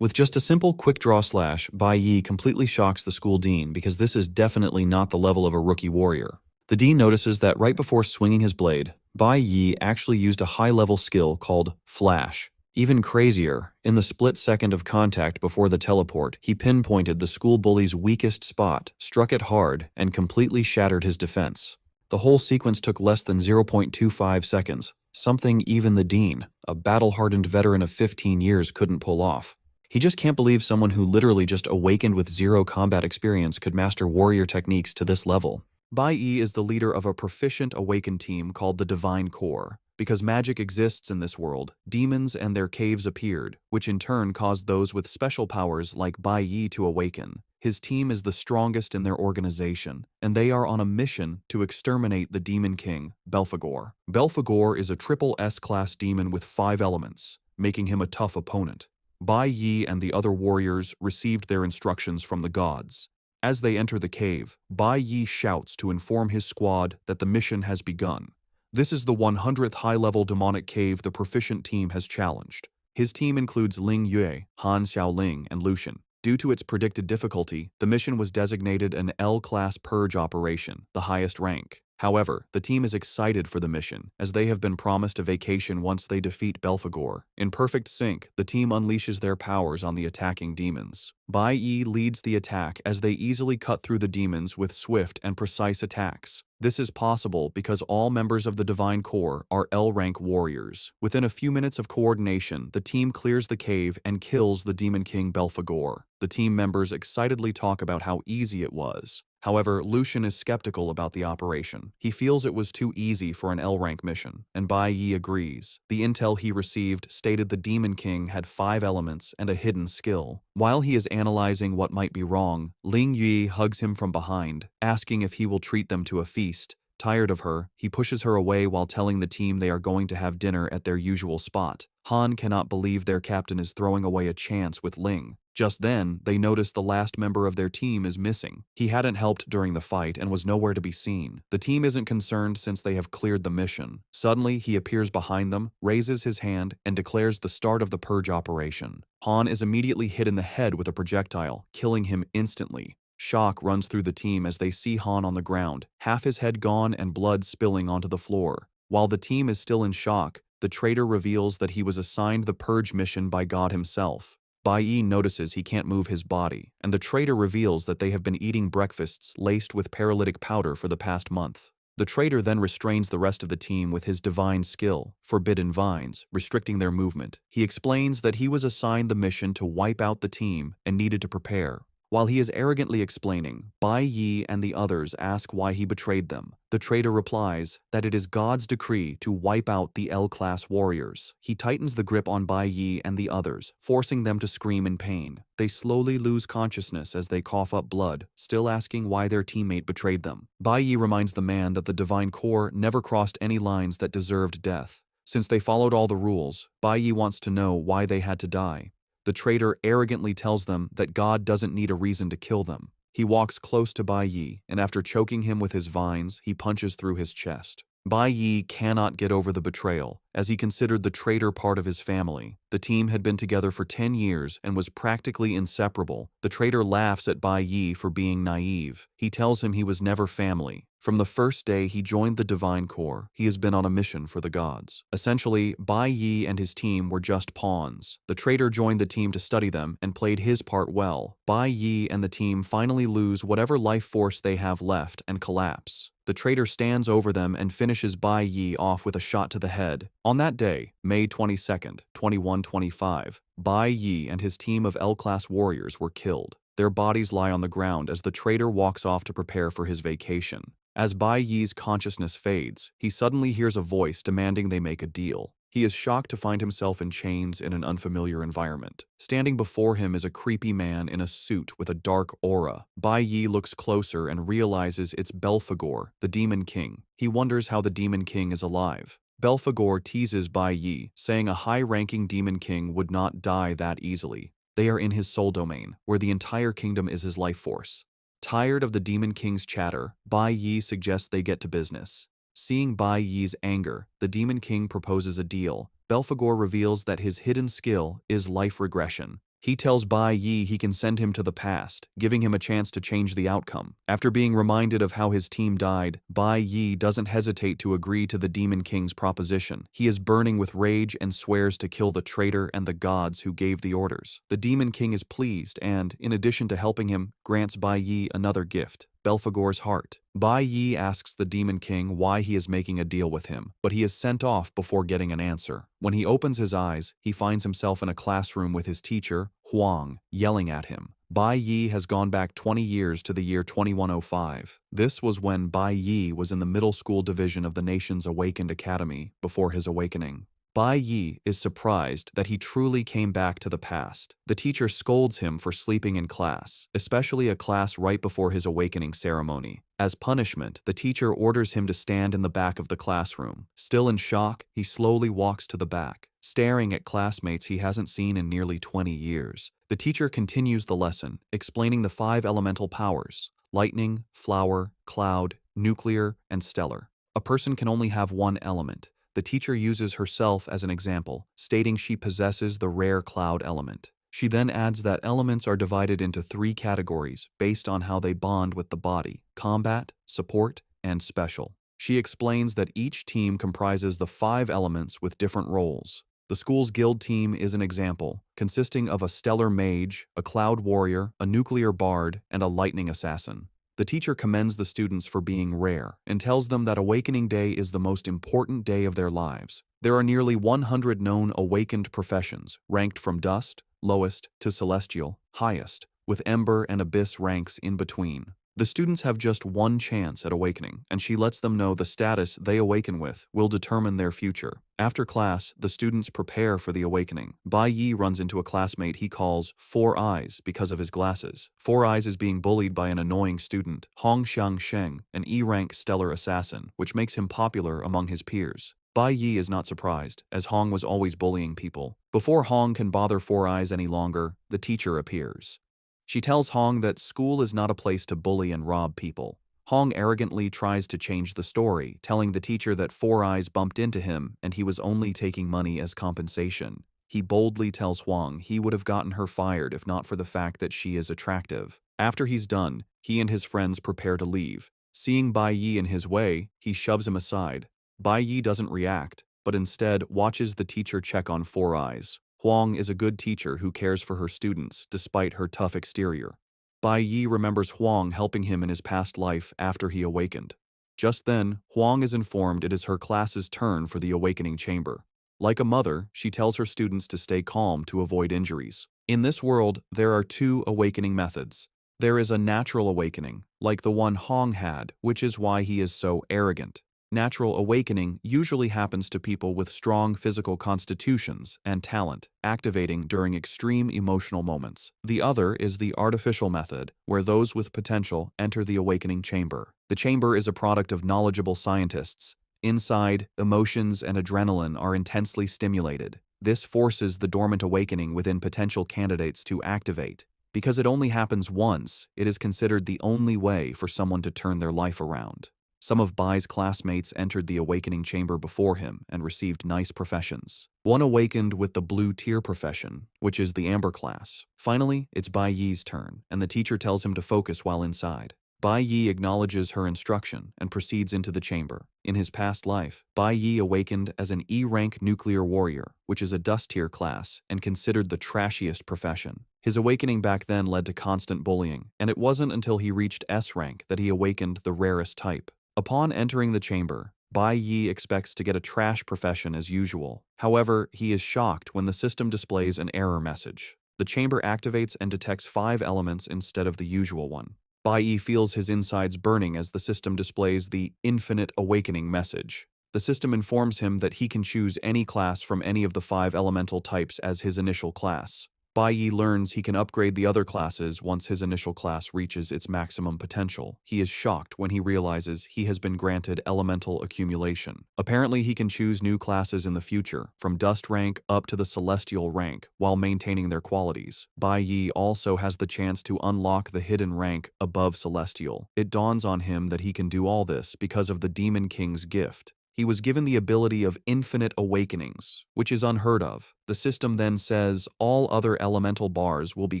With just a simple quick draw slash, Bai Yi completely shocks the school dean because this is definitely not the level of a rookie warrior. The dean notices that right before swinging his blade, Bai Yi actually used a high-level skill called Flash. Even crazier, in the split second of contact before the teleport, he pinpointed the school bully's weakest spot, struck it hard, and completely shattered his defense. The whole sequence took less than 0.25 seconds, something even the dean, a battle-hardened veteran of 15 years, couldn't pull off. He just can't believe someone who literally just awakened with zero combat experience could master warrior techniques to this level. Bai Yi is the leader of a proficient awakened team called the Divine Core. Because magic exists in this world, demons and their caves appeared, which in turn caused those with special powers like Bai Yi to awaken. His team is the strongest in their organization, and they are on a mission to exterminate the Demon King, Belphegor. Belphegor is a triple S-class demon with 5 elements, making him a tough opponent. Bai Yi and the other warriors received their instructions from the gods. As they enter the cave, Bai Yi shouts to inform his squad that the mission has begun. This is the 100th high-level demonic cave the proficient team has challenged. His team includes Ling Yue, Han Xiaoling, and Lucian. Due to its predicted difficulty, the mission was designated an L-class purge operation, the highest rank. However, the team is excited for the mission, as they have been promised a vacation once they defeat Belphegor. In perfect sync, the team unleashes their powers on the attacking demons. Bai Yi leads the attack as they easily cut through the demons with swift and precise attacks. This is possible because all members of the Divine Core are L-rank warriors. Within a few minutes of coordination, the team clears the cave and kills the Demon King Belphegor. The team members excitedly talk about how easy it was. However, Lucian is skeptical about the operation. He feels it was too easy for an L-rank mission, and Bai Yi agrees. The intel he received stated the Demon King had 5 elements and a hidden skill. While he is analyzing what might be wrong, Ling Yue hugs him from behind, asking if he will treat them to a feast. Tired of her, he pushes her away while telling the team they are going to have dinner at their usual spot. Han cannot believe their captain is throwing away a chance with Ling. Just then, they notice the last member of their team is missing. He hadn't helped during the fight and was nowhere to be seen. The team isn't concerned since they have cleared the mission. Suddenly, he appears behind them, raises his hand, and declares the start of the purge operation. Han is immediately hit in the head with a projectile, killing him instantly. Shock runs through the team as they see Han on the ground, half his head gone and blood spilling onto the floor. While the team is still in shock, the traitor reveals that he was assigned the purge mission by God himself. Bai Yi notices he can't move his body, and the traitor reveals that they have been eating breakfasts laced with paralytic powder for the past month. The traitor then restrains the rest of the team with his divine skill, Forbidden Vines, restricting their movement. He explains that he was assigned the mission to wipe out the team and needed to prepare. While he is arrogantly explaining, Bai Yi and the others ask why he betrayed them. The traitor replies that it is God's decree to wipe out the L-class warriors. He tightens the grip on Bai Yi and the others, forcing them to scream in pain. They slowly lose consciousness as they cough up blood, still asking why their teammate betrayed them. Bai Yi reminds the man that the Divine Core never crossed any lines that deserved death. Since they followed all the rules, Bai Yi wants to know why they had to die. The traitor arrogantly tells them that God doesn't need a reason to kill them. He walks close to Bai Yi, and after choking him with his vines, he punches through his chest. Bai Yi cannot get over the betrayal, as he considered the traitor part of his family. The team had been together for 10 years and was practically inseparable. The traitor laughs at Bai Yi for being naive. He tells him he was never family. From the first day he joined the Divine Core, he has been on a mission for the gods. Essentially, Bai Yi and his team were just pawns. The traitor joined the team to study them and played his part well. Bai Yi and the team finally lose whatever life force they have left and collapse. The traitor stands over them and finishes Bai Yi off with a shot to the head. On that day, May 22nd, 2125, Bai Yi and his team of L-class warriors were killed. Their bodies lie on the ground as the traitor walks off to prepare for his vacation. As Bai Yi's consciousness fades, he suddenly hears a voice demanding they make a deal. He is shocked to find himself in chains in an unfamiliar environment. Standing before him is a creepy man in a suit with a dark aura. Bai Yi looks closer and realizes it's Belphegor, the Demon King. He wonders how the Demon King is alive. Belphegor teases Bai Yi, saying a high-ranking Demon King would not die that easily. They are in his soul domain, where the entire kingdom is his life force. Tired of the Demon King's chatter, Bai Yi suggests they get to business. Seeing Bai Yi's anger, the Demon King proposes a deal. Belphegor reveals that his hidden skill is life regression. He tells Bai Yi he can send him to the past, giving him a chance to change the outcome. After being reminded of how his team died, Bai Yi doesn't hesitate to agree to the Demon King's proposition. He is burning with rage and swears to kill the traitor and the gods who gave the orders. The Demon King is pleased and, in addition to helping him, grants Bai Yi another gift, Belphegor's heart. Bai Yi asks the Demon King why he is making a deal with him, but he is sent off before getting an answer. When he opens his eyes, he finds himself in a classroom with his teacher, Huang, yelling at him. Bai Yi has gone back 20 years to the year 2105. This was when Bai Yi was in the middle school division of the nation's Awakened Academy before his awakening. Bai Yi is surprised that he truly came back to the past. The teacher scolds him for sleeping in class, especially a class right before his awakening ceremony. As punishment, the teacher orders him to stand in the back of the classroom. Still in shock, he slowly walks to the back, staring at classmates he hasn't seen in nearly 20 years. The teacher continues the lesson, explaining the 5 elemental powers: lightning, flower, cloud, nuclear, and stellar. A person can only have one element. The teacher uses herself as an example, stating she possesses the rare cloud element. She then adds that elements are divided into 3 categories based on how they bond with the body: combat, support, and special. She explains that each team comprises the 5 elements with different roles. The school's guild team is an example, consisting of a stellar mage, a cloud warrior, a nuclear bard, and a lightning assassin. The teacher commends the students for being rare and tells them that Awakening Day is the most important day of their lives. There are nearly 100 known awakened professions, ranked from dust, lowest, to celestial, highest, with ember and abyss ranks in between. The students have just one chance at awakening, and she lets them know the status they awaken with will determine their future. After class, the students prepare for the awakening. Bai Yi runs into a classmate he calls Four Eyes because of his glasses. Four Eyes is being bullied by an annoying student, Hong Xiang Sheng, an E-rank stellar assassin, which makes him popular among his peers. Bai Yi is not surprised, as Hong was always bullying people. Before Hong can bother Four Eyes any longer, the teacher appears. She tells Hong that school is not a place to bully and rob people. Hong arrogantly tries to change the story, telling the teacher that Four Eyes bumped into him and he was only taking money as compensation. He boldly tells Huang he would have gotten her fired if not for the fact that she is attractive. After he's done, he and his friends prepare to leave. Seeing Bai Yi in his way, he shoves him aside. Bai Yi doesn't react, but instead watches the teacher check on Four Eyes. Huang is a good teacher who cares for her students despite her tough exterior. Bai Yi remembers Huang helping him in his past life after he awakened. Just then, Huang is informed it is her class's turn for the awakening chamber. Like a mother, she tells her students to stay calm to avoid injuries. In this world, there are 2 awakening methods. There is a natural awakening, like the one Hong had, which is why he is so arrogant. Natural awakening usually happens to people with strong physical constitutions and talent, activating during extreme emotional moments. The other is the artificial method, where those with potential enter the awakening chamber. The chamber is a product of knowledgeable scientists. Inside, emotions and adrenaline are intensely stimulated. This forces the dormant awakening within potential candidates to activate. Because it only happens once, it is considered the only way for someone to turn their life around. Some of Bai's classmates entered the awakening chamber before him and received nice professions. One awakened with the blue tier profession, which is the amber class. Finally, it's Bai Yi's turn, and the teacher tells him to focus while inside. Bai Yi acknowledges her instruction and proceeds into the chamber. In his past life, Bai Yi awakened as an E-rank nuclear warrior, which is a dust tier class and considered the trashiest profession. His awakening back then led to constant bullying, and it wasn't until he reached S rank that he awakened the rarest type. Upon entering the chamber, Bai Yi expects to get a trash profession as usual. However, he is shocked when the system displays an error message. The chamber activates and detects 5 elements instead of the usual one. Bai Yi feels his insides burning as the system displays the Infinite Awakening message. The system informs him that he can choose any class from any of the 5 elemental types as his initial class. Bai Yi learns he can upgrade the other classes once his initial class reaches its maximum potential. He is shocked when he realizes he has been granted elemental accumulation. Apparently, he can choose new classes in the future, from dust rank up to the celestial rank, while maintaining their qualities. Bai Yi also has the chance to unlock the hidden rank above celestial. It dawns on him that he can do all this because of the Demon King's gift. He was given the ability of infinite awakenings, which is unheard of. The system then says all other elemental bars will be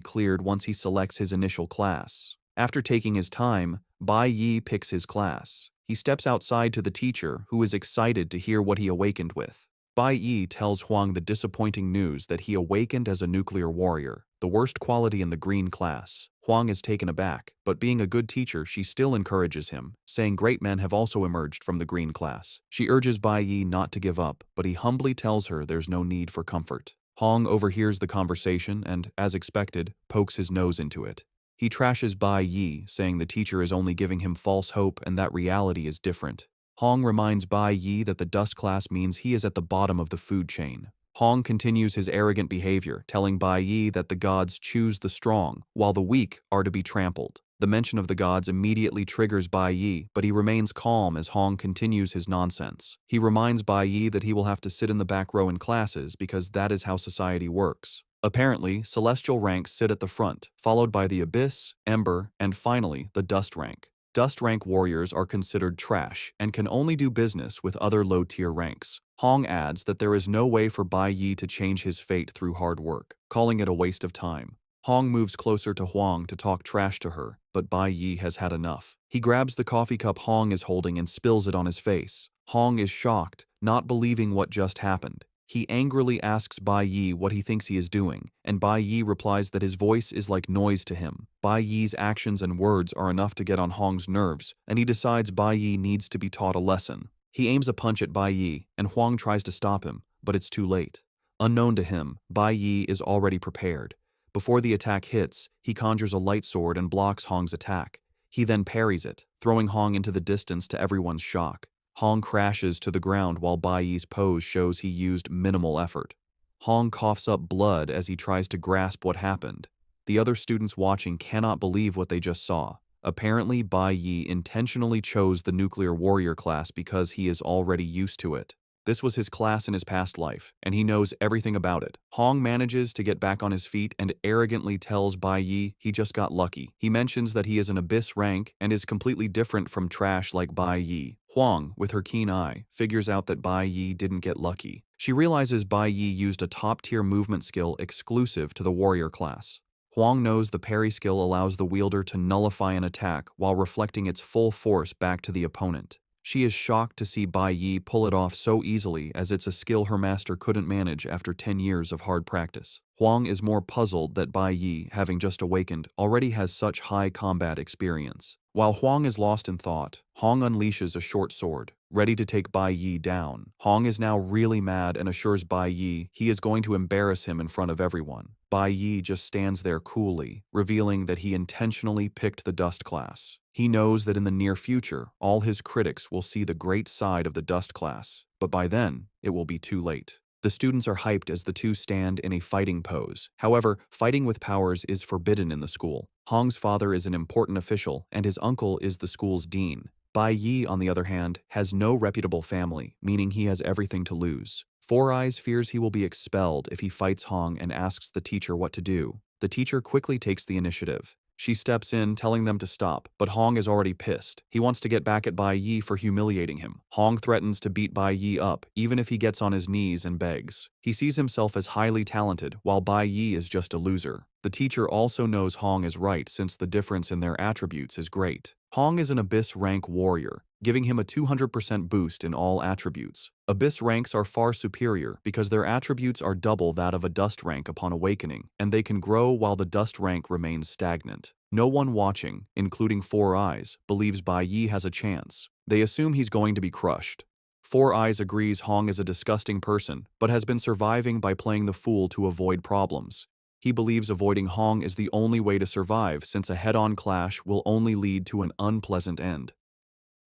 cleared once he selects his initial class. After taking his time, Bai Yi picks his class. He steps outside to the teacher, who is excited to hear what he awakened with. Bai Yi tells Huang the disappointing news that he awakened as a nuclear warrior, the worst quality in the green class. Huang is taken aback, but being a good teacher, she still encourages him, saying great men have also emerged from the green class. She urges Bai Yi not to give up, but he humbly tells her there's no need for comfort. Huang overhears the conversation and, as expected, pokes his nose into it. He trashes Bai Yi, saying the teacher is only giving him false hope and that reality is different. Hong reminds Bai Yi that the dust class means he is at the bottom of the food chain. Hong continues his arrogant behavior, telling Bai Yi that the gods choose the strong, while the weak are to be trampled. The mention of the gods immediately triggers Bai Yi, but he remains calm as Hong continues his nonsense. He reminds Bai Yi that he will have to sit in the back row in classes because that is how society works. Apparently, celestial ranks sit at the front, followed by the abyss, ember, and finally, the dust rank. Dust rank warriors are considered trash and can only do business with other low-tier ranks. Hong adds that there is no way for Bai Yi to change his fate through hard work, calling it a waste of time. Hong moves closer to Huang to talk trash to her, but Bai Yi has had enough. He grabs the coffee cup Hong is holding and spills it on his face. Hong is shocked, not believing what just happened. He angrily asks Bai Yi what he thinks he is doing, and Bai Yi replies that his voice is like noise to him. Bai Yi's actions and words are enough to get on Hong's nerves, and he decides Bai Yi needs to be taught a lesson. He aims a punch at Bai Yi, and Huang tries to stop him, but it's too late. Unknown to him, Bai Yi is already prepared. Before the attack hits, he conjures a light sword and blocks Hong's attack. He then parries it, throwing Hong into the distance to everyone's shock. Hong crashes to the ground while Bai Yi's pose shows he used minimal effort. Hong coughs up blood as he tries to grasp what happened. The other students watching cannot believe what they just saw. Apparently, Bai Yi intentionally chose the nuclear warrior class because he is already used to it. This was his class in his past life, and he knows everything about it. Hong manages to get back on his feet and arrogantly tells Bai Yi he just got lucky. He mentions that he is an abyss rank and is completely different from trash like Bai Yi. Huang, with her keen eye, figures out that Bai Yi didn't get lucky. She realizes Bai Yi used a top-tier movement skill exclusive to the warrior class. Huang knows the parry skill allows the wielder to nullify an attack while reflecting its full force back to the opponent. She is shocked to see Bai Yi pull it off so easily as it's a skill her master couldn't manage after 10 years of hard practice. Huang is more puzzled that Bai Yi, having just awakened, already has such high combat experience. While Huang is lost in thought, Hong unleashes a short sword, ready to take Bai Yi down. Hong is now really mad and assures Bai Yi he is going to embarrass him in front of everyone. Bai Yi just stands there coolly, revealing that he intentionally picked the dust class. He knows that in the near future, all his critics will see the great side of the dust class, but by then, it will be too late. The students are hyped as the two stand in a fighting pose. However, fighting with powers is forbidden in the school. Hong's father is an important official, and his uncle is the school's dean. Bai Yi, on the other hand, has no reputable family, meaning he has everything to lose. Four Eyes fears he will be expelled if he fights Hong and asks the teacher what to do. The teacher quickly takes the initiative. She steps in, telling them to stop, but Hong is already pissed. He wants to get back at Bai Yi for humiliating him. Hong threatens to beat Bai Yi up, even if he gets on his knees and begs. He sees himself as highly talented, while Bai Yi is just a loser. The teacher also knows Hong is right since the difference in their attributes is great. Hong is an Abyss rank warrior, giving him a 200% boost in all attributes. Abyss ranks are far superior because their attributes are double that of a Dust rank upon awakening, and they can grow while the Dust rank remains stagnant. No one watching, including Four Eyes, believes Bai Yi has a chance. They assume he's going to be crushed. Four Eyes agrees Hong is a disgusting person, but has been surviving by playing the fool to avoid problems. He believes avoiding Hong is the only way to survive since a head-on clash will only lead to an unpleasant end.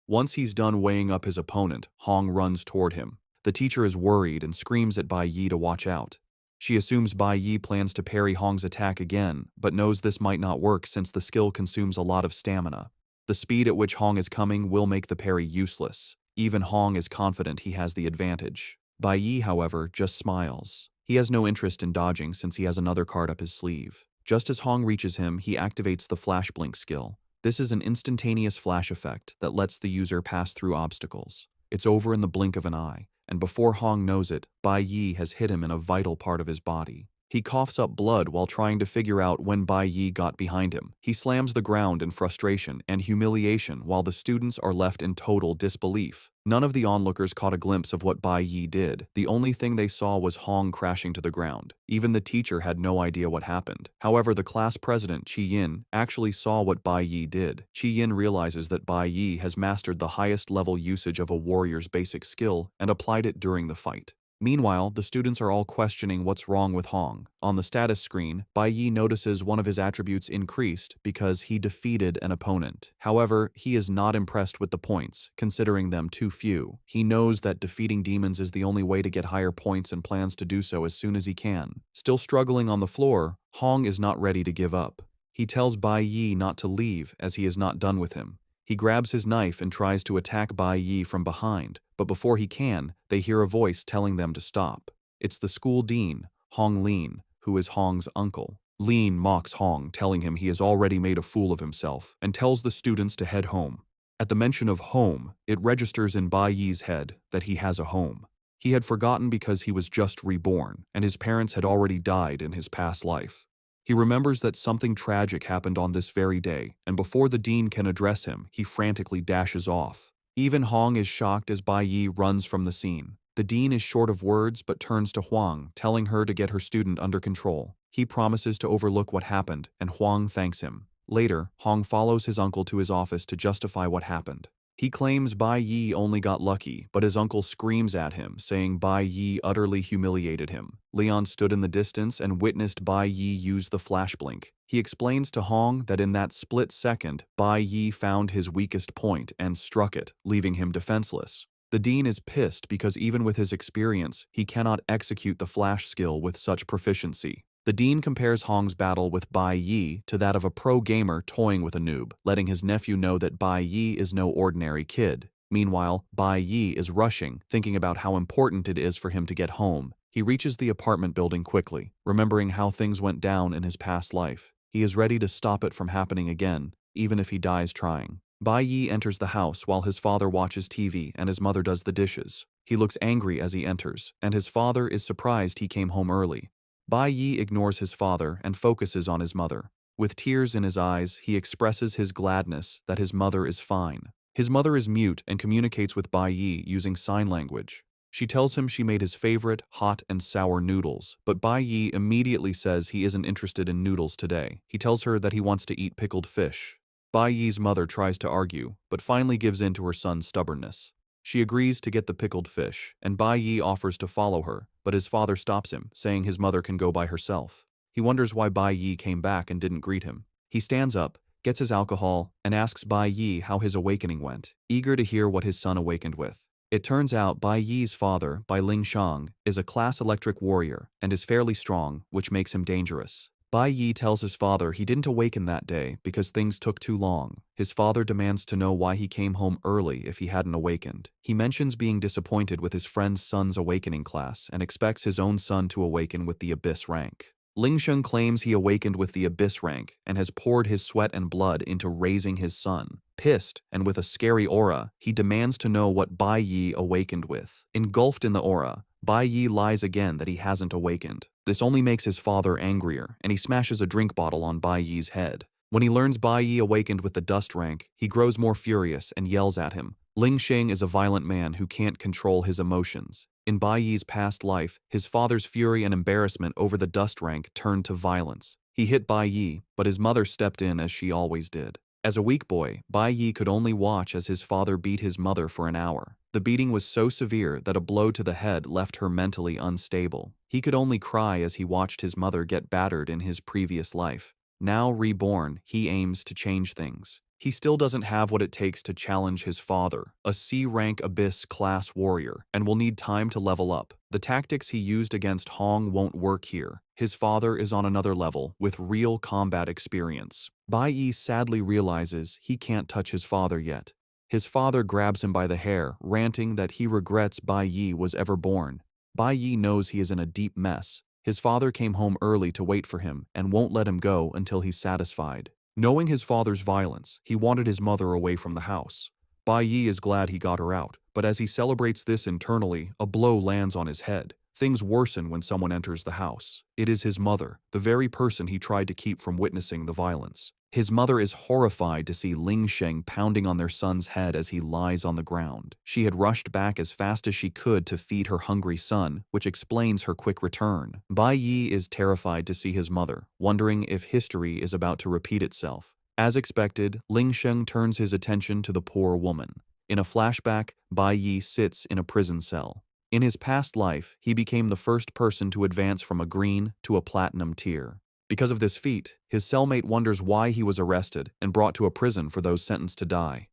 Once he's done weighing up his opponent, Hong runs toward him. The teacher is worried and screams at Bai Yi to watch out. She assumes Bai Yi plans to parry Hong's attack again, but knows this might not work since the skill consumes a lot of stamina. The speed at which Hong is coming will make the parry useless. Even Hong is confident he has the advantage. Bai Yi, however, just smiles. He has no interest in dodging since he has another card up his sleeve. Just as Hong reaches him, he activates the Flash Blink skill. This is an instantaneous flash effect that lets the user pass through obstacles. It's over in the blink of an eye, and before Hong knows it, Bai Yi has hit him in a vital part of his body. He coughs up blood while trying to figure out when Bai Yi got behind him. He slams the ground in frustration and humiliation while the students are left in total disbelief. None of the onlookers caught a glimpse of what Bai Yi did. The only thing they saw was Hong crashing to the ground. Even the teacher had no idea what happened. However, the class president, Chi Yin, actually saw what Bai Yi did. Chi Yin realizes that Bai Yi has mastered the highest level usage of a warrior's basic skill and applied it during the fight. Meanwhile, the students are all questioning what's wrong with Hong. On the status screen, Bai Yi notices one of his attributes increased because he defeated an opponent. However, he is not impressed with the points, considering them too few. He knows that defeating demons is the only way to get higher points and plans to do so as soon as he can. Still struggling on the floor, Hong is not ready to give up. He tells Bai Yi not to leave as he is not done with him. He grabs his knife and tries to attack Bai Yi from behind, but before he can, they hear a voice telling them to stop. It's the school dean, Hong Lin, who is Hong's uncle. Lin mocks Hong, telling him he has already made a fool of himself, and tells the students to head home. At the mention of home, it registers in Bai Yi's head that he has a home. He had forgotten because he was just reborn, and his parents had already died in his past life. He remembers that something tragic happened on this very day, and before the dean can address him, he frantically dashes off. Even Hong is shocked as Bai Yi runs from the scene. The dean is short of words but turns to Huang, telling her to get her student under control. He promises to overlook what happened, and Huang thanks him. Later, Hong follows his uncle to his office to justify what happened. He claims Bai Yi only got lucky, but his uncle screams at him, saying Bai Yi utterly humiliated him. Leon stood in the distance and witnessed Bai Yi use the flash blink. He explains to Hong that in that split second, Bai Yi found his weakest point and struck it, leaving him defenseless. The dean is pissed because even with his experience, he cannot execute the flash skill with such proficiency. The dean compares Hong's battle with Bai Yi to that of a pro gamer toying with a noob, letting his nephew know that Bai Yi is no ordinary kid. Meanwhile, Bai Yi is rushing, thinking about how important it is for him to get home. He reaches the apartment building quickly, remembering how things went down in his past life. He is ready to stop it from happening again, even if he dies trying. Bai Yi enters the house while his father watches TV and his mother does the dishes. He looks angry as he enters, and his father is surprised he came home early. Bai Yi ignores his father and focuses on his mother. With tears in his eyes, he expresses his gladness that his mother is fine. His mother is mute and communicates with Bai Yi using sign language. She tells him she made his favorite hot and sour noodles, but Bai Yi immediately says he isn't interested in noodles today. He tells her that he wants to eat pickled fish. Bai Yi's mother tries to argue, but finally gives in to her son's stubbornness. She agrees to get the pickled fish, and Bai Yi offers to follow her, but his father stops him, saying his mother can go by herself. He wonders why Bai Yi came back and didn't greet him. He stands up, gets his alcohol, and asks Bai Yi how his awakening went, eager to hear what his son awakened with. It turns out Bai Yi's father, Bai Ling Shang, is a class electric warrior and is fairly strong, which makes him dangerous. Bai Yi tells his father he didn't awaken that day because things took too long. His father demands to know why he came home early if he hadn't awakened. He mentions being disappointed with his friend's son's awakening class and expects his own son to awaken with the Abyss rank. Ling Sheng claims he awakened with the Abyss rank and has poured his sweat and blood into raising his son. Pissed and with a scary aura, he demands to know what Bai Yi awakened with. Engulfed in the aura, Bai Yi lies again that he hasn't awakened. This only makes his father angrier, and he smashes a drink bottle on Bai Yi's head. When he learns Bai Yi awakened with the dust rank, he grows more furious and yells at him. Ling Sheng is a violent man who can't control his emotions. In Bai Yi's past life, his father's fury and embarrassment over the dust rank turned to violence. He hit Bai Yi, but his mother stepped in as she always did. As a weak boy, Bai Yi could only watch as his father beat his mother for an hour. The beating was so severe that a blow to the head left her mentally unstable. He could only cry as he watched his mother get battered in his previous life. Now reborn, he aims to change things. He still doesn't have what it takes to challenge his father, a C-rank Abyss class warrior, and will need time to level up. The tactics he used against Hong won't work here. His father is on another level, with real combat experience. Bai Yi sadly realizes he can't touch his father yet. His father grabs him by the hair, ranting that he regrets Bai Yi was ever born. Bai Yi knows he is in a deep mess. His father came home early to wait for him and won't let him go until he's satisfied. Knowing his father's violence, he wanted his mother away from the house. Bai Yi is glad he got her out, but But as he celebrates this internally, a blow lands on his head. Things worsen when someone enters the house. It is his mother, the very person he tried to keep from witnessing the violence. His mother is horrified to see Ling Sheng pounding on their son's head as he lies on the ground. She had rushed back as fast as she could to feed her hungry son, which explains her quick return. Bai Yi is terrified to see his mother, wondering if history is about to repeat itself. As expected, Ling Sheng turns his attention to the poor woman. In a flashback, Bai Yi sits in a prison cell. In his past life, he became the first person to advance from a green to a platinum tier. Because of this feat, his cellmate wonders why he was arrested and brought to a prison for those sentenced to die.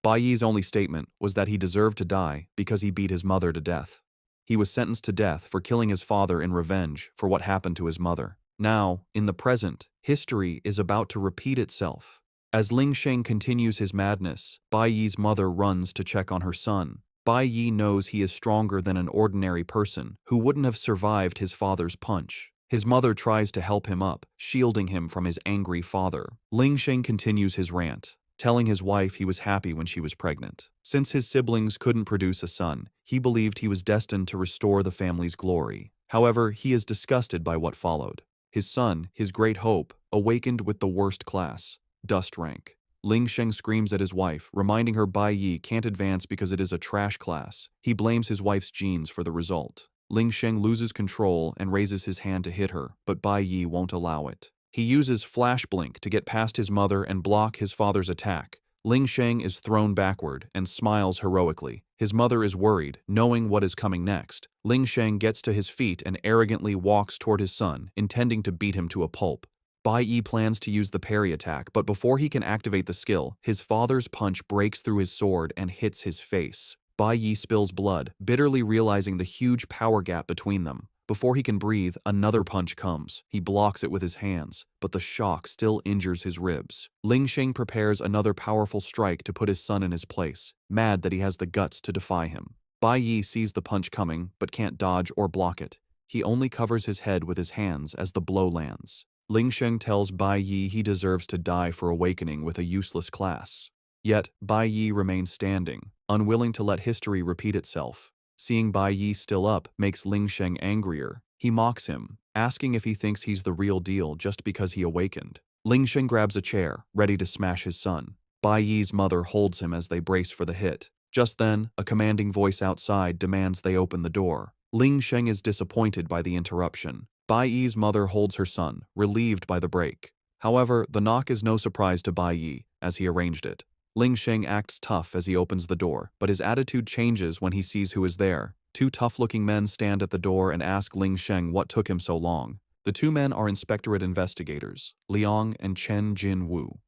Bai Yi's only statement was that he deserved to die because he beat his mother to death. He was sentenced to death for killing his father in revenge for what happened to his mother. Now, in the present, history is about to repeat itself. As Ling Sheng continues his madness, Bai Yi's mother runs to check on her son. Bai Yi knows he is stronger than an ordinary person who wouldn't have survived his father's punch. His mother tries to help him up, shielding him from his angry father. Ling Sheng continues his rant, telling his wife he was happy when she was pregnant. Since his siblings couldn't produce a son, he believed he was destined to restore the family's glory. However, he is disgusted by what followed. His son, his great hope, awakened with the worst class, dust rank. Ling Sheng screams at his wife, reminding her Bai Yi can't advance because it is a trash class. He blames his wife's genes for the result. Ling Sheng loses control and raises his hand to hit her, but Bai Yi won't allow it. He uses Flash Blink to get past his mother and block his father's attack. Ling Sheng is thrown backward and smiles heroically. His mother is worried, knowing what is coming next. Ling Sheng gets to his feet and arrogantly walks toward his son, intending to beat him to a pulp. Bai Yi plans to use the parry attack, but before he can activate the skill, his father's punch breaks through his sword and hits his face. Bai Yi spills blood, bitterly realizing the huge power gap between them. Before he can breathe, another punch comes. He blocks it with his hands, but the shock still injures his ribs. Ling Sheng prepares another powerful strike to put his son in his place, mad that he has the guts to defy him. Bai Yi sees the punch coming, but can't dodge or block it. He only covers his head with his hands as the blow lands. Ling Sheng tells Bai Yi he deserves to die for awakening with a useless class. Yet, Bai Yi remains standing, unwilling to let history repeat itself. Seeing Bai Yi still up makes Ling Sheng angrier. He mocks him, asking if he thinks he's the real deal just because he awakened. Ling Sheng grabs a chair, ready to smash his son. Bai Yi's mother holds him as they brace for the hit. Just then, a commanding voice outside demands they open the door. Ling Sheng is disappointed by the interruption. Bai Yi's mother holds her son, relieved by the break. However, the knock is no surprise to Bai Yi, as he arranged it. Ling Sheng acts tough as he opens the door, but his attitude changes when he sees who is there. Two tough-looking men stand at the door and ask Ling Sheng what took him so long. The two men are inspectorate investigators, Liang and Chen Jin-woo.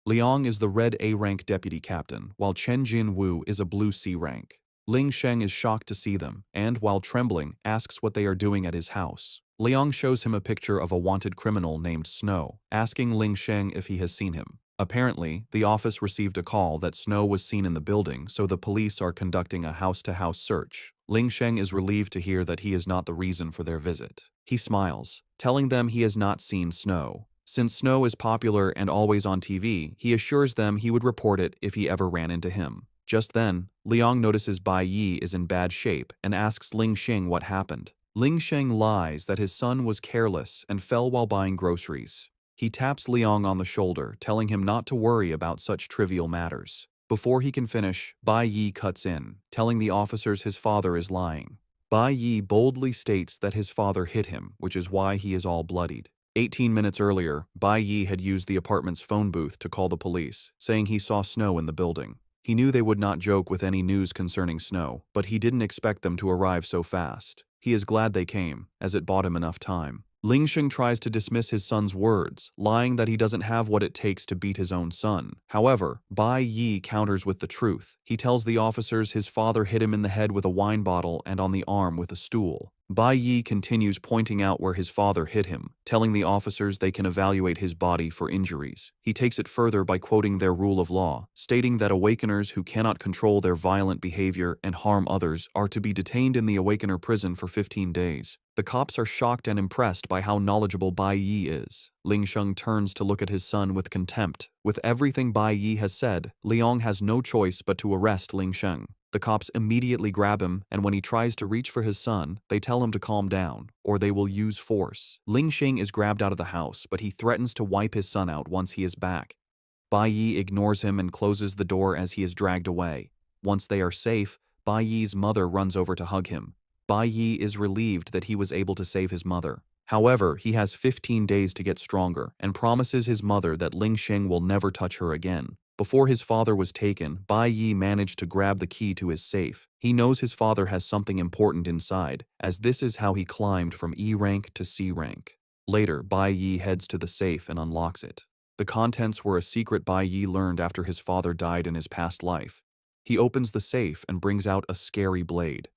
Liang is the red A-rank deputy captain, while Chen Jin-woo is a blue C-rank. Ling Sheng is shocked to see them, and, while trembling, asks what they are doing at his house. Liang shows him a picture of a wanted criminal named Snow, asking Ling Sheng if he has seen him. Apparently, the office received a call that Snow was seen in the building, so the police are conducting a house-to-house search. Ling Sheng is relieved to hear that he is not the reason for their visit. He smiles, telling them he has not seen Snow. Since Snow is popular and always on TV, he assures them he would report it if he ever ran into him. Just then, Liang notices Bai Yi is in bad shape and asks Ling Sheng what happened. Ling Sheng lies that his son was careless and fell while buying groceries. He taps Liang on the shoulder, telling him not to worry about such trivial matters. Before he can finish, Bai Yi cuts in, telling the officers his father is lying. Bai Yi boldly states that his father hit him, which is why he is all bloodied. 18 minutes earlier, Bai Yi had used the apartment's phone booth to call the police, saying he saw Snow in the building. He knew they would not joke with any news concerning Snow, but he didn't expect them to arrive so fast. He is glad they came, as it bought him enough time. Ling Sheng tries to dismiss his son's words, lying that he doesn't have what it takes to beat his own son. However, Bai Yi counters with the truth. He tells the officers his father hit him in the head with a wine bottle and on the arm with a stool. Bai Yi continues pointing out where his father hit him, telling the officers they can evaluate his body for injuries. He takes it further by quoting their rule of law, stating that awakeners who cannot control their violent behavior and harm others are to be detained in the awakener prison for 15 days. The cops are shocked and impressed by how knowledgeable Bai Yi is. Ling Sheng turns to look at his son with contempt. With everything Bai Yi has said, Liang has no choice but to arrest Ling Sheng. The cops immediately grab him, and when he tries to reach for his son, they tell him to calm down, or they will use force. Ling Sheng is grabbed out of the house, but he threatens to wipe his son out once he is back. Bai Yi ignores him and closes the door as he is dragged away. Once they are safe, Bai Yi's mother runs over to hug him. Bai Yi is relieved that he was able to save his mother. However, he has 15 days to get stronger and promises his mother that Ling Sheng will never touch her again. Before his father was taken, Bai Yi managed to grab the key to his safe. He knows his father has something important inside, as this is how he climbed from E rank to C rank. Later, Bai Yi heads to the safe and unlocks it. The contents were a secret Bai Yi learned after his father died in his past life. He opens the safe and brings out a scary blade.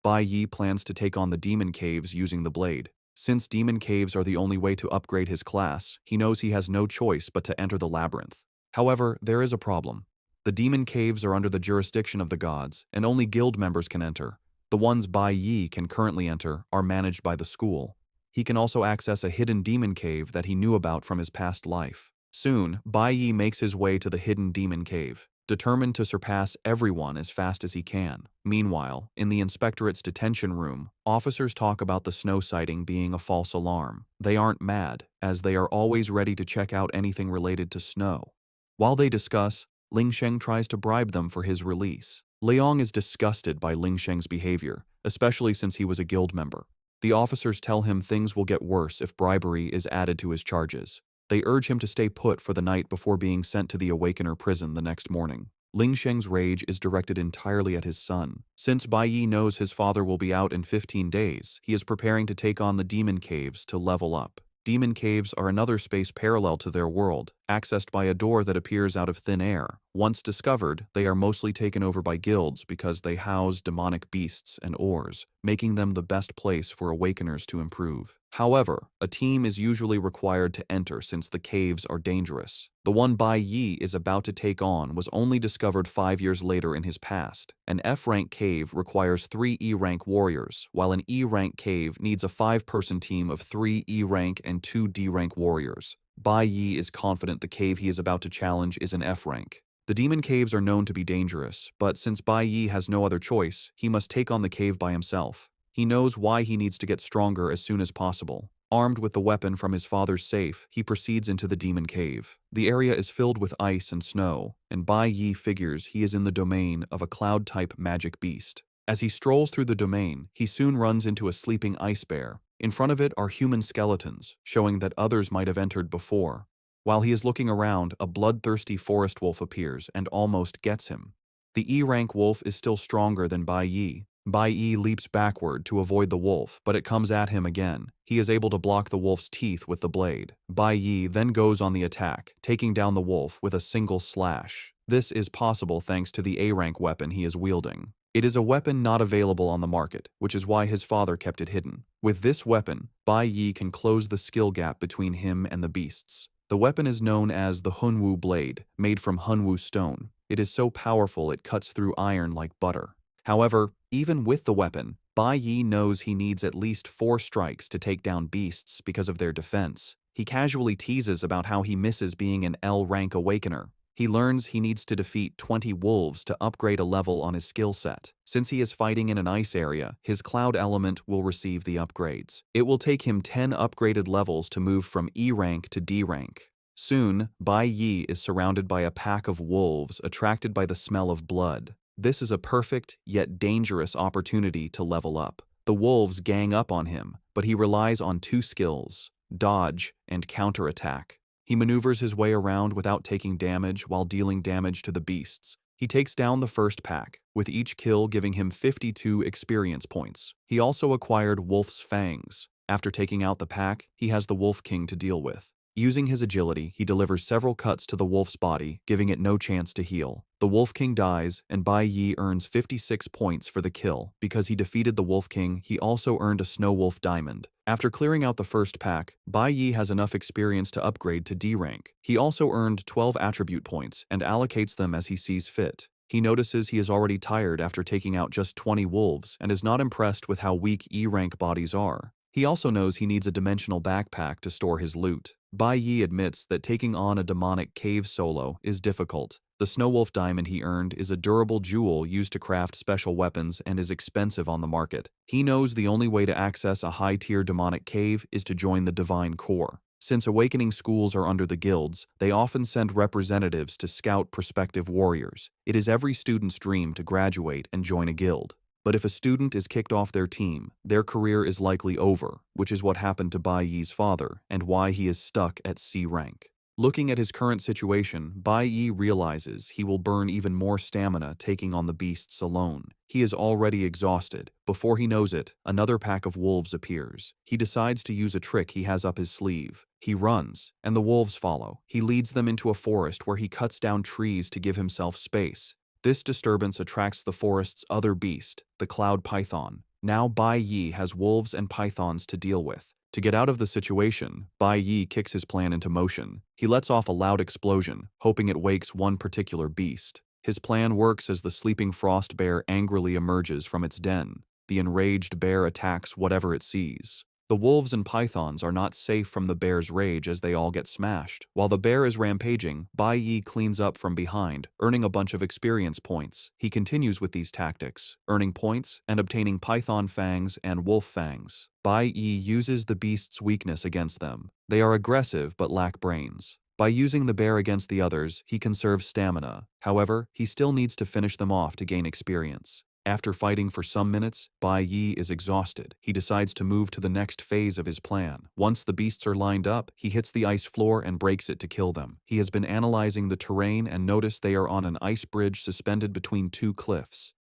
Bai Yi plans to take on the demon caves using the blade. Since demon caves are the only way to upgrade his class, he knows he has no choice but to enter the labyrinth. However, there is a problem. The demon caves are under the jurisdiction of the gods, and only guild members can enter. The ones Bai Yi can currently enter are managed by the school. He can also access a hidden demon cave that he knew about from his past life. Soon, Bai Yi makes his way to the hidden demon cave, determined to surpass everyone as fast as he can. Meanwhile, in the inspectorate's detention room, officers talk about the snow sighting being a false alarm. They aren't mad, as they are always ready to check out anything related to snow. While they discuss, Ling Sheng tries to bribe them for his release. Liang is disgusted by Ling Sheng's behavior, especially since he was a guild member. The officers tell him things will get worse if bribery is added to his charges. They urge him to stay put for the night before being sent to the Awakener prison the next morning. Ling Sheng's rage is directed entirely at his son. Since Bai Yi knows his father will be out in 15 days, he is preparing to take on the demon caves to level up. Demon caves are another space parallel to their world, accessed by a door that appears out of thin air. Once discovered, they are mostly taken over by guilds because they house demonic beasts and ores, making them the best place for awakeners to improve. However, a team is usually required to enter since the caves are dangerous. The one Bai Yi is about to take on was only discovered 5 years later in his past. An F-rank cave requires 3 E-rank warriors, while an E-rank cave needs a 5-person team of 3 E-rank and 2 D-rank warriors. Bai Yi is confident the cave he is about to challenge is an F-rank. The demon caves are known to be dangerous, but since Bai Yi has no other choice, he must take on the cave by himself. He knows why he needs to get stronger as soon as possible. Armed with the weapon from his father's safe, he proceeds into the demon cave. The area is filled with ice and snow, and Bai Yi figures he is in the domain of a cloud-type magic beast. As he strolls through the domain, he soon runs into a sleeping ice bear. In front of it are human skeletons, showing that others might have entered before. While he is looking around, a bloodthirsty forest wolf appears and almost gets him. The E-rank wolf is still stronger than Bai Yi. Bai Yi leaps backward to avoid the wolf, but it comes at him again. He is able to block the wolf's teeth with the blade. Bai Yi then goes on the attack, taking down the wolf with a single slash. This is possible thanks to the A-rank weapon he is wielding. It is a weapon not available on the market, which is why his father kept it hidden. With this weapon, Bai Yi can close the skill gap between him and the beasts. The weapon is known as the Hunwu blade, made from Hunwu stone. It is so powerful it cuts through iron like butter. However, even with the weapon, Bai Yi knows he needs at least 4 strikes to take down beasts because of their defense. He casually teases about how he misses being an L-rank awakener. He learns he needs to defeat 20 wolves to upgrade a level on his skill set. Since he is fighting in an ice area, his cloud element will receive the upgrades. It will take him 10 upgraded levels to move from E rank to D rank. Soon, Bai Yi is surrounded by a pack of wolves attracted by the smell of blood. This is a perfect, yet dangerous opportunity to level up. The wolves gang up on him, but he relies on 2 skills: dodge and counterattack. He maneuvers his way around without taking damage while dealing damage to the beasts. He takes down the first pack, with each kill giving him 52 experience points. He also acquired Wolf's Fangs. After taking out the pack, he has the Wolf King to deal with. Using his agility, he delivers several cuts to the wolf's body, giving it no chance to heal. The Wolf King dies, and Bai Yi earns 56 points for the kill. Because he defeated the Wolf King, he also earned a Snow Wolf Diamond. After clearing out the first pack, Bai Yi has enough experience to upgrade to D rank. He also earned 12 attribute points and allocates them as he sees fit. He notices he is already tired after taking out just 20 wolves and is not impressed with how weak E rank bodies are. He also knows he needs a dimensional backpack to store his loot. Bai Yi admits that taking on a demonic cave solo is difficult. The Snowwolf diamond he earned is a durable jewel used to craft special weapons and is expensive on the market. He knows the only way to access a high-tier demonic cave is to join the Divine Core. Since awakening schools are under the guilds, they often send representatives to scout prospective warriors. It is every student's dream to graduate and join a guild. But if a student is kicked off their team, their career is likely over, which is what happened to Bai Yi's father and why he is stuck at C rank. Looking at his current situation, Bai Yi realizes he will burn even more stamina taking on the beasts alone. He is already exhausted. Before he knows it, another pack of wolves appears. He decides to use a trick he has up his sleeve. He runs, and the wolves follow. He leads them into a forest where he cuts down trees to give himself space. This disturbance attracts the forest's other beast, the cloud python. Now Bai Yi has wolves and pythons to deal with. To get out of the situation, Bai Yi kicks his plan into motion. He lets off a loud explosion, hoping it wakes one particular beast. His plan works as the sleeping frost bear angrily emerges from its den. The enraged bear attacks whatever it sees. The wolves and pythons are not safe from the bear's rage as they all get smashed. While the bear is rampaging, Bai Yi cleans up from behind, earning a bunch of experience points. He continues with these tactics, earning points and obtaining python fangs and wolf fangs. Bai Yi uses the beast's weakness against them. They are aggressive but lack brains. By using the bear against the others, he conserves stamina. However, he still needs to finish them off to gain experience. After fighting for some minutes, Bai Yi is exhausted. He decides to move to the next phase of his plan. Once the beasts are lined up, he hits the ice floor and breaks it to kill them. He has been analyzing the terrain and noticed they are on an ice bridge suspended between two cliffs.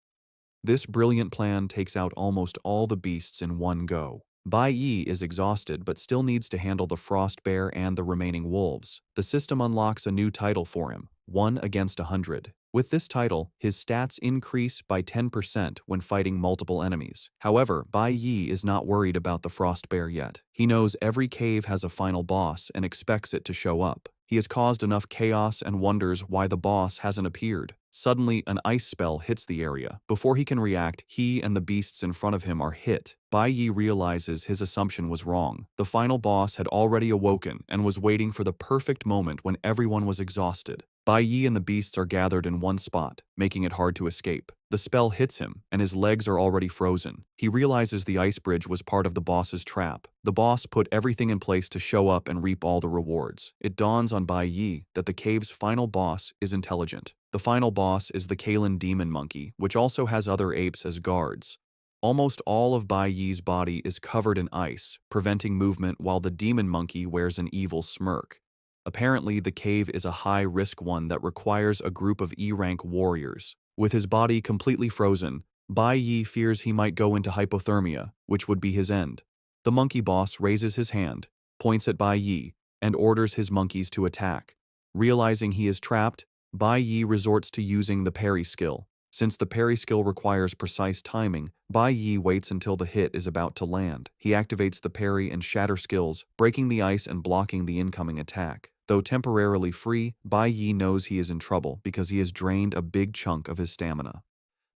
This brilliant plan takes out almost all the beasts in one go. Bai Yi is exhausted but still needs to handle the frost bear and the remaining wolves. The system unlocks a new title for him, 1 against 100. With this title, his stats increase by 10% when fighting multiple enemies. However, Bai Yi is not worried about the frost bear yet. He knows every cave has a final boss and expects it to show up. He has caused enough chaos and wonders why the boss hasn't appeared. Suddenly, an ice spell hits the area. Before he can react, he and the beasts in front of him are hit. Bai Yi realizes his assumption was wrong. The final boss had already awoken and was waiting for the perfect moment when everyone was exhausted. Bai Yi and the beasts are gathered in one spot, making it hard to escape. The spell hits him, and his legs are already frozen. He realizes the ice bridge was part of the boss's trap. The boss put everything in place to show up and reap all the rewards. It dawns on Bai Yi that the cave's final boss is intelligent. The final boss is the Kalen demon monkey, which also has other apes as guards. Almost all of Bai Yi's body is covered in ice, preventing movement while the demon monkey wears an evil smirk. Apparently, the cave is a high-risk one that requires a group of E-rank warriors. With his body completely frozen, Bai Yi fears he might go into hypothermia, which would be his end. The monkey boss raises his hand, points at Bai Yi, and orders his monkeys to attack. Realizing he is trapped, Bai Yi resorts to using the parry skill. Since the parry skill requires precise timing, Bai Yi waits until the hit is about to land. He activates the parry and shatter skills, breaking the ice and blocking the incoming attack. Though temporarily free, Bai Yi knows he is in trouble because he has drained a big chunk of his stamina.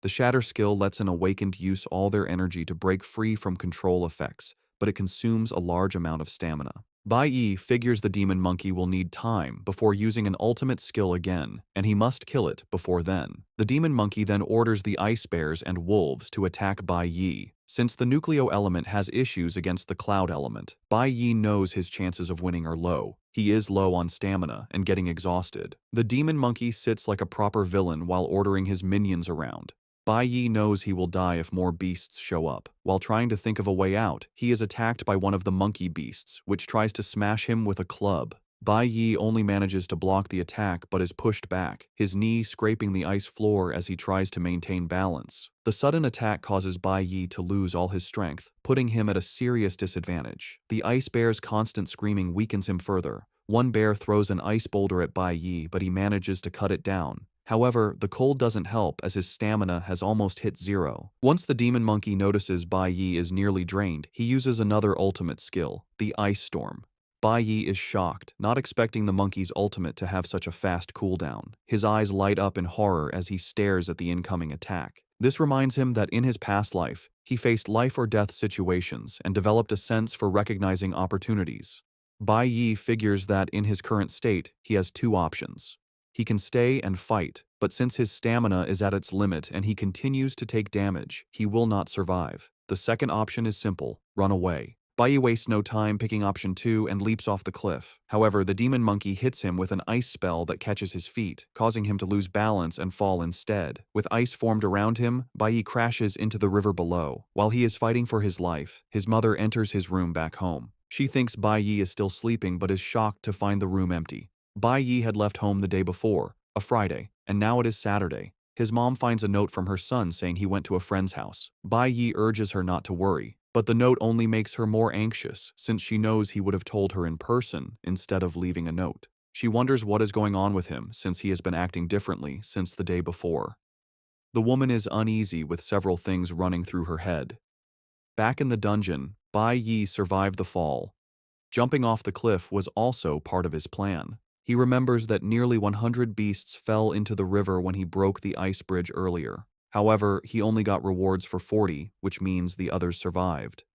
The shatter skill lets an awakened use all their energy to break free from control effects, but it consumes a large amount of stamina. Bai Yi figures the demon monkey will need time before using an ultimate skill again, and he must kill it before then. The demon monkey then orders the ice bears and wolves to attack Bai Yi. Since the nucleo element has issues against the cloud element, Bai Yi knows his chances of winning are low. He is low on stamina and getting exhausted. The demon monkey sits like a proper villain while ordering his minions around. Bai Yi knows he will die if more beasts show up. While trying to think of a way out, he is attacked by one of the monkey beasts, which tries to smash him with a club. Bai Yi only manages to block the attack but is pushed back, his knee scraping the ice floor as he tries to maintain balance. The sudden attack causes Bai Yi to lose all his strength, putting him at a serious disadvantage. The ice bear's constant screaming weakens him further. One bear throws an ice boulder at Bai Yi, but he manages to cut it down. However, the cold doesn't help as his stamina has almost hit 0. Once the demon monkey notices Bai Yi is nearly drained, he uses another ultimate skill, the Ice Storm. Bai Yi is shocked, not expecting the monkey's ultimate to have such a fast cooldown. His eyes light up in horror as he stares at the incoming attack. This reminds him that in his past life, He faced life-or-death situations and developed a sense for recognizing opportunities. Bai Yi figures that in his current state, he has two options. He can stay and fight, but since his stamina is at its limit and he continues to take damage, he will not survive. The second option is simple: run away. Bai Yi wastes no time picking option 2 and leaps off the cliff. However, the demon monkey hits him with an ice spell that catches his feet, causing him to lose balance and fall instead. With ice formed around him, Bai Yi crashes into the river below. While he is fighting for his life, his mother enters his room back home. She thinks Bai Yi is still sleeping but is shocked to find the room empty. Bai Yi had left home the day before, a Friday, and now it is Saturday. His mom finds a note from her son saying he went to a friend's house. Bai Yi urges her not to worry, but the note only makes her more anxious since she knows he would have told her in person instead of leaving a note. She wonders what is going on with him since he has been acting differently since the day before. The woman is uneasy with several things running through her head. Back in the dungeon, Bai Yi survived the fall. Jumping off the cliff was also part of his plan. He remembers that nearly 100 beasts fell into the river when he broke the ice bridge earlier. However, he only got rewards for 40, which means the others survived.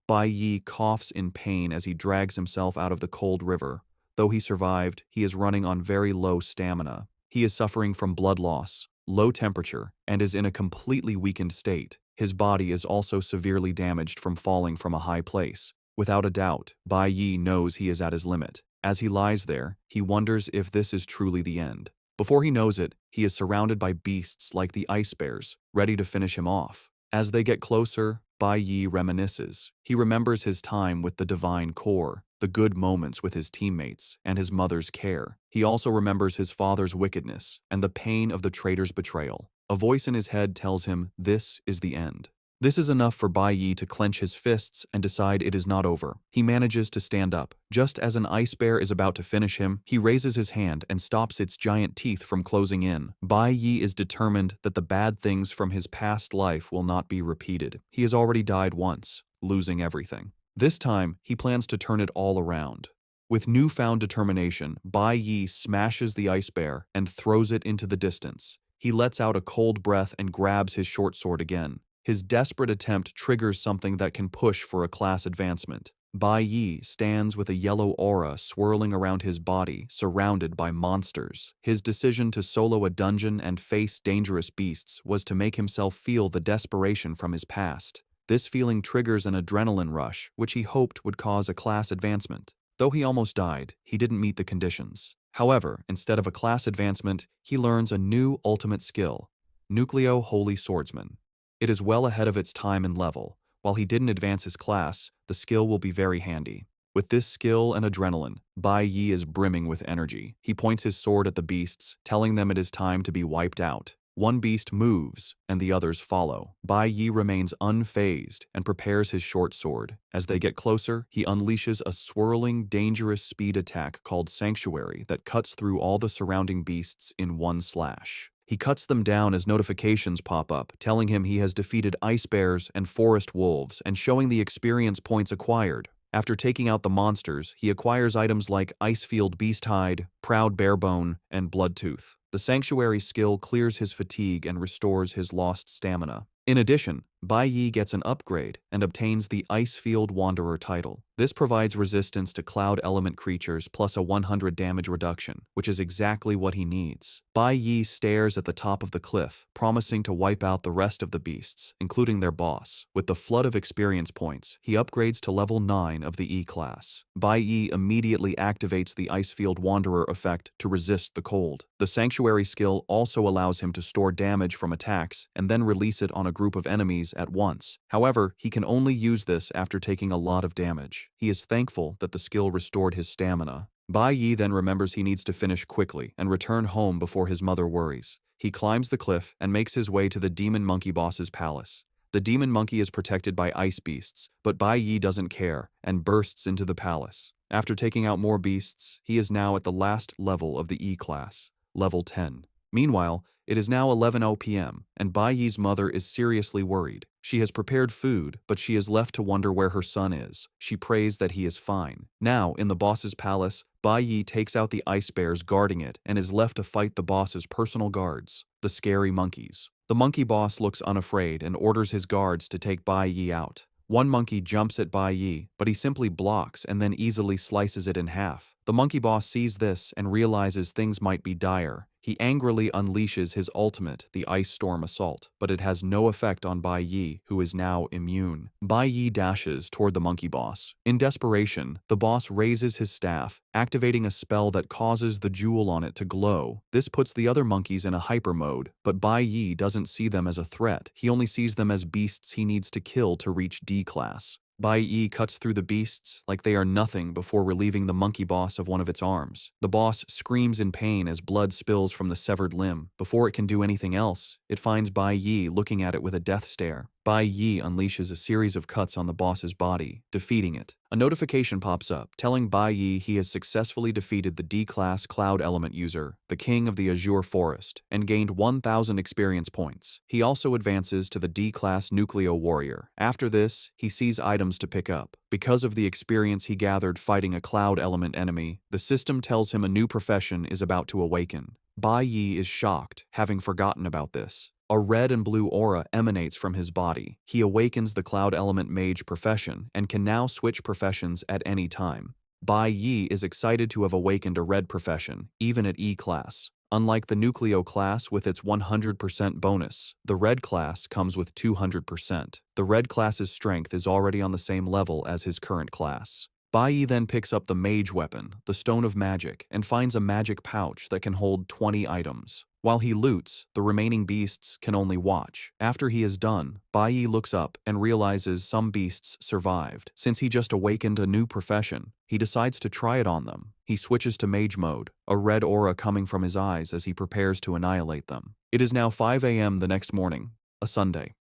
Bai Yi coughs in pain as he drags himself out of the cold river. Though he survived, he is running on very low stamina. He is suffering from blood loss, low temperature, and is in a completely weakened state. His body is also severely damaged from falling from a high place. Without a doubt, Bai Yi knows he is at his limit. As he lies there, he wonders if this is truly the end. Before he knows it, he is surrounded by beasts like the ice bears, ready to finish him off. As they get closer, Bai Yi reminisces. He remembers his time with the Divine Core, the good moments with his teammates, and his mother's care. He also remembers his father's wickedness and the pain of the traitor's betrayal. A voice in his head tells him this is the end. This is enough for Bai Yi to clench his fists and decide it is not over. He manages to stand up. Just as an ice bear is about to finish him, he raises his hand and stops its giant teeth from closing in. Bai Yi is determined that the bad things from his past life will not be repeated. He has already died once, losing everything. This time, he plans to turn it all around. With newfound determination, Bai Yi smashes the ice bear and throws it into the distance. He lets out a cold breath and grabs his short sword again. His desperate attempt triggers something that can push for a class advancement. Bai Yi stands with a yellow aura swirling around his body, surrounded by monsters. His decision to solo a dungeon and face dangerous beasts was to make himself feel the desperation from his past. This feeling triggers an adrenaline rush, which he hoped would cause a class advancement. Though he almost died, he didn't meet the conditions. However, instead of a class advancement, he learns a new ultimate skill: Nucleo Holy Swordsman. It is well ahead of its time and level. While he didn't advance his class, the skill will be very handy. With this skill and adrenaline, Bai Yi is brimming with energy. He points his sword at the beasts, telling them it is time to be wiped out. One beast moves, and the others follow. Bai Yi remains unfazed and prepares his short sword. As they get closer, he unleashes a swirling, dangerous speed attack called Sanctuary that cuts through all the surrounding beasts in one slash. He cuts them down as notifications pop up, telling him he has defeated ice bears and forest wolves and showing the experience points acquired. After taking out the monsters, he acquires items like Icefield Beasthide, Proud Barebone, and Bloodtooth. The Sanctuary skill clears his fatigue and restores his lost stamina. In addition, Bai Yi gets an upgrade and obtains the Icefield Wanderer title. This provides resistance to cloud element creatures plus a 100 damage reduction, which is exactly what he needs. Bai Yi stares at the top of the cliff, promising to wipe out the rest of the beasts, including their boss. With the flood of experience points, he upgrades to level 9 of the E-class. Bai Yi immediately activates the Icefield Wanderer effect to resist the cold. The Sanctuary skill also allows him to store damage from attacks and then release it on a group of enemies at once. However, he can only use this after taking a lot of damage. He is thankful that the skill restored his stamina. Bai Yi then remembers he needs to finish quickly and return home before his mother worries. He climbs the cliff and makes his way to the demon monkey boss's palace. The demon monkey is protected by ice beasts, but Bai Yi doesn't care and bursts into the palace. After taking out more beasts, he is now at the last level of the E-class, level 10. Meanwhile, it is now 11:00 p.m., and Bai Yi's mother is seriously worried. She has prepared food, but she is left to wonder where her son is. She prays that he is fine. Now, in the boss's palace, Bai Yi takes out the ice bears guarding it and is left to fight the boss's personal guards, the scary monkeys. The monkey boss looks unafraid and orders his guards to take Bai Yi out. One monkey jumps at Bai Yi, but he simply blocks and then easily slices it in half. The monkey boss sees this and realizes things might be dire. He angrily unleashes his ultimate, the Ice Storm Assault, but it has no effect on Bai Yi, who is now immune. Bai Yi dashes toward the monkey boss. In desperation, the boss raises his staff, activating a spell that causes the jewel on it to glow. This puts the other monkeys in a hyper mode, but Bai Yi doesn't see them as a threat. He only sees them as beasts he needs to kill to reach D class. Bai Yi cuts through the beasts like they are nothing before relieving the monkey boss of one of its arms. The boss screams in pain as blood spills from the severed limb. Before it can do anything else, it finds Bai Yi looking at it with a death stare. Bai Yi unleashes a series of cuts on the boss's body, defeating it. A notification pops up, telling Bai Yi he has successfully defeated the D-Class Cloud Element user, the King of the Azure Forest, and gained 1,000 experience points. He also advances to the D-Class Nucleo Warrior. After this, he sees items to pick up. Because of the experience he gathered fighting a Cloud Element enemy, the system tells him a new profession is about to awaken. Bai Yi is shocked, having forgotten about this. A red and blue aura emanates from his body. He awakens the Cloud Element Mage profession and can now switch professions at any time. Bai Yi is excited to have awakened a red profession, even at E class. Unlike the Nucleo class with its 100% bonus, the red class comes with 200%. The red class's strength is already on the same level as his current class. Bai Yi then picks up the mage weapon, the Stone of Magic, and finds a magic pouch that can hold 20 items. While he loots, the remaining beasts can only watch. After he is done, Bai Yi looks up and realizes some beasts survived. Since he just awakened a new profession, he decides to try it on them. He switches to mage mode, a red aura coming from his eyes as he prepares to annihilate them. It is now 5 a.m. the next morning, a Sunday.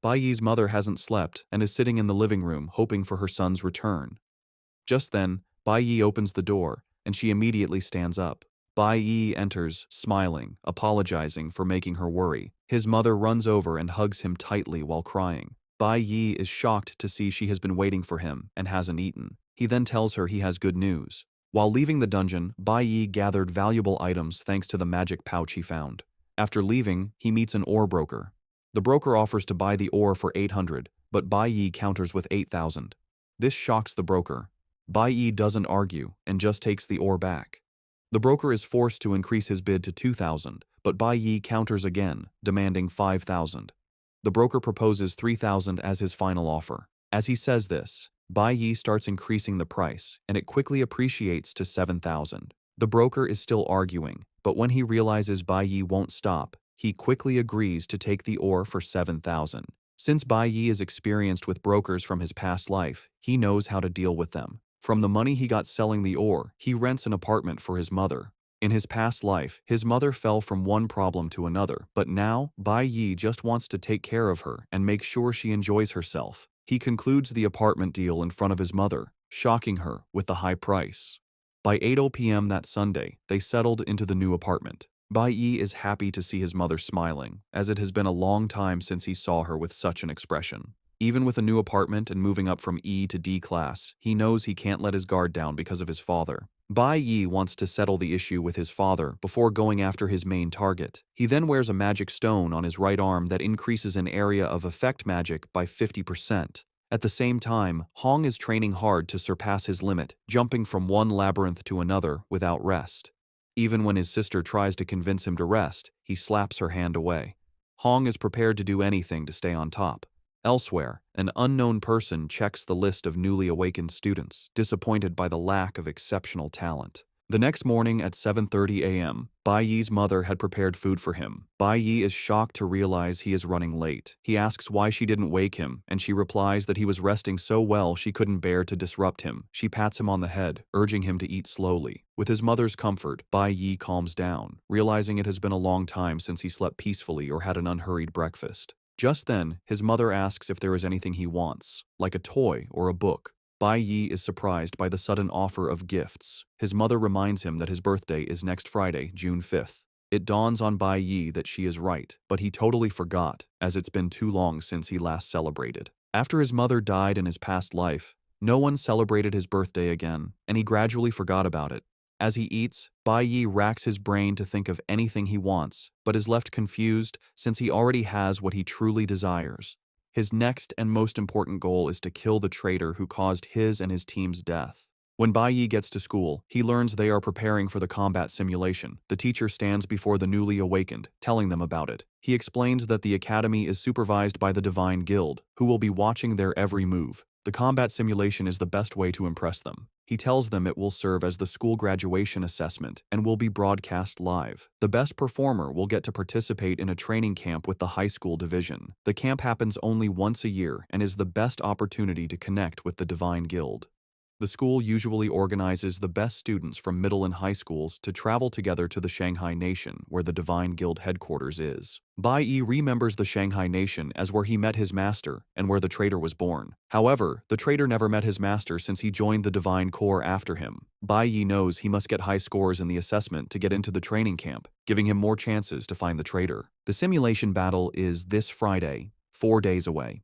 Bai Yi's mother hasn't slept and is sitting in the living room hoping for her son's return. Just then, Bai Yi opens the door, and she immediately stands up. Bai Yi enters, smiling, apologizing for making her worry. His mother runs over and hugs him tightly while crying. Bai Yi is shocked to see she has been waiting for him and hasn't eaten. He then tells her he has good news. While leaving the dungeon, Bai Yi gathered valuable items thanks to the magic pouch he found. After leaving, he meets an ore broker. The broker offers to buy the ore for 800, but Bai Yi counters with 8,000. This shocks the broker. Bai Yi doesn't argue and just takes the ore back. The broker is forced to increase his bid to 2,000, but Bai Yi counters again, demanding 5,000. The broker proposes 3,000 as his final offer. As he says this, Bai Yi starts increasing the price, and it quickly appreciates to 7,000. The broker is still arguing, but when he realizes Bai Yi won't stop, he quickly agrees to take the ore for 7,000. Since Bai Yi is experienced with brokers from his past life, he knows how to deal with them. From the money he got selling the ore, he rents an apartment for his mother. In his past life, his mother fell from one problem to another, but now, Bai Yi just wants to take care of her and make sure she enjoys herself. He concludes the apartment deal in front of his mother, shocking her with the high price. By 8 p.m. that Sunday, they settled into the new apartment. Bai Yi is happy to see his mother smiling, as it has been a long time since he saw her with such an expression. Even with a new apartment and moving up from E to D class, he knows he can't let his guard down because of his father. Bai Yi wants to settle the issue with his father before going after his main target. He then wears a magic stone on his right arm that increases an area of effect magic by 50%. At the same time, Hong is training hard to surpass his limit, jumping from one labyrinth to another without rest. Even when his sister tries to convince him to rest, he slaps her hand away. Hong is prepared to do anything to stay on top. Elsewhere, an unknown person checks the list of newly awakened students, disappointed by the lack of exceptional talent. The next morning at 7:30 a.m., Bai Yi's mother had prepared food for him. Bai Yi is shocked to realize he is running late. He asks why she didn't wake him, and she replies that he was resting so well she couldn't bear to disrupt him. She pats him on the head, urging him to eat slowly. With his mother's comfort, Bai Yi calms down, realizing it has been a long time since he slept peacefully or had an unhurried breakfast. Just then, his mother asks if there is anything he wants, like a toy or a book. Bai Yi is surprised by the sudden offer of gifts. His mother reminds him that his birthday is next Friday, June 5th. It dawns on Bai Yi that she is right, but he totally forgot, as it's been too long since he last celebrated. After his mother died in his past life, no one celebrated his birthday again, and he gradually forgot about it. As he eats, Bai Yi racks his brain to think of anything he wants, but is left confused since he already has what he truly desires. His next and most important goal is to kill the traitor who caused his and his team's death. When Bai Yi gets to school, he learns they are preparing for the combat simulation. The teacher stands before the newly awakened, telling them about it. He explains that the academy is supervised by the Divine Guild, who will be watching their every move. The combat simulation is the best way to impress them. He tells them it will serve as the school graduation assessment and will be broadcast live. The best performer will get to participate in a training camp with the high school division. The camp happens only once a year and is the best opportunity to connect with the Divine Guild. The school usually organizes the best students from middle and high schools to travel together to the Shanghai Nation, where the Divine Guild headquarters is. Bai Yi remembers the Shanghai Nation as where he met his master and where the traitor was born. However, the traitor never met his master since he joined the Divine Corps after him. Bai Yi knows he must get high scores in the assessment to get into the training camp, giving him more chances to find the traitor. The simulation battle is this Friday, 4 days away.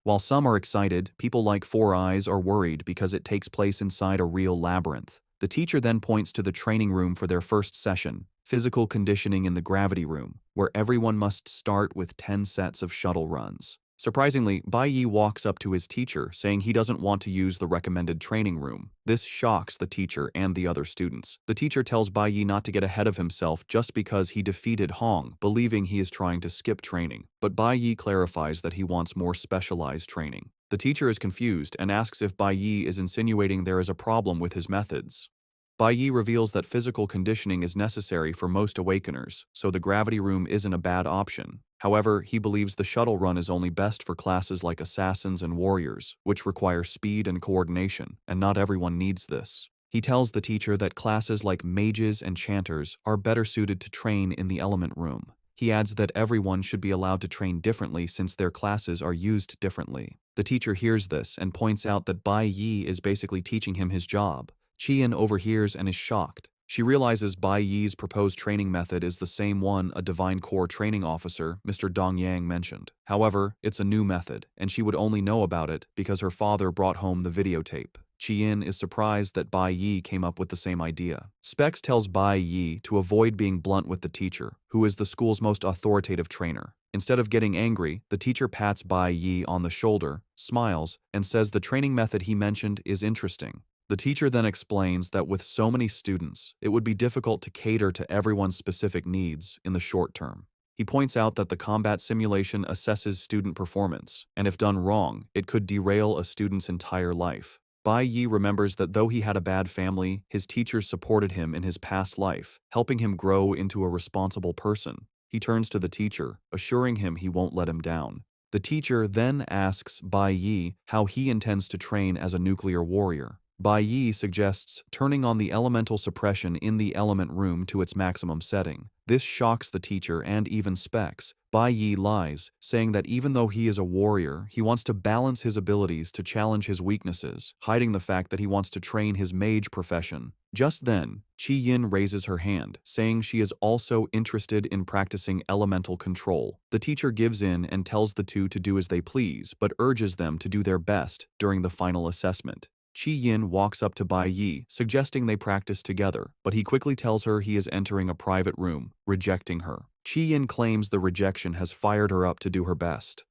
While some are excited, people like Four Eyes are worried because it takes place inside a real labyrinth. The teacher then points to the training room for their first session, physical conditioning in the gravity room, where everyone must start with 10 sets of shuttle runs. Surprisingly, Bai Yi walks up to his teacher, saying he doesn't want to use the recommended training room. This shocks the teacher and the other students. The teacher tells Bai Yi not to get ahead of himself just because he defeated Hong, believing he is trying to skip training. But Bai Yi clarifies that he wants more specialized training. The teacher is confused and asks if Bai Yi is insinuating there is a problem with his methods. Bai Yi reveals that physical conditioning is necessary for most awakeners, so the gravity room isn't a bad option. However, he believes the shuttle run is only best for classes like assassins and warriors, which require speed and coordination, and not everyone needs this. He tells the teacher that classes like mages and chanters are better suited to train in the element room. He adds that everyone should be allowed to train differently since their classes are used differently. The teacher hears this and points out that Bai Yi is basically teaching him his job. Qian overhears and is shocked. She realizes Bai Yi's proposed training method is the same one a Divine Corps training officer, Mr. Dong Yang, mentioned. However, it's a new method, and she would only know about it because her father brought home the videotape. Qian is surprised that Bai Yi came up with the same idea. Specs tells Bai Yi to avoid being blunt with the teacher, who is the school's most authoritative trainer. Instead of getting angry, the teacher pats Bai Yi on the shoulder, smiles, and says the training method he mentioned is interesting. The teacher then explains that with so many students, it would be difficult to cater to everyone's specific needs in the short term. He points out that the combat simulation assesses student performance, and if done wrong, it could derail a student's entire life. Bai Yi remembers that though he had a bad family, his teachers supported him in his past life, helping him grow into a responsible person. He turns to the teacher, assuring him he won't let him down. The teacher then asks Bai Yi how he intends to train as a nuclear warrior. Bai Yi suggests turning on the elemental suppression in the element room to its maximum setting. This shocks the teacher and even Specs. Bai Yi lies, saying that even though he is a warrior, he wants to balance his abilities to challenge his weaknesses, hiding the fact that he wants to train his mage profession. Just then, Qi Yin raises her hand, saying she is also interested in practicing elemental control. The teacher gives in and tells the two to do as they please, but urges them to do their best during the final assessment. Qi Yin walks up to Bai Yi, suggesting they practice together, but he quickly tells her he is entering a private room, rejecting her. Qi Yin claims the rejection has fired her up to do her best.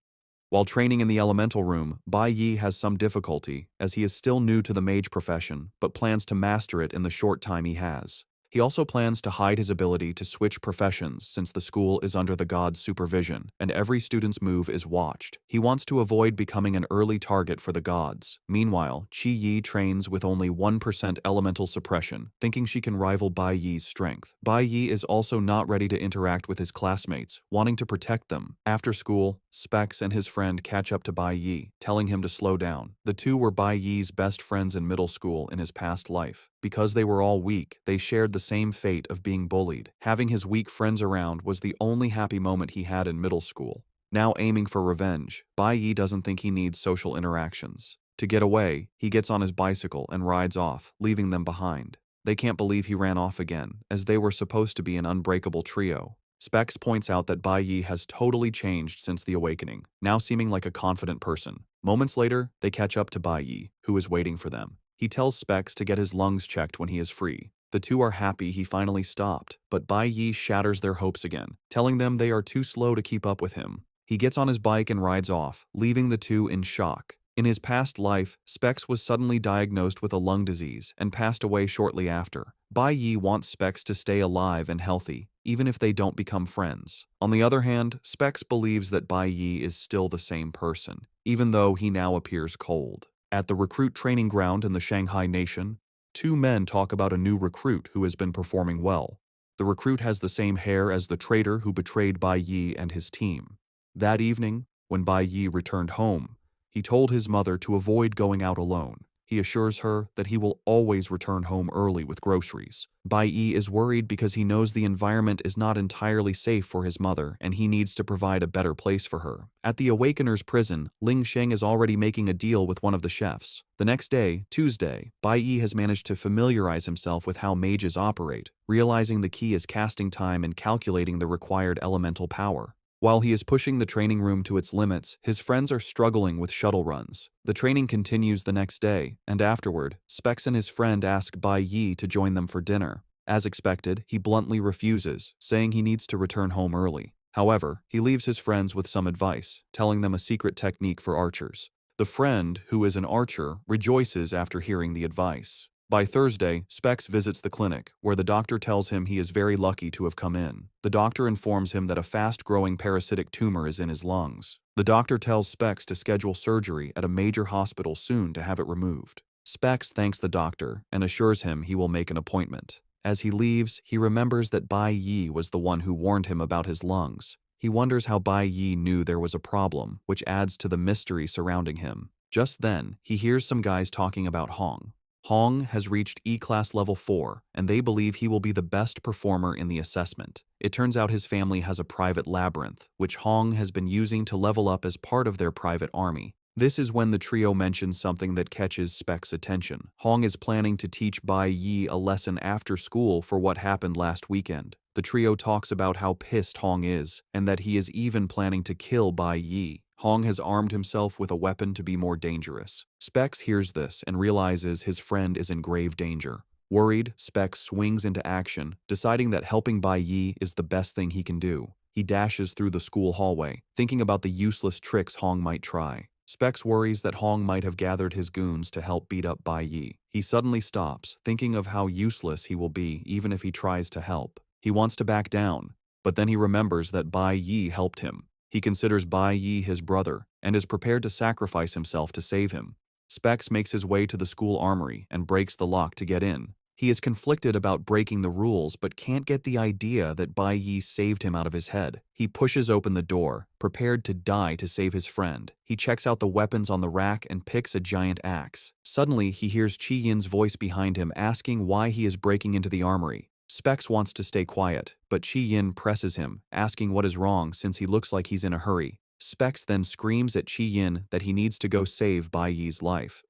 While training in the elemental room, Bai Yi has some difficulty, as he is still new to the mage profession, but plans to master it in the short time he has. He also plans to hide his ability to switch professions since the school is under the god's supervision, and every student's move is watched. He wants to avoid becoming an early target for the gods. Meanwhile, Qi Yi trains with only 1% elemental suppression, thinking she can rival Bai Yi's strength. Bai Yi is also not ready to interact with his classmates, wanting to protect them. After school, Specs and his friend catch up to Bai Yi, telling him to slow down. The two were Bai Yi's best friends in middle school in his past life. Because they were all weak, they shared the same fate of being bullied. Having his weak friends around was the only happy moment he had in middle school. Now aiming for revenge, Bai Yi doesn't think he needs social interactions. To get away, he gets on his bicycle and rides off, leaving them behind. They can't believe he ran off again, as they were supposed to be an unbreakable trio. Specs points out that Bai Yi has totally changed since the awakening, now seeming like a confident person. Moments later, they catch up to Bai Yi, who is waiting for them. He tells Specs to get his lungs checked when he is free. The two are happy he finally stopped, but Bai Yi shatters their hopes again, telling them they are too slow to keep up with him. He gets on his bike and rides off, leaving the two in shock. In his past life, Specs was suddenly diagnosed with a lung disease and passed away shortly after. Bai Yi wants Specs to stay alive and healthy, even if they don't become friends. On the other hand, Specs believes that Bai Yi is still the same person, even though he now appears cold. At the recruit training ground in the Shanghai Nation, two men talk about a new recruit who has been performing well. The recruit has the same hair as the traitor who betrayed Bai Yi and his team. That evening, when Bai Yi returned home, he told his mother to avoid going out alone. He assures her that he will always return home early with groceries. Bai Yi is worried because he knows the environment is not entirely safe for his mother and he needs to provide a better place for her. At the Awakeners prison, Ling Sheng is already making a deal with one of the chefs. The next day, Tuesday, Bai Yi has managed to familiarize himself with how mages operate, realizing the key is casting time and calculating the required elemental power. While he is pushing the training room to its limits, his friends are struggling with shuttle runs. The training continues the next day, and afterward, Specs and his friend ask Bai Yi to join them for dinner. As expected, he bluntly refuses, saying he needs to return home early. However, he leaves his friends with some advice, telling them a secret technique for archers. The friend, who is an archer, rejoices after hearing the advice. By Thursday, Specs visits the clinic, where the doctor tells him he is very lucky to have come in. The doctor informs him that a fast-growing parasitic tumor is in his lungs. The doctor tells Specs to schedule surgery at a major hospital soon to have it removed. Specs thanks the doctor and assures him he will make an appointment. As he leaves, he remembers that Bai Yi was the one who warned him about his lungs. He wonders how Bai Yi knew there was a problem, which adds to the mystery surrounding him. Just then, he hears some guys talking about Hong. Hong has reached E-Class Level 4, and they believe he will be the best performer in the assessment. It turns out his family has a private labyrinth, which Hong has been using to level up as part of their private army. This is when the trio mentions something that catches Specs' attention. Hong is planning to teach Bai Yi a lesson after school for what happened last weekend. The trio talks about how pissed Hong is, and that he is even planning to kill Bai Yi. Hong has armed himself with a weapon to be more dangerous. Specs hears this and realizes his friend is in grave danger. Worried, Specs swings into action, deciding that helping Bai Yi is the best thing he can do. He dashes through the school hallway, thinking about the useless tricks Hong might try. Specs worries that Hong might have gathered his goons to help beat up Bai Yi. He suddenly stops, thinking of how useless he will be even if he tries to help. He wants to back down, but then he remembers that Bai Yi helped him. He considers Bai Yi his brother and is prepared to sacrifice himself to save him. Specs makes his way to the school armory and breaks the lock to get in. He is conflicted about breaking the rules but can't get the idea that Bai Yi saved him out of his head. He pushes open the door, prepared to die to save his friend. He checks out the weapons on the rack and picks a giant axe. Suddenly, he hears Chi Yin's voice behind him asking why he is breaking into the armory. Specs wants to stay quiet, but Chi Yin presses him, asking what is wrong since he looks like he's in a hurry. Specs then screams at Chi Yin that he needs to go save Bai Yi's life.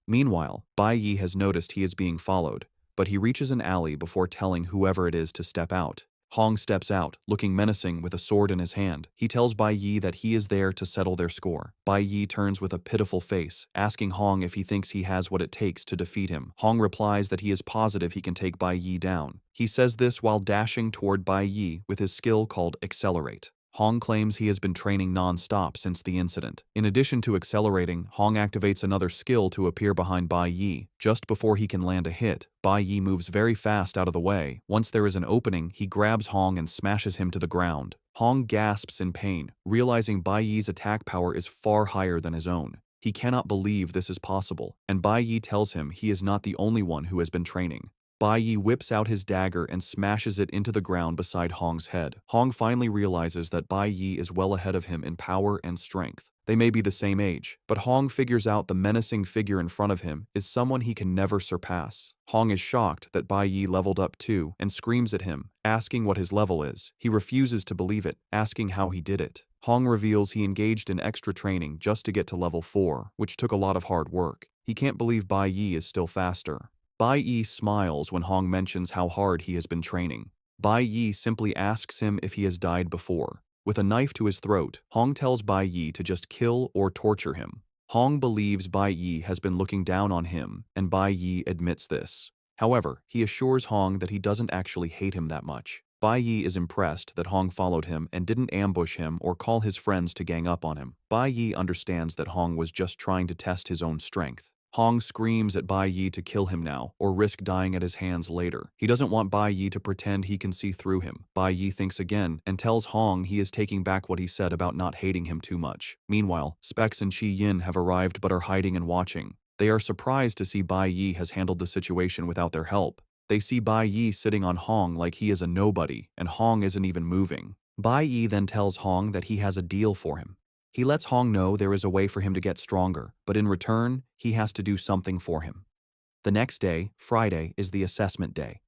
Meanwhile, Bai Yi has noticed he is being followed, but he reaches an alley before telling whoever it is to step out. Hong steps out, looking menacing with a sword in his hand. He tells Bai Yi that he is there to settle their score. Bai Yi turns with a pitiful face, asking Hong if he thinks he has what it takes to defeat him. Hong replies that he is positive he can take Bai Yi down. He says this while dashing toward Bai Yi with his skill called Accelerate. Hong claims he has been training non-stop since the incident. In addition to accelerating, Hong activates another skill to appear behind Bai Yi. Just before he can land a hit, Bai Yi moves very fast out of the way. Once there is an opening, he grabs Hong and smashes him to the ground. Hong gasps in pain, realizing Bai Yi's attack power is far higher than his own. He cannot believe this is possible, and Bai Yi tells him he is not the only one who has been training. Bai Yi whips out his dagger and smashes it into the ground beside Hong's head. Hong finally realizes that Bai Yi is well ahead of him in power and strength. They may be the same age, but Hong figures out the menacing figure in front of him is someone he can never surpass. Hong is shocked that Bai Yi leveled up too and screams at him, asking what his level is. He refuses to believe it, asking how he did it. Hong reveals he engaged in extra training just to get to level 4, which took a lot of hard work. He can't believe Bai Yi is still faster. Bai Yi smiles when Hong mentions how hard he has been training. Bai Yi simply asks him if he has died before. With a knife to his throat, Hong tells Bai Yi to just kill or torture him. Hong believes Bai Yi has been looking down on him, and Bai Yi admits this. However, he assures Hong that he doesn't actually hate him that much. Bai Yi is impressed that Hong followed him and didn't ambush him or call his friends to gang up on him. Bai Yi understands that Hong was just trying to test his own strength. Hong screams at Bai Yi to kill him now, or risk dying at his hands later. He doesn't want Bai Yi to pretend he can see through him. Bai Yi thinks again and tells Hong he is taking back what he said about not hating him too much. Meanwhile, Specs and Chi Yin have arrived but are hiding and watching. They are surprised to see Bai Yi has handled the situation without their help. They see Bai Yi sitting on Hong like he is a nobody, and Hong isn't even moving. Bai Yi then tells Hong that he has a deal for him. He lets Hong know there is a way for him to get stronger, but in return, he has to do something for him. The next day, Friday, is the assessment day.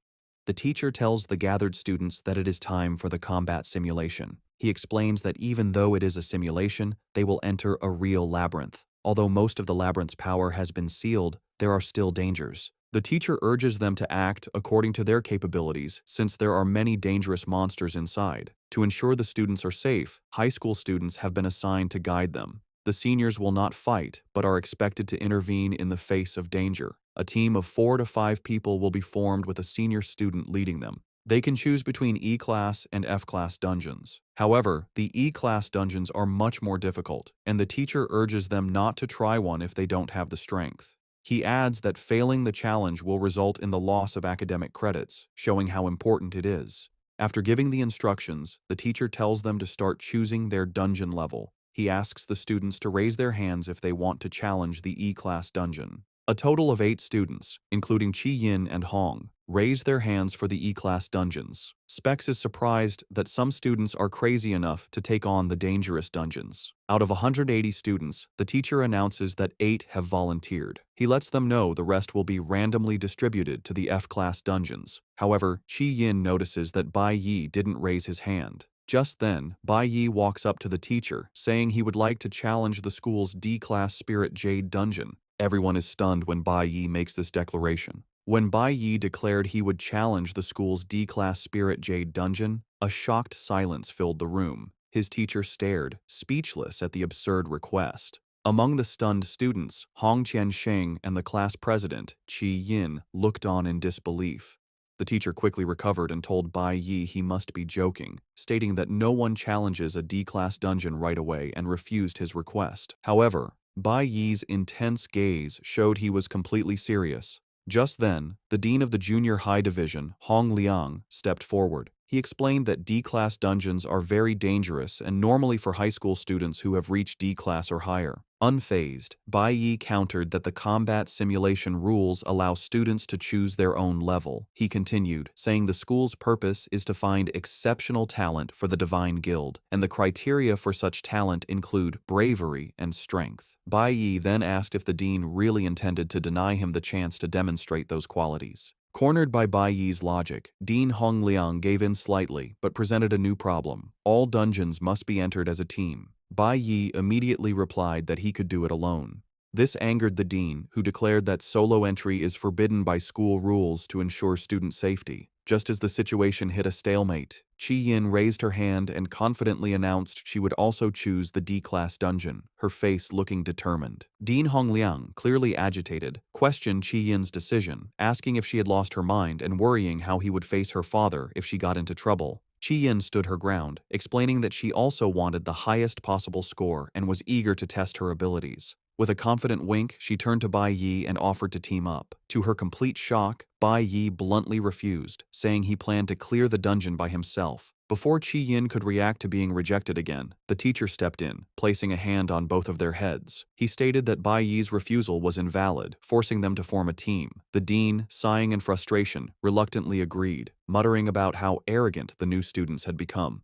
The teacher tells the gathered students that it is time for the combat simulation. He explains that even though it is a simulation, they will enter a real labyrinth. Although most of the labyrinth's power has been sealed, there are still dangers. The teacher urges them to act according to their capabilities since there are many dangerous monsters inside. To ensure the students are safe, high school students have been assigned to guide them. The seniors will not fight, but are expected to intervene in the face of danger. A team of 4 to 5 people will be formed with a senior student leading them. They can choose between E-class and F-class dungeons. However, the E-class dungeons are much more difficult, and the teacher urges them not to try one if they don't have the strength. He adds that failing the challenge will result in the loss of academic credits, showing how important it is. After giving the instructions, the teacher tells them to start choosing their dungeon level. He asks the students to raise their hands if they want to challenge the E-class dungeon. A total of 8 students, including Chi Yin and Hong, raised their hands for the E-class dungeons. Specs is surprised that some students are crazy enough to take on the dangerous dungeons. Out of 180 students, the teacher announces that 8 have volunteered. He lets them know the rest will be randomly distributed to the F-class dungeons. However, Chi Yin notices that Bai Yi didn't raise his hand. Just then, Bai Yi walks up to the teacher, saying he would like to challenge the school's D-class Spirit Jade dungeon. Everyone is stunned when Bai Yi makes this declaration. When Bai Yi declared he would challenge the school's D-class Spirit Jade dungeon, a shocked silence filled the room. His teacher stared, speechless at the absurd request. Among the stunned students, Hong Qiansheng and the class president, Chi Yin, looked on in disbelief. The teacher quickly recovered and told Bai Yi he must be joking, stating that no one challenges a D-class dungeon right away and refused his request. However, Bai Yi's intense gaze showed he was completely serious. Just then, the dean of the junior high division, Hong Liang, stepped forward. He explained that D-class dungeons are very dangerous and normally for high school students who have reached D-class or higher. Unfazed, Bai Yi countered that the combat simulation rules allow students to choose their own level. He continued, saying the school's purpose is to find exceptional talent for the Divine Guild, and the criteria for such talent include bravery and strength. Bai Yi then asked if the dean really intended to deny him the chance to demonstrate those qualities. Cornered by Bai Yi's logic, Dean Hong Liang gave in slightly but presented a new problem. All dungeons must be entered as a team. Bai Yi immediately replied that he could do it alone. This angered the dean, who declared that solo entry is forbidden by school rules to ensure student safety. Just as the situation hit a stalemate, Chi Yin raised her hand and confidently announced she would also choose the D-class dungeon, her face looking determined. Dean Hongliang, clearly agitated, questioned Chi Yin's decision, asking if she had lost her mind and worrying how he would face her father if she got into trouble. Chi Yin stood her ground, explaining that she also wanted the highest possible score and was eager to test her abilities. With a confident wink, she turned to Bai Yi and offered to team up. To her complete shock, Bai Yi bluntly refused, saying he planned to clear the dungeon by himself. Before Chi Yin could react to being rejected again, the teacher stepped in, placing a hand on both of their heads. He stated that Bai Yi's refusal was invalid, forcing them to form a team. The dean, sighing in frustration, reluctantly agreed, muttering about how arrogant the new students had become.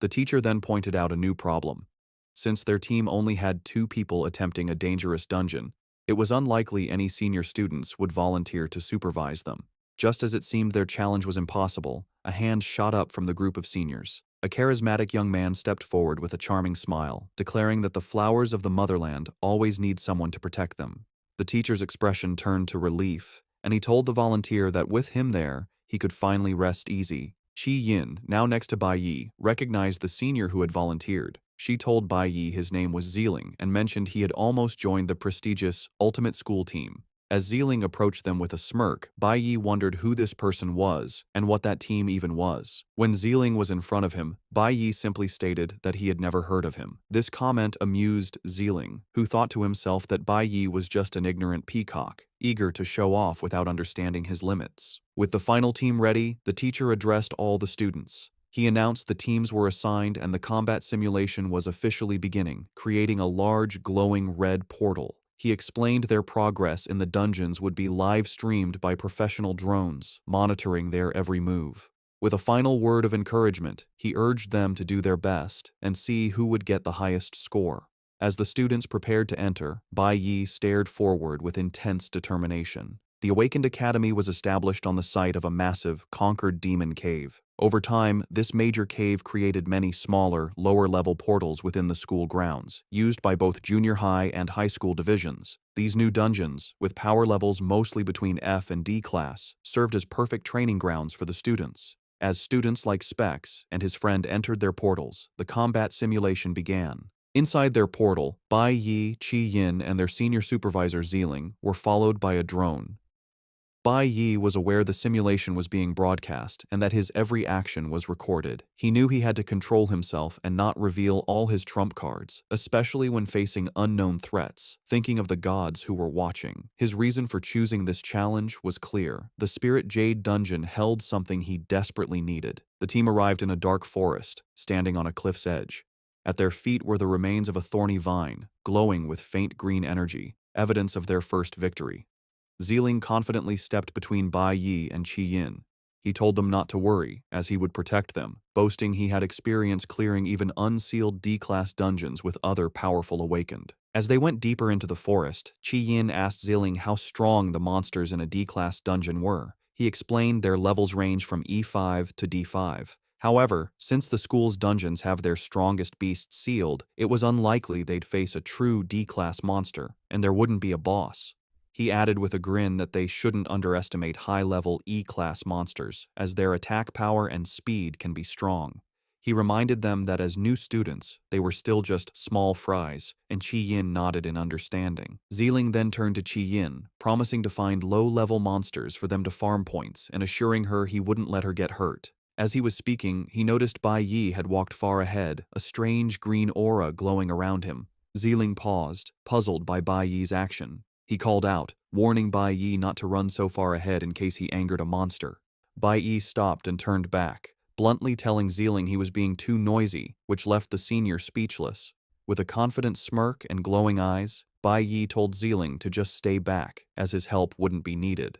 The teacher then pointed out a new problem. Since their team only had 2 people attempting a dangerous dungeon, it was unlikely any senior students would volunteer to supervise them. Just as it seemed their challenge was impossible, a hand shot up from the group of seniors. A charismatic young man stepped forward with a charming smile, declaring that the flowers of the motherland always need someone to protect them. The teacher's expression turned to relief, and he told the volunteer that with him there, he could finally rest easy. Chi Yin, now next to Bai Yi, recognized the senior who had volunteered. She told Bai Yi his name was Zealing and mentioned he had almost joined the prestigious Ultimate School team. As Zeeling approached them with a smirk, Bai Yi wondered who this person was and what that team even was. When Zeeling was in front of him, Bai Yi simply stated that he had never heard of him. This comment amused Zeeling, who thought to himself that Bai Yi was just an ignorant peacock, eager to show off without understanding his limits. With the final team ready, the teacher addressed all the students. He announced the teams were assigned and the combat simulation was officially beginning, creating a large, glowing red portal. He explained their progress in the dungeons would be live-streamed by professional drones, monitoring their every move. With a final word of encouragement, he urged them to do their best and see who would get the highest score. As the students prepared to enter, Bai Yi stared forward with intense determination. The Awakened Academy was established on the site of a massive, conquered demon cave. Over time, this major cave created many smaller, lower-level portals within the school grounds, used by both junior high and high school divisions. These new dungeons, with power levels mostly between F and D class, served as perfect training grounds for the students. As students like Specs and his friend entered their portals, the combat simulation began. Inside their portal, Bai Yi, Qi Yin, and their senior supervisor Zeeling were followed by a drone. Bai Yi was aware the simulation was being broadcast and that his every action was recorded. He knew he had to control himself and not reveal all his trump cards, especially when facing unknown threats, thinking of the gods who were watching. His reason for choosing this challenge was clear. The Spirit Jade dungeon held something he desperately needed. The team arrived in a dark forest, standing on a cliff's edge. At their feet were the remains of a thorny vine, glowing with faint green energy, evidence of their first victory. Zeeling confidently stepped between Bai Yi and Qi Yin. He told them not to worry, as he would protect them, boasting he had experience clearing even unsealed D-class dungeons with other powerful Awakened. As they went deeper into the forest, Qi Yin asked Zeeling how strong the monsters in a D-class dungeon were. He explained their levels range from E5 to D5. However, since the school's dungeons have their strongest beasts sealed, it was unlikely they'd face a true D-class monster, and there wouldn't be a boss. He added with a grin that they shouldn't underestimate high-level E-class monsters, as their attack power and speed can be strong. He reminded them that as new students, they were still just small fries, and Qi Yin nodded in understanding. Zeeling then turned to Qi Yin, promising to find low-level monsters for them to farm points and assuring her he wouldn't let her get hurt. As he was speaking, he noticed Bai Yi had walked far ahead, a strange green aura glowing around him. Zeeling paused, puzzled by Bai Yi's action. He called out, warning Bai Yi not to run so far ahead in case he angered a monster. Bai Yi stopped and turned back, bluntly telling Zeeling he was being too noisy, which left the senior speechless. With a confident smirk and glowing eyes, Bai Yi told Zeeling to just stay back, as his help wouldn't be needed.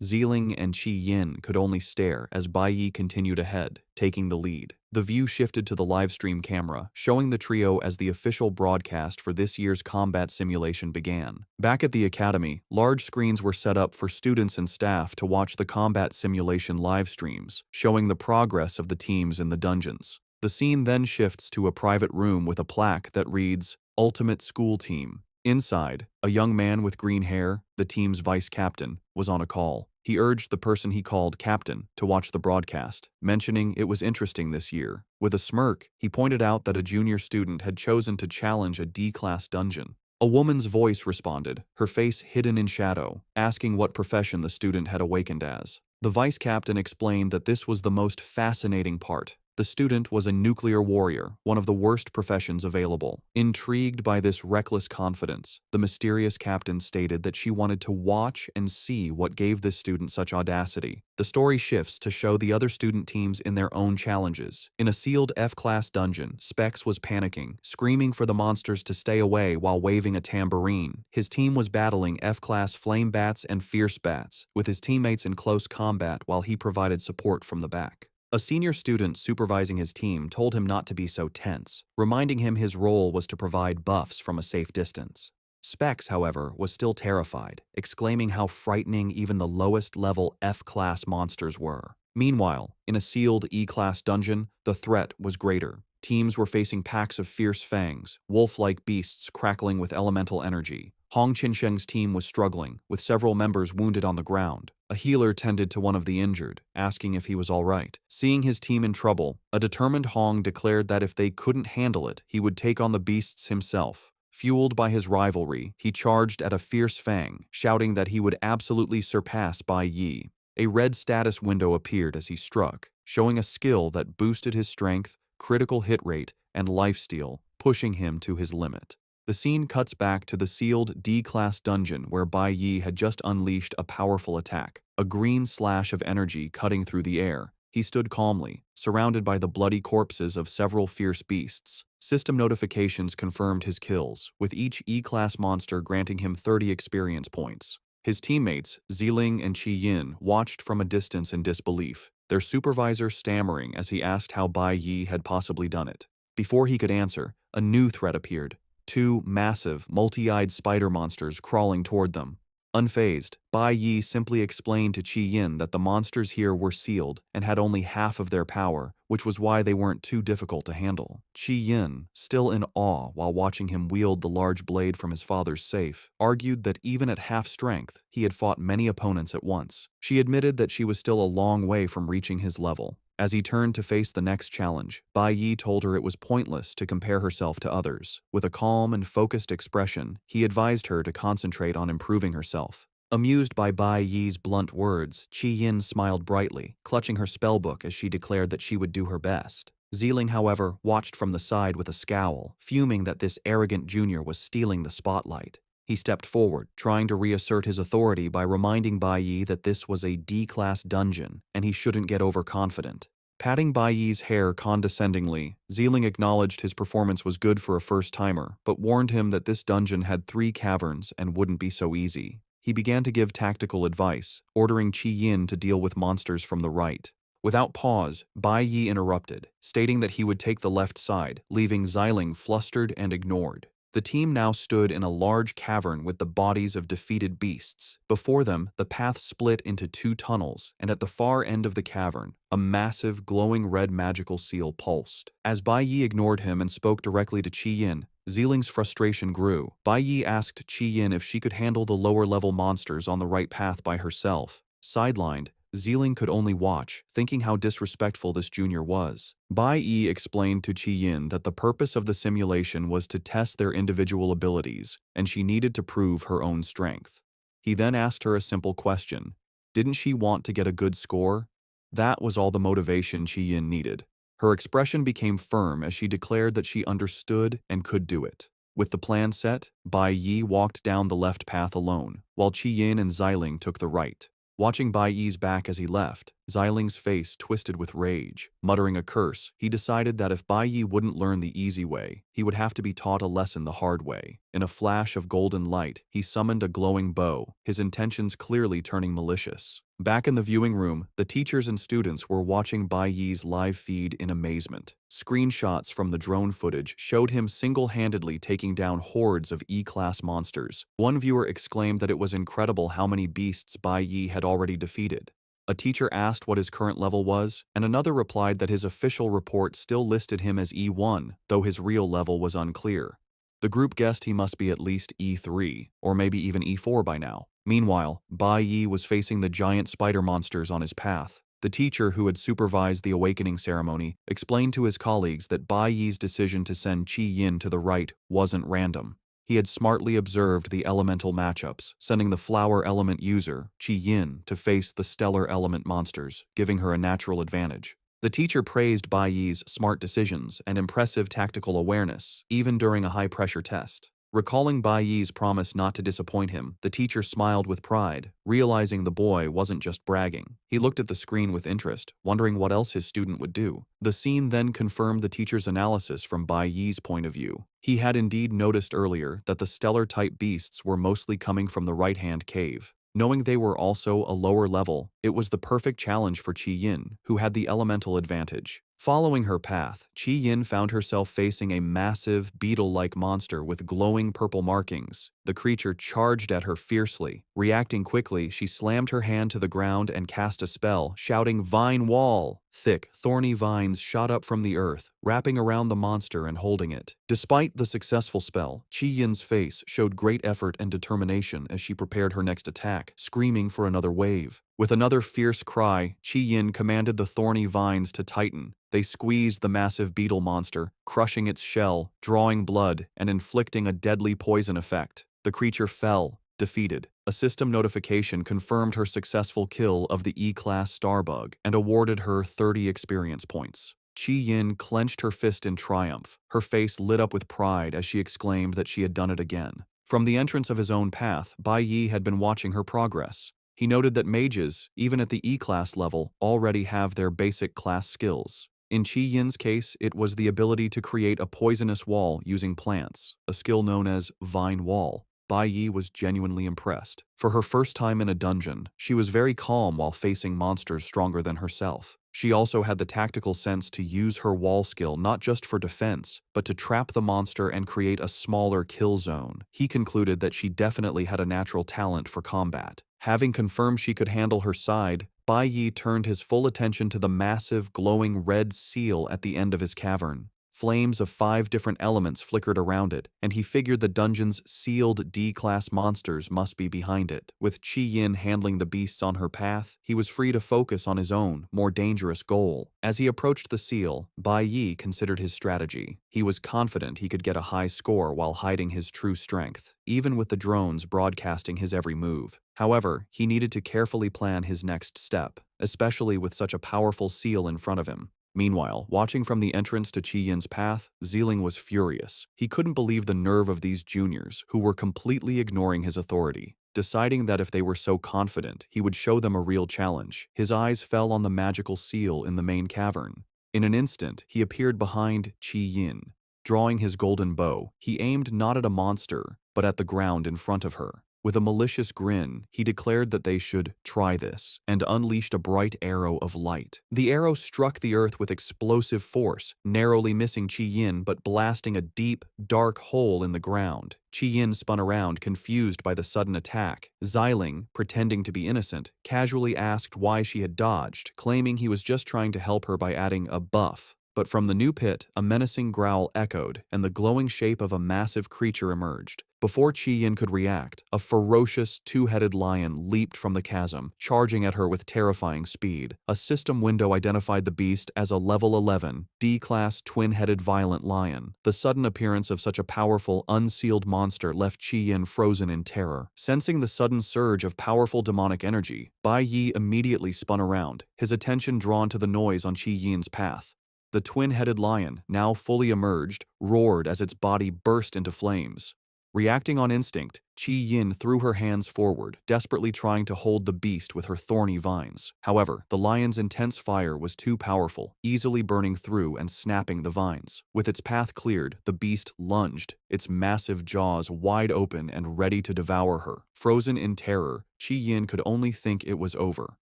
Zeeling and Qi Yin could only stare as Bai Yi continued ahead, taking the lead. The view shifted to the livestream camera, showing the trio as the official broadcast for this year's combat simulation began. Back at the academy, large screens were set up for students and staff to watch the combat simulation live streams, showing the progress of the teams in the dungeons. The scene then shifts to a private room with a plaque that reads, "Ultimate School Team." Inside, a young man with green hair, the team's vice captain, was on a call. He urged the person he called captain to watch the broadcast, mentioning it was interesting this year. With a smirk, he pointed out that a junior student had chosen to challenge a D-class dungeon. A woman's voice responded, her face hidden in shadow, asking what profession the student had awakened as. The vice captain explained that this was the most fascinating part. The student was a nuclear warrior, one of the worst professions available. Intrigued by this reckless confidence, the mysterious captain stated that she wanted to watch and see what gave this student such audacity. The story shifts to show the other student teams in their own challenges. In a sealed F-class dungeon, Specs was panicking, screaming for the monsters to stay away while waving a tambourine. His team was battling F-class flame bats and fierce bats, with his teammates in close combat while he provided support from the back. A senior student supervising his team told him not to be so tense, reminding him his role was to provide buffs from a safe distance. Specs, however, was still terrified, exclaiming how frightening even the lowest-level F-class monsters were. Meanwhile, in a sealed E-class dungeon, the threat was greater. Teams were facing packs of fierce fangs, wolf-like beasts crackling with elemental energy. Hong Qinsheng's team was struggling, with several members wounded on the ground. A healer tended to one of the injured, asking if he was all right. Seeing his team in trouble, a determined Hong declared that if they couldn't handle it, he would take on the beasts himself. Fueled by his rivalry, he charged at a fierce fang, shouting that he would absolutely surpass Bai Yi. A red status window appeared as he struck, showing a skill that boosted his strength, critical hit rate, and lifesteal, pushing him to his limit. The scene cuts back to the sealed D-class dungeon where Bai Yi had just unleashed a powerful attack, a green slash of energy cutting through the air. He stood calmly, surrounded by the bloody corpses of several fierce beasts. System notifications confirmed his kills, with each E-class monster granting him 30 experience points. His teammates, Ziling and Qi Yin, watched from a distance in disbelief, their supervisor stammering as he asked how Bai Yi had possibly done it. Before he could answer, a new threat appeared. Two massive, multi-eyed spider monsters crawling toward them. Unfazed, Bai Yi simply explained to Qi Yin that the monsters here were sealed and had only half of their power, which was why they weren't too difficult to handle. Qi Yin, still in awe while watching him wield the large blade from his father's safe, argued that even at half strength, he had fought many opponents at once. She admitted that she was still a long way from reaching his level. As he turned to face the next challenge, Bai Yi told her it was pointless to compare herself to others. With a calm and focused expression, he advised her to concentrate on improving herself. Amused by Bai Yi's blunt words, Qi Yin smiled brightly, clutching her spellbook as she declared that she would do her best. Ziling, however, watched from the side with a scowl, fuming that this arrogant junior was stealing the spotlight. He stepped forward, trying to reassert his authority by reminding Bai Yi that this was a D-class dungeon, and he shouldn't get overconfident. Patting Bai Yi's hair condescendingly, Ziling acknowledged his performance was good for a first-timer, but warned him that this dungeon had 3 caverns and wouldn't be so easy. He began to give tactical advice, ordering Qi Yin to deal with monsters from the right. Without pause, Bai Yi interrupted, stating that he would take the left side, leaving Ziling flustered and ignored. The team now stood in a large cavern with the bodies of defeated beasts. Before them, the path split into 2 tunnels, and at the far end of the cavern, a massive, glowing red magical seal pulsed. As Bai Yi ignored him and spoke directly to Qi Yin, Ziling's frustration grew. Bai Yi asked Qi Yin if she could handle the lower-level monsters on the right path by herself. Sidelined, Ziling could only watch, thinking how disrespectful this junior was. Bai Yi explained to Qi Yin that the purpose of the simulation was to test their individual abilities, and she needed to prove her own strength. He then asked her a simple question. Didn't she want to get a good score? That was all the motivation Qi Yin needed. Her expression became firm as she declared that she understood and could do it. With the plan set, Bai Yi walked down the left path alone, while Qi Yin and Ziling took the right. Watching Bai Yi's back as he left, Ziling's face twisted with rage. Muttering a curse, he decided that if Bai Yi wouldn't learn the easy way, he would have to be taught a lesson the hard way. In a flash of golden light, he summoned a glowing bow, his intentions clearly turning malicious. Back in the viewing room, the teachers and students were watching Bai Yi's live feed in amazement. Screenshots from the drone footage showed him single-handedly taking down hordes of E-class monsters. One viewer exclaimed that it was incredible how many beasts Bai Yi had already defeated. A teacher asked what his current level was, and another replied that his official report still listed him as E1, though his real level was unclear. The group guessed he must be at least E3, or maybe even E4 by now. Meanwhile, Bai Yi was facing the giant spider monsters on his path. The teacher who had supervised the awakening ceremony explained to his colleagues that Bai Yi's decision to send Qi Yin to the right wasn't random. He had smartly observed the elemental matchups, sending the flower element user, Qi Yin, to face the stellar element monsters, giving her a natural advantage. The teacher praised Bai Yi's smart decisions and impressive tactical awareness, even during a high-pressure test. Recalling Bai Yi's promise not to disappoint him, the teacher smiled with pride, realizing the boy wasn't just bragging. He looked at the screen with interest, wondering what else his student would do. The scene then confirmed the teacher's analysis from Bai Yi's point of view. He had indeed noticed earlier that the stellar-type beasts were mostly coming from the right-hand cave. Knowing they were also a lower level, it was the perfect challenge for Qi Yin, who had the elemental advantage. Following her path, Qi Yin found herself facing a massive, beetle-like monster with glowing purple markings. The The creature charged at her fiercely. Reacting quickly, she slammed her hand to the ground and cast a spell, shouting, "Vine Wall!" Thick, thorny vines shot up from the earth, wrapping around the monster and holding it. Despite the successful spell, Chi Yin's face showed great effort and determination as she prepared her next attack, screaming for another wave. With another fierce cry, Chi Yin commanded the thorny vines to tighten. They squeezed the massive beetle monster, crushing its shell, drawing blood, and inflicting a deadly poison effect. The creature fell, defeated. A system notification confirmed her successful kill of the E-Class Starbug and awarded her 30 experience points. Chi Yin clenched her fist in triumph. Her face lit up with pride as she exclaimed that she had done it again. From the entrance of his own path, Bai Yi had been watching her progress. He noted that mages, even at the E-Class level, already have their basic class skills. In Chi Yin's case, it was the ability to create a poisonous wall using plants, a skill known as Vine Wall. Bai Yi was genuinely impressed. For her first time in a dungeon, she was very calm while facing monsters stronger than herself. She also had the tactical sense to use her wall skill not just for defense, but to trap the monster and create a smaller kill zone. He concluded that she definitely had a natural talent for combat. Having confirmed she could handle her side, Bai Yi turned his full attention to the massive, glowing red seal at the end of his cavern. Flames of 5 different elements flickered around it, and he figured the dungeon's sealed D-class monsters must be behind it. With Chi Yin handling the beasts on her path, he was free to focus on his own, more dangerous goal. As he approached the seal, Bai Yi considered his strategy. He was confident he could get a high score while hiding his true strength, even with the drones broadcasting his every move. However, he needed to carefully plan his next step, especially with such a powerful seal in front of him. Meanwhile, watching from the entrance to Chi Yin's path, Zealing was furious. He couldn't believe the nerve of these juniors, who were completely ignoring his authority. Deciding that if they were so confident, he would show them a real challenge, his eyes fell on the magical seal in the main cavern. In an instant, he appeared behind Chi Yin. Drawing his golden bow, he aimed not at a monster, but at the ground in front of her. With a malicious grin, he declared that they should try this, and unleashed a bright arrow of light. The arrow struck the earth with explosive force, narrowly missing Chi Yin but blasting a deep, dark hole in the ground. Chi Yin spun around, confused by the sudden attack. Xiling, pretending to be innocent, casually asked why she had dodged, claiming he was just trying to help her by adding a buff. But from the new pit, a menacing growl echoed, and the glowing shape of a massive creature emerged. Before Chi Yin could react, a ferocious, two-headed lion leaped from the chasm, charging at her with terrifying speed. A system window identified the beast as a level 11, D-class twin-headed violent lion. The sudden appearance of such a powerful, unsealed monster left Chi Yin frozen in terror. Sensing the sudden surge of powerful demonic energy, Bai Yi immediately spun around, his attention drawn to the noise on Chi Yin's path. The twin-headed lion, now fully emerged, roared as its body burst into flames. Reacting on instinct, Chi Yin threw her hands forward, desperately trying to hold the beast with her thorny vines. However, the lion's intense fire was too powerful, easily burning through and snapping the vines. With its path cleared, the beast lunged, its massive jaws wide open and ready to devour her. Frozen in terror, Chi Yin could only think it was over.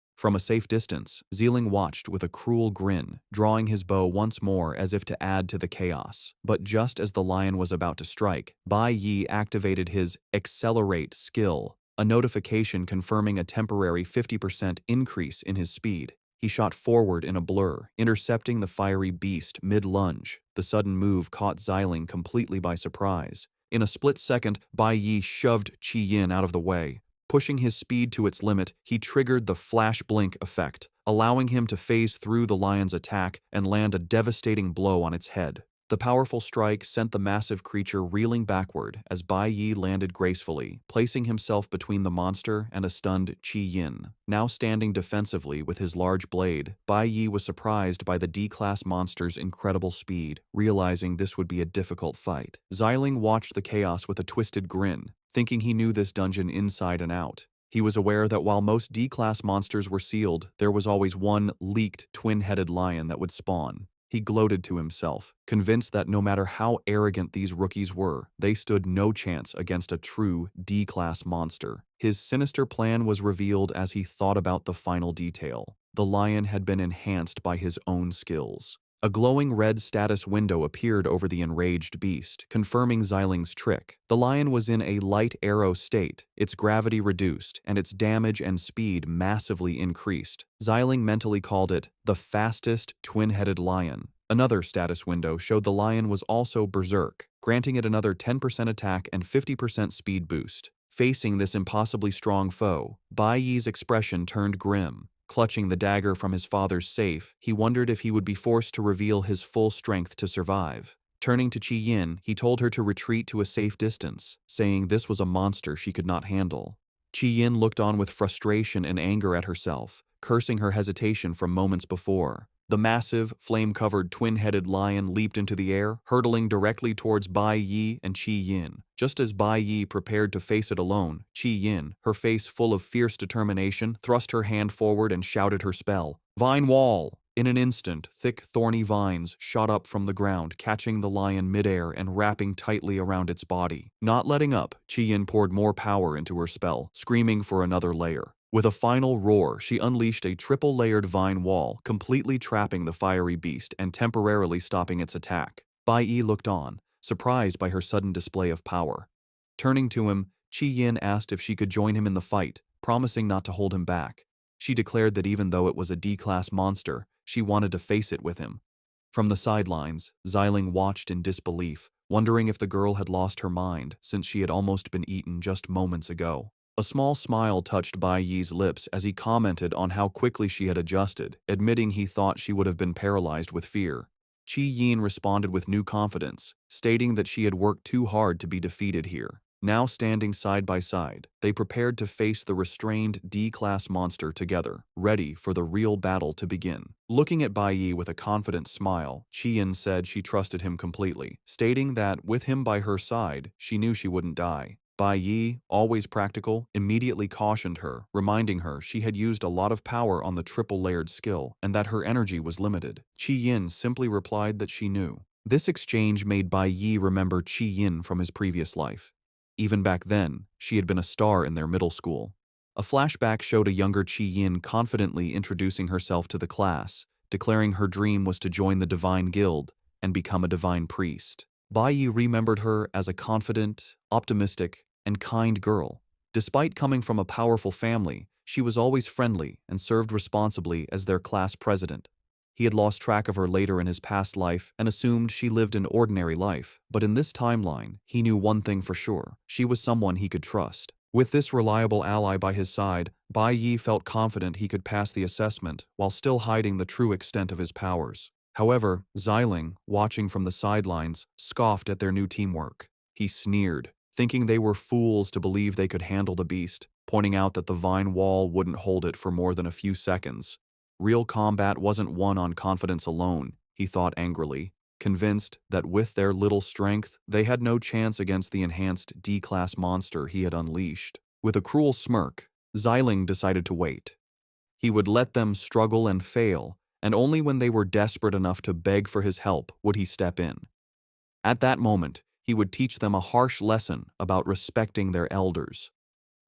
From a safe distance, Zealing watched with a cruel grin, drawing his bow once more as if to add to the chaos. But just as the lion was about to strike, Bai Yi activated his Accelerate skill, a notification confirming a temporary 50% increase in his speed. He shot forward in a blur, intercepting the fiery beast mid-lunge. The sudden move caught Xiling completely by surprise. In a split second, Bai Yi shoved Chi Yin out of the way. Pushing his speed to its limit, he triggered the flash blink effect, allowing him to phase through the lion's attack and land a devastating blow on its head. The powerful strike sent the massive creature reeling backward as Bai Yi landed gracefully, placing himself between the monster and a stunned Chi Yin. Now standing defensively with his large blade, Bai Yi was surprised by the D-class monster's incredible speed, realizing this would be a difficult fight. Xiling watched the chaos with a twisted grin, thinking he knew this dungeon inside and out. He was aware that while most D-class monsters were sealed, there was always one leaked twin-headed lion that would spawn. He gloated to himself, convinced that no matter how arrogant these rookies were, they stood no chance against a true D-class monster. His sinister plan was revealed as he thought about the final detail. The lion had been enhanced by his own skills. A glowing red status window appeared over the enraged beast, confirming Xiling's trick. The lion was in a light arrow state, its gravity reduced, and its damage and speed massively increased. Xiling mentally called it the fastest twin-headed lion. Another status window showed the lion was also berserk, granting it another 10% attack and 50% speed boost. Facing this impossibly strong foe, Bai Yi's expression turned grim. Clutching the dagger from his father's safe, he wondered if he would be forced to reveal his full strength to survive. Turning to Qi Yin, he told her to retreat to a safe distance, saying this was a monster she could not handle. Qi Yin looked on with frustration and anger at herself, cursing her hesitation from moments before. The massive, flame-covered twin-headed lion leaped into the air, hurtling directly towards Bai Yi and Qi Yin. Just as Bai Yi prepared to face it alone, Qi Yin, her face full of fierce determination, thrust her hand forward and shouted her spell. Vine Wall! In an instant, thick, thorny vines shot up from the ground, catching the lion midair and wrapping tightly around its body. Not letting up, Qi Yin poured more power into her spell, screaming for another layer. With a final roar, she unleashed a triple-layered vine wall, completely trapping the fiery beast and temporarily stopping its attack. Bai Yi looked on, surprised by her sudden display of power. Turning to him, Qi Yin asked if she could join him in the fight, promising not to hold him back. She declared that even though it was a D-class monster, she wanted to face it with him. From the sidelines, Xiling watched in disbelief, wondering if the girl had lost her mind since she had almost been eaten just moments ago. A small smile touched Bai Yi's lips as he commented on how quickly she had adjusted, admitting he thought she would have been paralyzed with fear. Qi Yin responded with new confidence, stating that she had worked too hard to be defeated here. Now standing side by side, they prepared to face the restrained D-class monster together, ready for the real battle to begin. Looking at Bai Yi with a confident smile, Qi Yin said she trusted him completely, stating that with him by her side, she knew she wouldn't die. Bai Yi, always practical, immediately cautioned her, reminding her she had used a lot of power on the triple-layered skill and that her energy was limited. Qi Yin simply replied that she knew. This exchange made Bai Yi remember Qi Yin from his previous life. Even back then, she had been a star in their middle school. A flashback showed a younger Qi Yin confidently introducing herself to the class, declaring her dream was to join the Divine Guild and become a divine priest. Bai Yi remembered her as a confident, optimistic, and kind girl. Despite coming from a powerful family, she was always friendly and served responsibly as their class president. He had lost track of her later in his past life and assumed she lived an ordinary life, but in this timeline, he knew one thing for sure: she was someone he could trust. With this reliable ally by his side, Bai Yi felt confident he could pass the assessment while still hiding the true extent of his powers. However, Xiling, watching from the sidelines, scoffed at their new teamwork. He sneered, thinking they were fools to believe they could handle the beast, pointing out that the vine wall wouldn't hold it for more than a few seconds. Real combat wasn't won on confidence alone, he thought angrily, convinced that with their little strength, they had no chance against the enhanced D-class monster he had unleashed. With a cruel smirk, Xiling decided to wait. He would let them struggle and fail, and only when they were desperate enough to beg for his help would he step in. At that moment, he would teach them a harsh lesson about respecting their elders.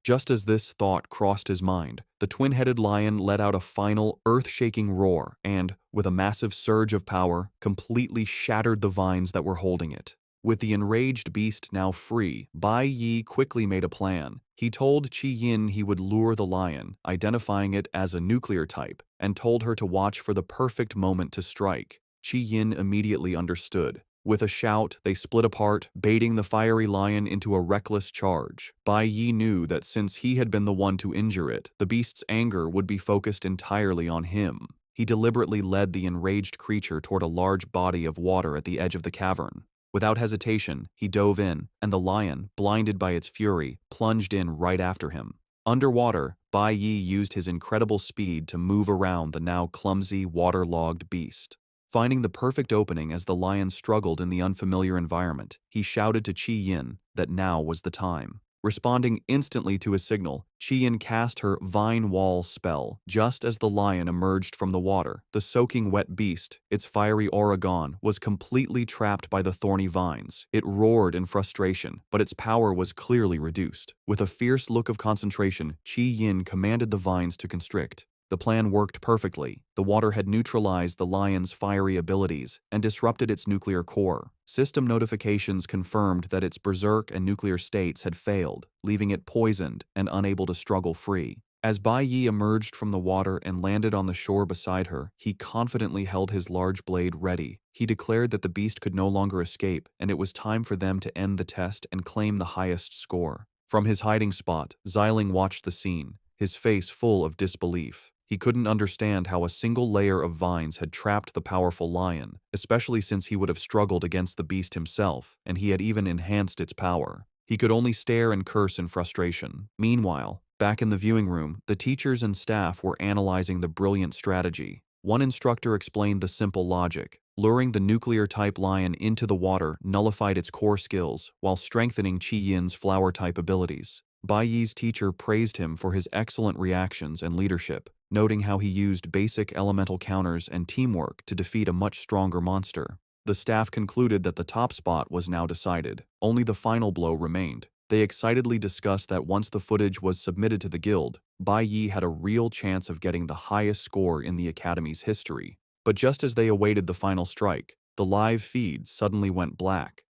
Just as this thought crossed his mind, the twin-headed lion let out a final, earth-shaking roar and, with a massive surge of power, completely shattered the vines that were holding it. With the enraged beast now free, Bai Yi quickly made a plan. He told Qi Yin he would lure the lion, identifying it as a nuclear type, and told her to watch for the perfect moment to strike. Qi Yin immediately understood. With a shout, they split apart, baiting the fiery lion into a reckless charge. Bai Yi knew that since he had been the one to injure it, the beast's anger would be focused entirely on him. He deliberately led the enraged creature toward a large body of water at the edge of the cavern. Without hesitation, he dove in, and the lion, blinded by its fury, plunged in right after him. Underwater, Bai Yi used his incredible speed to move around the now clumsy, waterlogged beast. Finding the perfect opening as the lion struggled in the unfamiliar environment, he shouted to Qi Yin that now was the time. Responding instantly to his signal, Qi Yin cast her Vine Wall spell. Just as the lion emerged from the water, the soaking wet beast, its fiery aura gone, was completely trapped by the thorny vines. It roared in frustration, but its power was clearly reduced. With a fierce look of concentration, Qi Yin commanded the vines to constrict. The plan worked perfectly. The water had neutralized the lion's fiery abilities and disrupted its nuclear core. System notifications confirmed that its berserk and nuclear states had failed, leaving it poisoned and unable to struggle free. As Bai Yi emerged from the water and landed on the shore beside her, he confidently held his large blade ready. He declared that the beast could no longer escape, and it was time for them to end the test and claim the highest score. From his hiding spot, Xiling watched the scene, his face full of disbelief. He couldn't understand how a single layer of vines had trapped the powerful lion, especially since he would have struggled against the beast himself, and he had even enhanced its power. He could only stare and curse in frustration. Meanwhile, back in the viewing room, the teachers and staff were analyzing the brilliant strategy. One instructor explained the simple logic. Luring the nuclear-type lion into the water nullified its core skills, while strengthening Qi Yin's flower-type abilities. Bai Yi's teacher praised him for his excellent reactions and leadership, noting how he used basic elemental counters and teamwork to defeat a much stronger monster. The staff concluded that the top spot was now decided. Only the final blow remained. They excitedly discussed that once the footage was submitted to the guild, Bai Yi had a real chance of getting the highest score in the Academy's history. But just as they awaited the final strike, the live feed suddenly went black.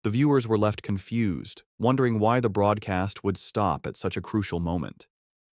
The viewers were left confused, wondering why the broadcast would stop at such a crucial moment.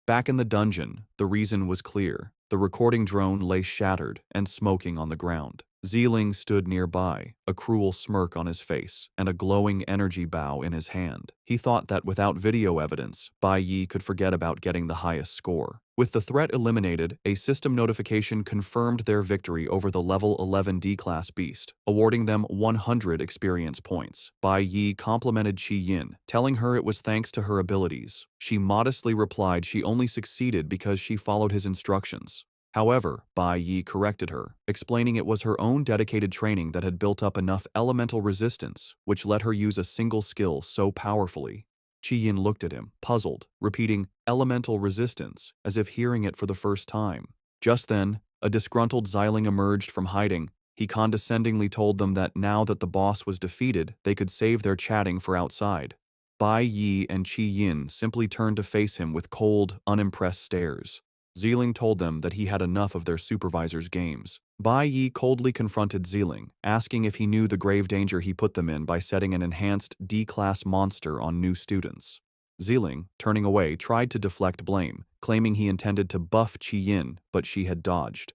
Back in the dungeon, the reason was clear. The recording drone lay shattered and smoking on the ground. Xiling stood nearby, a cruel smirk on his face and a glowing energy bow in his hand. He thought that without video evidence, Bai Yi could forget about getting the highest score. With the threat eliminated, a system notification confirmed their victory over the level 11 D-class beast, awarding them 100 experience points. Bai Yi complimented Qi Yin, telling her it was thanks to her abilities. She modestly replied she only succeeded because she followed his instructions. However, Bai Yi corrected her, explaining it was her own dedicated training that had built up enough elemental resistance, which let her use a single skill so powerfully. Qi Yin looked at him, puzzled, repeating elemental resistance, as if hearing it for the first time. Just then, a disgruntled Xiling emerged from hiding. He condescendingly told them that now that the boss was defeated, they could save their chatting for outside. Bai Yi and Qi Yin simply turned to face him with cold, unimpressed stares. Xiling told them that he had enough of their supervisor's games. Bai Yi coldly confronted Xiling, asking if he knew the grave danger he put them in by setting an enhanced D-class monster on new students. Xiling, turning away, tried to deflect blame, claiming he intended to buff Qi Yin, but she had dodged.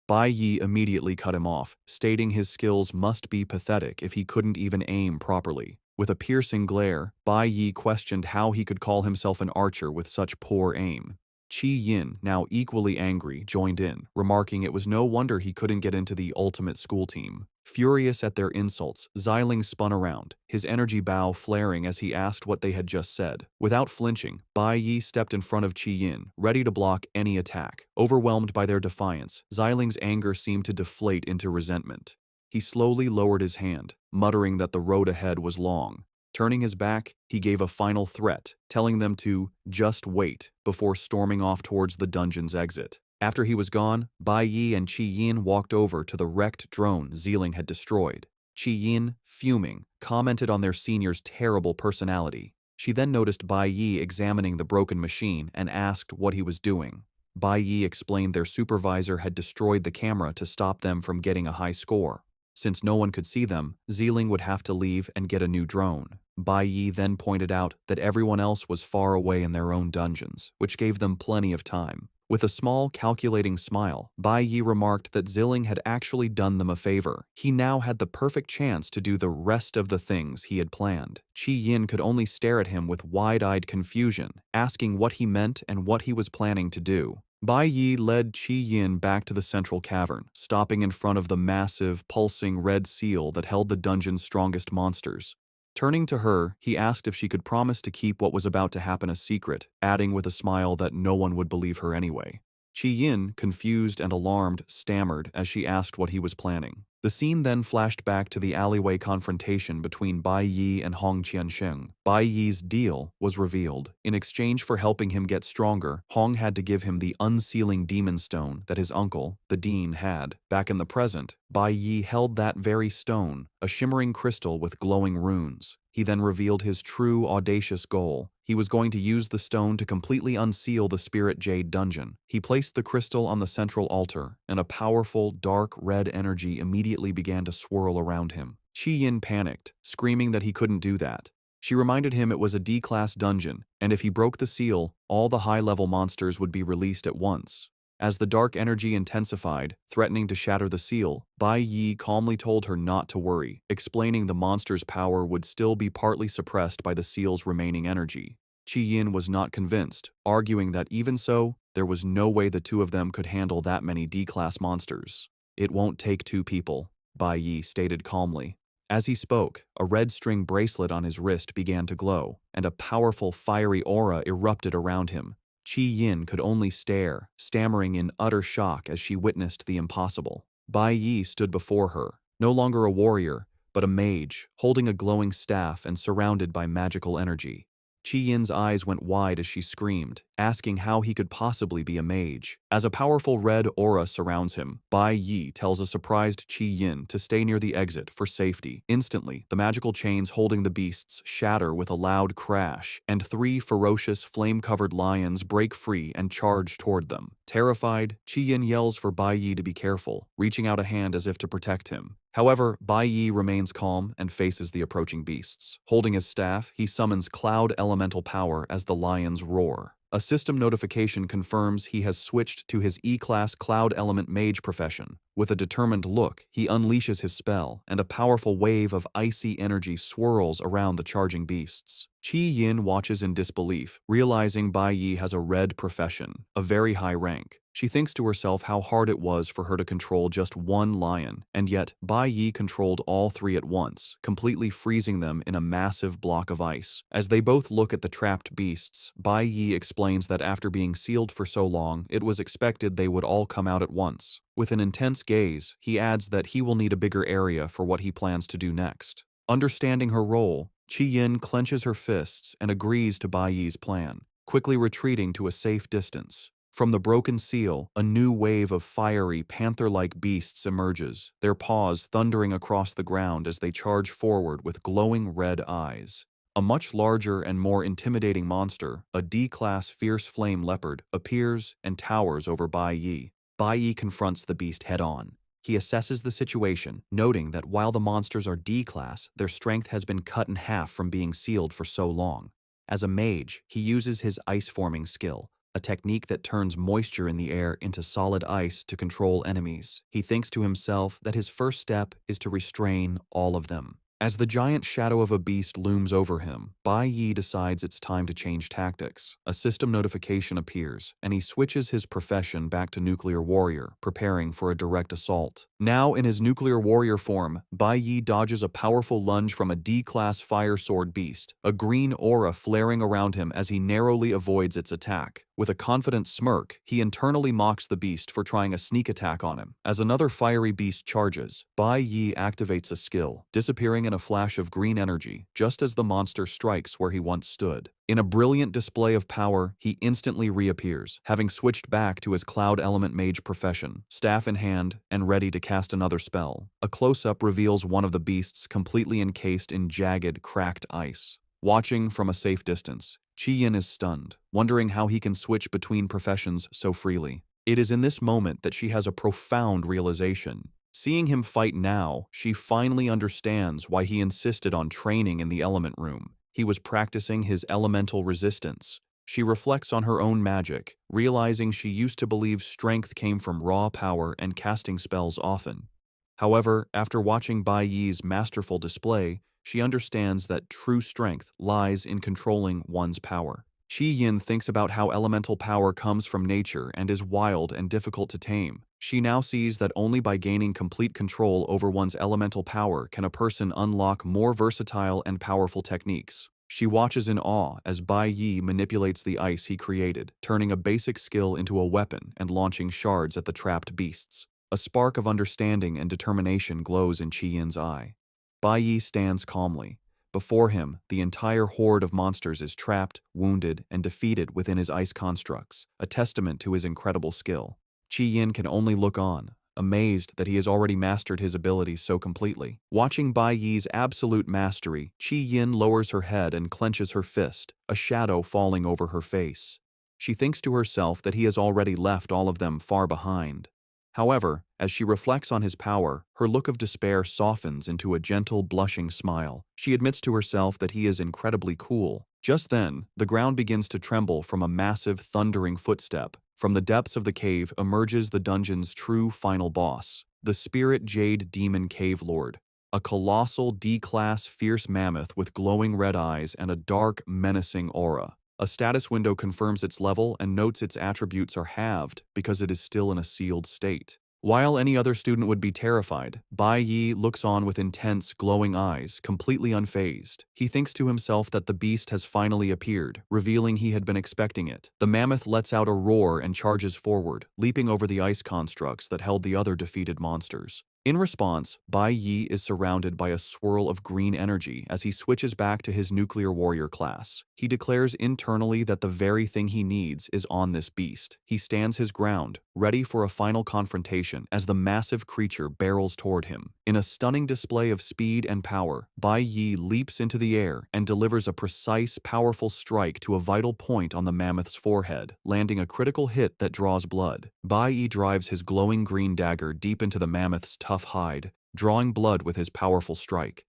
Bai Yi immediately cut him off, stating his skills must be pathetic if he couldn't even aim properly. With a piercing glare, Bai Yi questioned how he could call himself an archer with such poor aim. Qi Yin, now equally angry, joined in, remarking it was no wonder he couldn't get into the ultimate school team. Furious at their insults, Xiling spun around, his energy bow flaring as he asked what they had just said. Without flinching, Bai Yi stepped in front of Qi Yin, ready to block any attack. Overwhelmed by their defiance, Xiling's anger seemed to deflate into resentment. He slowly lowered his hand, muttering that the road ahead was long. Turning his back, he gave a final threat, telling them to just wait before storming off towards the dungeon's exit. After he was gone, Bai Yi and Qi Yin walked over to the wrecked drone Xiling had destroyed. Qi Yin, fuming, commented on their senior's terrible personality. She then noticed Bai Yi examining the broken machine and asked what he was doing. Bai Yi explained their supervisor had destroyed the camera to stop them from getting a high score. Since no one could see them, Xiling would have to leave and get a new drone. Bai Yi then pointed out that everyone else was far away in their own dungeons, which gave them plenty of time. With a small, calculating smile, Bai Yi remarked that Xiling had actually done them a favor. He now had the perfect chance to do the rest of the things he had planned. Qi Yin could only stare at him with wide-eyed confusion, asking what he meant and what he was planning to do. Bai Yi led Qi Yin back to the central cavern, stopping in front of the massive, pulsing red seal that held the dungeon's strongest monsters. Turning to her, he asked if she could promise to keep what was about to happen a secret, adding with a smile that no one would believe her anyway. Qi Yin, confused and alarmed, stammered as she asked what he was planning. The scene then flashed back to the alleyway confrontation between Bai Yi and Hong Qiansheng. Bai Yi's deal was revealed. In exchange for helping him get stronger, Hong had to give him the unsealing demon stone that his uncle, the dean, had. Back in the present, Bai Yi held that very stone, a shimmering crystal with glowing runes. He then revealed his true, audacious goal. He was going to use the stone to completely unseal the Spirit Jade dungeon. He placed the crystal on the central altar, and a powerful, dark red energy immediately began to swirl around him. Qi Yin panicked, screaming that he couldn't do that. She reminded him it was a D-class dungeon, and if he broke the seal, all the high-level monsters would be released at once. As the dark energy intensified, threatening to shatter the seal, Bai Yi calmly told her not to worry, explaining the monster's power would still be partly suppressed by the seal's remaining energy. Qi Yin was not convinced, arguing that even so, there was no way the two of them could handle that many D-class monsters. "It won't take two people," Bai Yi stated calmly. As he spoke, a red string bracelet on his wrist began to glow, and a powerful fiery aura erupted around him. Qi Yin could only stare, stammering in utter shock as she witnessed the impossible. Bai Yi stood before her, no longer a warrior, but a mage, holding a glowing staff and surrounded by magical energy. Qi Yin's eyes went wide as she screamed, asking how he could possibly be a mage. As a powerful red aura surrounds him, Bai Yi tells a surprised Qi Yin to stay near the exit for safety. Instantly, the magical chains holding the beasts shatter with a loud crash, and three ferocious, flame-covered lions break free and charge toward them. Terrified, Qi Yin yells for Bai Yi to be careful, reaching out a hand as if to protect him. However, Bai Yi remains calm and faces the approaching beasts. Holding his staff, he summons Cloud Elemental Power as the lions roar. A system notification confirms he has switched to his E-Class Cloud Element Mage profession. With a determined look, he unleashes his spell, and a powerful wave of icy energy swirls around the charging beasts. Qi Yin watches in disbelief, realizing Bai Yi has a red profession, a very high rank. She thinks to herself how hard it was for her to control just one lion, and yet Bai Yi controlled all three at once, completely freezing them in a massive block of ice. As they both look at the trapped beasts, Bai Yi explains that after being sealed for so long, it was expected they would all come out at once. With an intense gaze, he adds that he will need a bigger area for what he plans to do next. Understanding her role, Qi Yin clenches her fists and agrees to Bai Yi's plan, quickly retreating to a safe distance. From the broken seal, a new wave of fiery, panther-like beasts emerges, their paws thundering across the ground as they charge forward with glowing red eyes. A much larger and more intimidating monster, a D-class fierce flame leopard, appears and towers over Bai Yi. Bai Yi confronts the beast head-on. He assesses the situation, noting that while the monsters are D-class, their strength has been cut in half from being sealed for so long. As a mage, he uses his ice-forming skill, a technique that turns moisture in the air into solid ice to control enemies. He thinks to himself that his first step is to restrain all of them. As the giant shadow of a beast looms over him, Bai Yi decides it's time to change tactics. A system notification appears, and he switches his profession back to Nuclear Warrior, preparing for a direct assault. Now in his Nuclear Warrior form, Bai Yi dodges a powerful lunge from a D-class fire sword beast, a green aura flaring around him as he narrowly avoids its attack. With a confident smirk, he internally mocks the beast for trying a sneak attack on him. As another fiery beast charges, Bai Yi activates a skill, disappearing in a flash of green energy, just as the monster strikes where he once stood. In a brilliant display of power, he instantly reappears, having switched back to his Cloud Element Mage profession, staff in hand, and ready to cast another spell. A close-up reveals one of the beasts completely encased in jagged, cracked ice. Watching from a safe distance, Qi Yin is stunned, wondering how he can switch between professions so freely. It is in this moment that she has a profound realization. Seeing him fight now, she finally understands why he insisted on training in the element room. He was practicing his elemental resistance. She reflects on her own magic, realizing she used to believe strength came from raw power and casting spells often. However, after watching Bai Yi's masterful display, she understands that true strength lies in controlling one's power. Qi Yin thinks about how elemental power comes from nature and is wild and difficult to tame. She now sees that only by gaining complete control over one's elemental power can a person unlock more versatile and powerful techniques. She watches in awe as Bai Yi manipulates the ice he created, turning a basic skill into a weapon and launching shards at the trapped beasts. A spark of understanding and determination glows in Qi Yin's eye. Bai Yi stands calmly. Before him, the entire horde of monsters is trapped, wounded, and defeated within his ice constructs, a testament to his incredible skill. Qi Yin can only look on, amazed that he has already mastered his abilities so completely. Watching Bai Yi's absolute mastery, Qi Yin lowers her head and clenches her fist, a shadow falling over her face. She thinks to herself that he has already left all of them far behind. However, as she reflects on his power, her look of despair softens into a gentle, blushing smile. She admits to herself that he is incredibly cool. Just then, the ground begins to tremble from a massive, thundering footstep. From the depths of the cave emerges the dungeon's true final boss, the Spirit Jade Demon Cave Lord, a colossal D-class fierce mammoth with glowing red eyes and a dark, menacing aura. A status window confirms its level and notes its attributes are halved because it is still in a sealed state. While any other student would be terrified, Bai Yi looks on with intense, glowing eyes, completely unfazed. He thinks to himself that the beast has finally appeared, revealing he had been expecting it. The mammoth lets out a roar and charges forward, leaping over the ice constructs that held the other defeated monsters. In response, Bai Yi is surrounded by a swirl of green energy as he switches back to his nuclear warrior class. He declares internally that the very thing he needs is on this beast. He stands his ground, ready for a final confrontation as the massive creature barrels toward him. In a stunning display of speed and power, Bai Yi leaps into the air and delivers a precise, powerful strike to a vital point on the mammoth's forehead, landing a critical hit that draws blood. Bai Yi drives his glowing green dagger deep into the mammoth's tough hide, drawing blood with his powerful strike.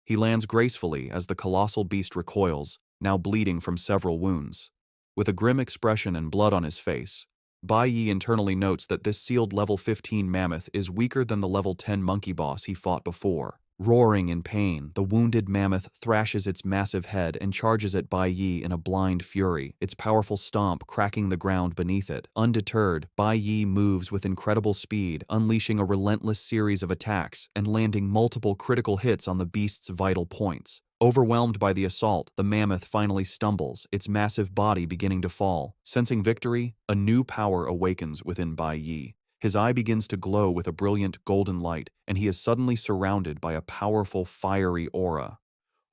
He lands gracefully as the colossal beast recoils, now bleeding from several wounds. With a grim expression and blood on his face, Bai Yi internally notes that this sealed level 15 mammoth is weaker than the level 10 monkey boss he fought before. Roaring in pain, the wounded mammoth thrashes its massive head and charges at Bai Yi in a blind fury, its powerful stomp cracking the ground beneath it. Undeterred, Bai Yi moves with incredible speed, unleashing a relentless series of attacks and landing multiple critical hits on the beast's vital points. Overwhelmed by the assault, the mammoth finally stumbles, its massive body beginning to fall. Sensing victory, a new power awakens within Bai Yi. His eye begins to glow with a brilliant golden light, and he is suddenly surrounded by a powerful, fiery aura.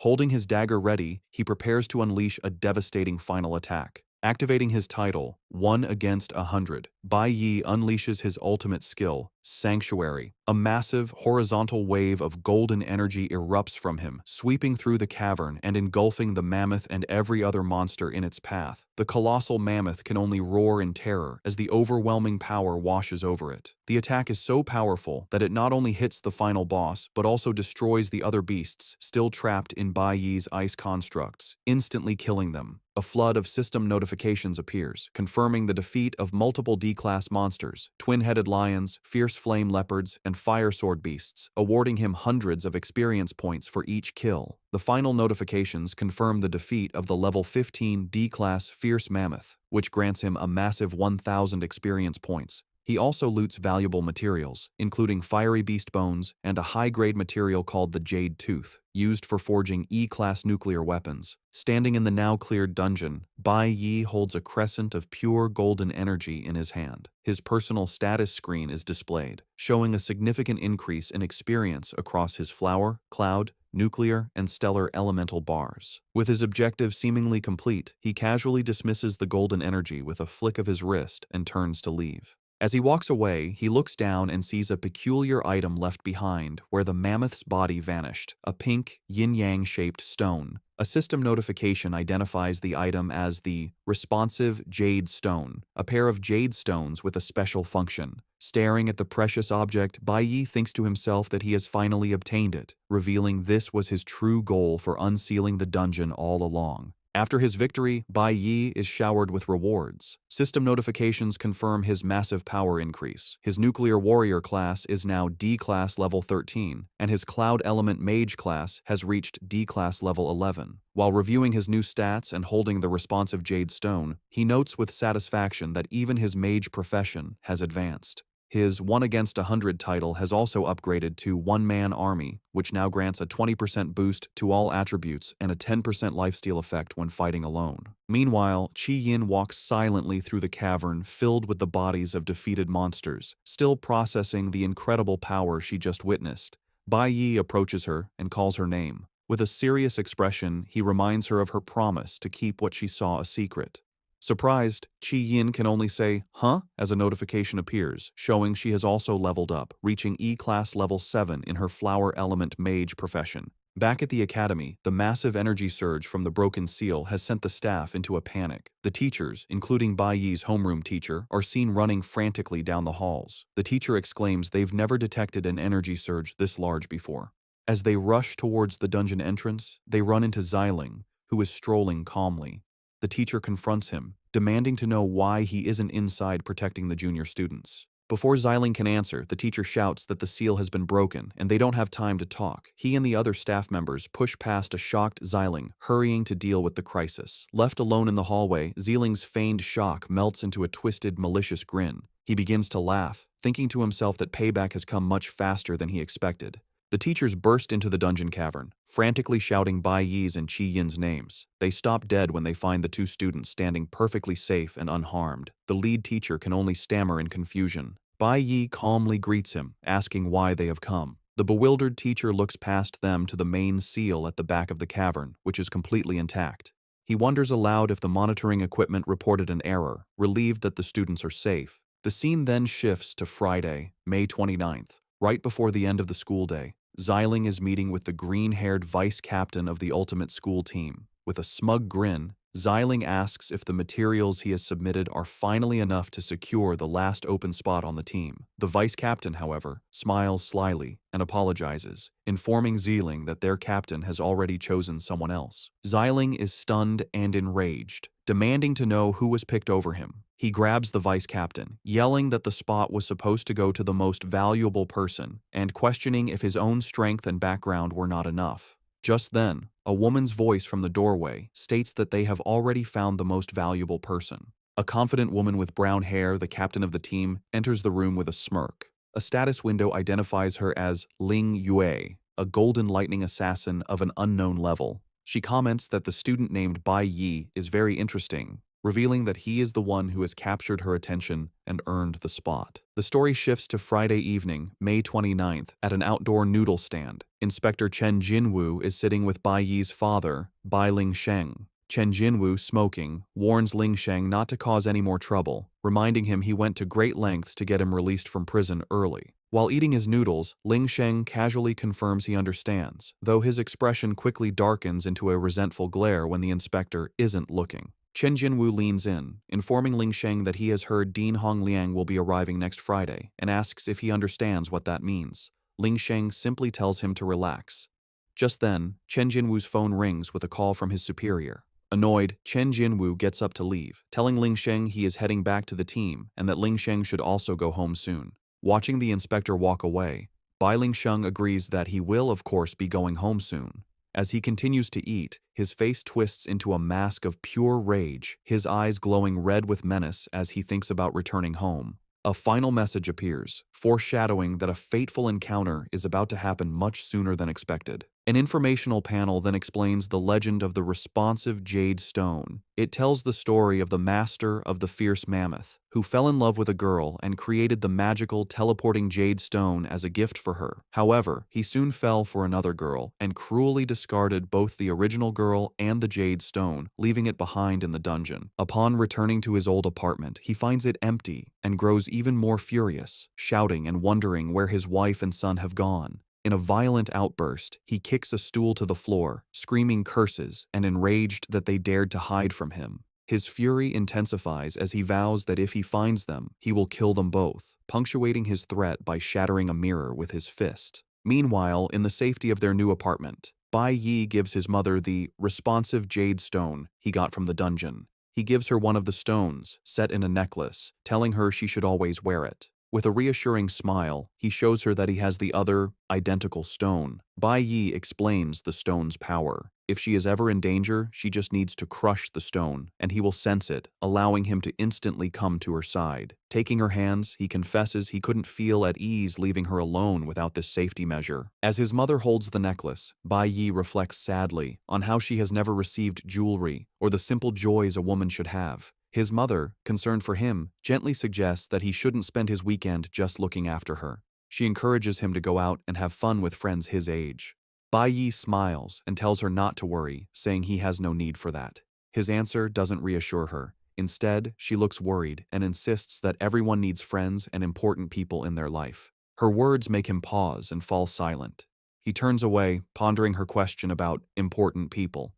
Holding his dagger ready, he prepares to unleash a devastating final attack. Activating his title, 1 against 100, Bai Yi unleashes his ultimate skill, Sanctuary. A massive, horizontal wave of golden energy erupts from him, sweeping through the cavern and engulfing the mammoth and every other monster in its path. The colossal mammoth can only roar in terror as the overwhelming power washes over it. The attack is so powerful that it not only hits the final boss, but also destroys the other beasts still trapped in Bai Yi's ice constructs, instantly killing them. A flood of system notifications appears, confirming the defeat of multiple D-class monsters, twin-headed lions, fierce flame leopards, and fire sword beasts, awarding him hundreds of experience points for each kill. The final notifications confirm the defeat of the level 15 D-class fierce mammoth, which grants him a massive 1,000 experience points. He also loots valuable materials, including fiery beast bones and a high-grade material called the Jade Tooth, used for forging E-class nuclear weapons. Standing in the now-cleared dungeon, Bai Yi holds a crescent of pure golden energy in his hand. His personal status screen is displayed, showing a significant increase in experience across his flower, cloud, nuclear, and stellar elemental bars. With his objective seemingly complete, he casually dismisses the golden energy with a flick of his wrist and turns to leave. As he walks away, he looks down and sees a peculiar item left behind where the mammoth's body vanished, a pink, yin-yang shaped stone. A system notification identifies the item as the responsive jade stone, a pair of jade stones with a special function. Staring at the precious object, Bai Yi thinks to himself that he has finally obtained it, revealing this was his true goal for unsealing the dungeon all along. After his victory, Bai Yi is showered with rewards. System notifications confirm his massive power increase. His nuclear warrior class is now D-class level 13, and his cloud element mage class has reached D-class level 11. While reviewing his new stats and holding the responsive jade stone, he notes with satisfaction that even his mage profession has advanced. His 1 against 100 title has also upgraded to One-Man Army, which now grants a 20% boost to all attributes and a 10% lifesteal effect when fighting alone. Meanwhile, Qi Yin walks silently through the cavern filled with the bodies of defeated monsters, still processing the incredible power she just witnessed. Bai Yi approaches her and calls her name. With a serious expression, he reminds her of her promise to keep what she saw a secret. Surprised, Chi Yin can only say, "Huh?" as a notification appears, showing she has also leveled up, reaching E-Class level 7 in her Flower Element Mage profession. Back at the academy, the massive energy surge from the broken seal has sent the staff into a panic. The teachers, including Bai Yi's homeroom teacher, are seen running frantically down the halls. The teacher exclaims they've never detected an energy surge this large before. As they rush towards the dungeon entrance, they run into Xiling, who is strolling calmly. The teacher confronts him, demanding to know why he isn't inside protecting the junior students. Before Xiling can answer, the teacher shouts that the seal has been broken and they don't have time to talk. He and the other staff members push past a shocked Xiling, hurrying to deal with the crisis. Left alone in the hallway, Xiling's feigned shock melts into a twisted, malicious grin. He begins to laugh, thinking to himself that payback has come much faster than he expected. The teachers burst into the dungeon cavern, frantically shouting Bai Yi's and Chi Yin's names. They stop dead when they find the two students standing perfectly safe and unharmed. The lead teacher can only stammer in confusion. Bai Yi calmly greets him, asking why they have come. The bewildered teacher looks past them to the main seal at the back of the cavern, which is completely intact. He wonders aloud if the monitoring equipment reported an error, relieved that the students are safe. The scene then shifts to Friday, May 29th, right before the end of the school day. Xiling is meeting with the green-haired vice captain of the ultimate school team. With a smug grin, Xiling asks if the materials he has submitted are finally enough to secure the last open spot on the team. The vice captain, however, smiles slyly and apologizes, informing Xiling that their captain has already chosen someone else. Xiling is stunned and enraged, demanding to know who was picked over him. He grabs the vice captain, yelling that the spot was supposed to go to the most valuable person, and questioning if his own strength and background were not enough. Just then, a woman's voice from the doorway states that they have already found the most valuable person. A confident woman with brown hair, the captain of the team, enters the room with a smirk. A status window identifies her as Ling Yue, a golden lightning assassin of an unknown level. She comments that the student named Bai Yi is very interesting, revealing that he is the one who has captured her attention and earned the spot. The story shifts to Friday evening, May 29th, at an outdoor noodle stand. Inspector Chen Jinwu is sitting with Bai Yi's father, Bai Lingsheng. Chen Jinwu, smoking, warns Lingsheng not to cause any more trouble, reminding him he went to great lengths to get him released from prison early. While eating his noodles, Lingsheng casually confirms he understands, though his expression quickly darkens into a resentful glare when the inspector isn't looking. Chen Jinwu leans in, informing Lingsheng that he has heard Dean Hongliang will be arriving next Friday, and asks if he understands what that means. Lingsheng simply tells him to relax. Just then, Chen Jinwu's phone rings with a call from his superior. Annoyed, Chen Jinwu gets up to leave, telling Lingsheng he is heading back to the team and that Lingsheng should also go home soon. Watching the inspector walk away, Bai Lingsheng agrees that he will of course be going home soon. As he continues to eat, his face twists into a mask of pure rage, his eyes glowing red with menace as he thinks about returning home. A final message appears, foreshadowing that a fateful encounter is about to happen much sooner than expected. An informational panel then explains the legend of the responsive Jade Stone. It tells the story of the master of the fierce mammoth, who fell in love with a girl and created the magical teleporting Jade Stone as a gift for her. However, he soon fell for another girl and cruelly discarded both the original girl and the Jade Stone, leaving it behind in the dungeon. Upon returning to his old apartment, he finds it empty and grows even more furious, shouting and wondering where his wife and son have gone. In a violent outburst, he kicks a stool to the floor, screaming curses and enraged that they dared to hide from him. His fury intensifies as he vows that if he finds them, he will kill them both, punctuating his threat by shattering a mirror with his fist. Meanwhile, in the safety of their new apartment, Bai Yi gives his mother the responsive Jade Stone he got from the dungeon. He gives her one of the stones, set in a necklace, telling her she should always wear it. With a reassuring smile, he shows her that he has the other, identical stone. Bai Yi explains the stone's power. If she is ever in danger, she just needs to crush the stone, and he will sense it, allowing him to instantly come to her side. Taking her hands, he confesses he couldn't feel at ease leaving her alone without this safety measure. As his mother holds the necklace, Bai Yi reflects sadly on how she has never received jewelry or the simple joys a woman should have. His mother, concerned for him, gently suggests that he shouldn't spend his weekend just looking after her. She encourages him to go out and have fun with friends his age. Bai Yi smiles and tells her not to worry, saying he has no need for that. His answer doesn't reassure her. Instead, she looks worried and insists that everyone needs friends and important people in their life. Her words make him pause and fall silent. He turns away, pondering her question about important people.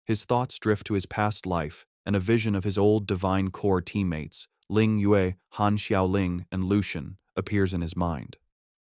His thoughts drift to his past life, and a vision of his old Divine Core teammates, Ling Yue, Han Xiaoling, and Lucian, appears in his mind.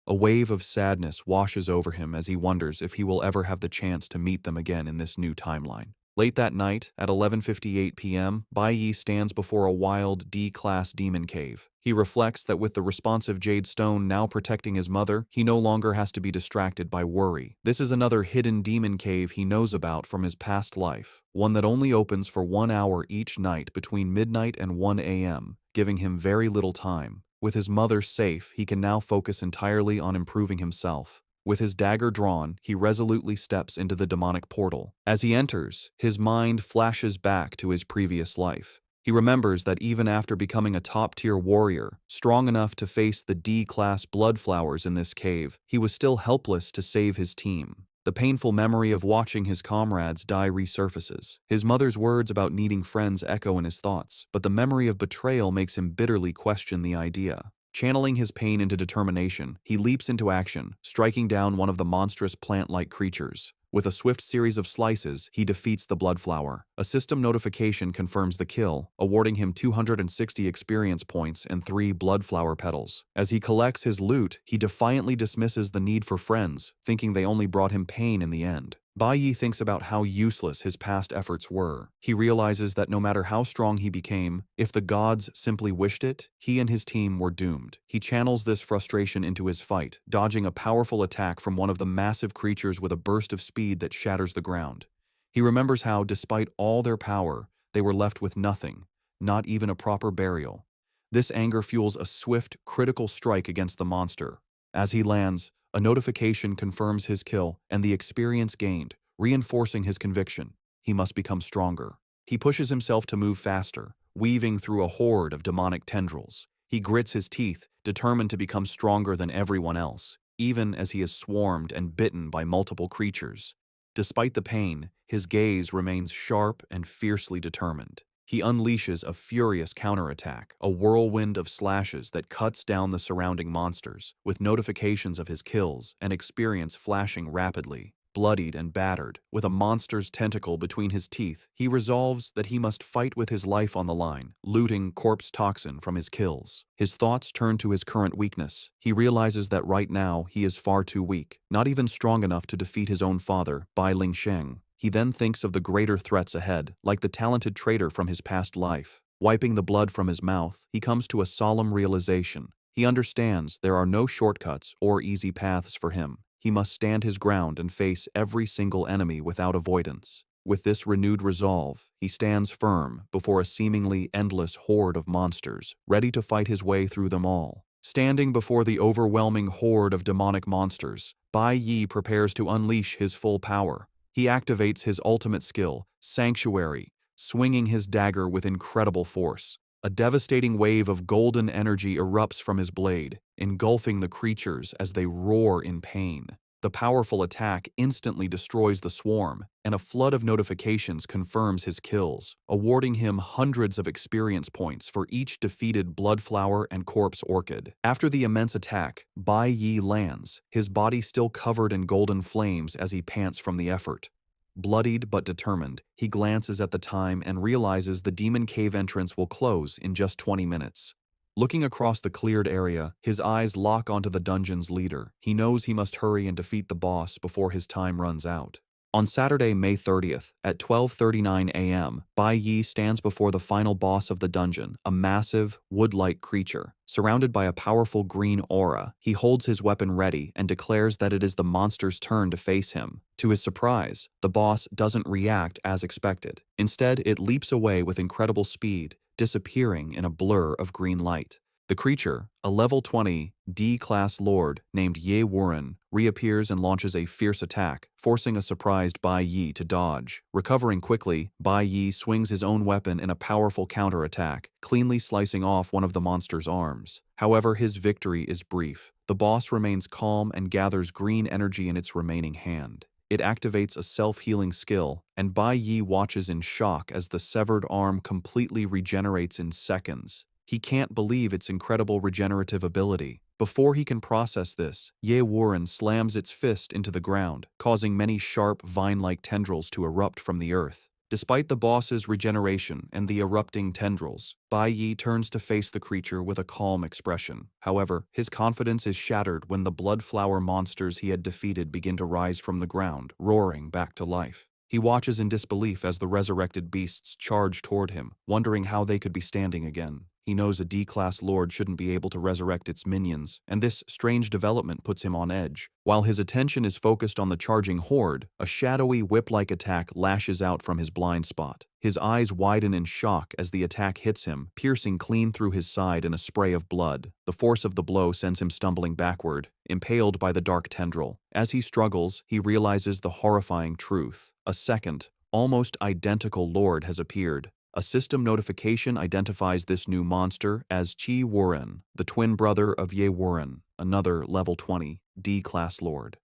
A wave of sadness washes over him as he wonders if he will ever have the chance to meet them again in this new timeline. Late that night, at 11:58 p.m., Bai Yi stands before a wild D-class demon cave. He reflects that with the responsive Jade Stone now protecting his mother, he no longer has to be distracted by worry. This is another hidden demon cave he knows about from his past life, one that only opens for 1 hour each night between midnight and 1 a.m., giving him very little time. With his mother safe, he can now focus entirely on improving himself. With his dagger drawn, he resolutely steps into the demonic portal. As he enters, his mind flashes back to his previous life. He remembers that even after becoming a top-tier warrior, strong enough to face the D-class bloodflowers in this cave, he was still helpless to save his team. The painful memory of watching his comrades die resurfaces. His mother's words about needing friends echo in his thoughts, but the memory of betrayal makes him bitterly question the idea. Channeling his pain into determination, he leaps into action, striking down one of the monstrous plant-like creatures. With a swift series of slices, he defeats the bloodflower. A system notification confirms the kill, awarding him 260 experience points and 3 bloodflower petals. As he collects his loot, he defiantly dismisses the need for friends, thinking they only brought him pain in the end. Bai Yi thinks about how useless his past efforts were. He realizes that no matter how strong he became, if the gods simply wished it, he and his team were doomed. He channels this frustration into his fight, dodging a powerful attack from one of the massive creatures with a burst of speed that shatters the ground. He remembers how, despite all their power, they were left with nothing, not even a proper burial. This anger fuels a swift, critical strike against the monster. As he lands, a notification confirms his kill and the experience gained, reinforcing his conviction. He must become stronger. He pushes himself to move faster, weaving through a horde of demonic tendrils. He grits his teeth, determined to become stronger than everyone else, even as he is swarmed and bitten by multiple creatures. Despite the pain, his gaze remains sharp and fiercely determined. He unleashes a furious counterattack, a whirlwind of slashes that cuts down the surrounding monsters, with notifications of his kills and experience flashing rapidly. Bloodied and battered, with a monster's tentacle between his teeth, he resolves that he must fight with his life on the line, looting corpse toxin from his kills. His thoughts turn to his current weakness. He realizes that right now he is far too weak, not even strong enough to defeat his own father, Bai Lingsheng. He then thinks of the greater threats ahead, like the talented traitor from his past life. Wiping the blood from his mouth, he comes to a solemn realization. He understands there are no shortcuts or easy paths for him. He must stand his ground and face every single enemy without avoidance. With this renewed resolve, he stands firm before a seemingly endless horde of monsters, ready to fight his way through them all. Standing before the overwhelming horde of demonic monsters, Bai Yi prepares to unleash his full power. He activates his ultimate skill, Sanctuary, swinging his dagger with incredible force. A devastating wave of golden energy erupts from his blade, engulfing the creatures as they roar in pain. The powerful attack instantly destroys the swarm, and a flood of notifications confirms his kills, awarding him hundreds of experience points for each defeated bloodflower and corpse orchid. After the immense attack, Bai Yi lands, his body still covered in golden flames as he pants from the effort. Bloodied but determined, he glances at the time and realizes the demon cave entrance will close in just 20 minutes. Looking across the cleared area, his eyes lock onto the dungeon's leader. He knows he must hurry and defeat the boss before his time runs out. On Saturday, May 30th, at 12:39 a.m., Bai Yi stands before the final boss of the dungeon, a massive, wood-like creature. Surrounded by a powerful green aura, he holds his weapon ready and declares that it is the monster's turn to face him. To his surprise, the boss doesn't react as expected. Instead, it leaps away with incredible speed, disappearing in a blur of green light. The creature, a level 20 D-class lord named Ye Wuren, reappears and launches a fierce attack, forcing a surprised Bai Yi to dodge. Recovering quickly, Bai Yi swings his own weapon in a powerful counterattack, cleanly slicing off one of the monster's arms. However, his victory is brief. The boss remains calm and gathers green energy in its remaining hand. It activates a self-healing skill, and Bai Yi watches in shock as the severed arm completely regenerates in seconds. He can't believe its incredible regenerative ability. Before he can process this, Ye Warren slams its fist into the ground, causing many sharp, vine-like tendrils to erupt from the earth. Despite the boss's regeneration and the erupting tendrils, Bai Yi turns to face the creature with a calm expression. However, his confidence is shattered when the blood-flower monsters he had defeated begin to rise from the ground, roaring back to life. He watches in disbelief as the resurrected beasts charge toward him, wondering how they could be standing again. He knows a D-class lord shouldn't be able to resurrect its minions, and this strange development puts him on edge. While his attention is focused on the charging horde, a shadowy whip-like attack lashes out from his blind spot. His eyes widen in shock as the attack hits him, piercing clean through his side in a spray of blood. The force of the blow sends him stumbling backward, impaled by the dark tendril. As he struggles, he realizes the horrifying truth. A second, almost identical lord has appeared. A system notification identifies this new monster as Chi Warren, the twin brother of Ye Warren, another level 20, D-class lord.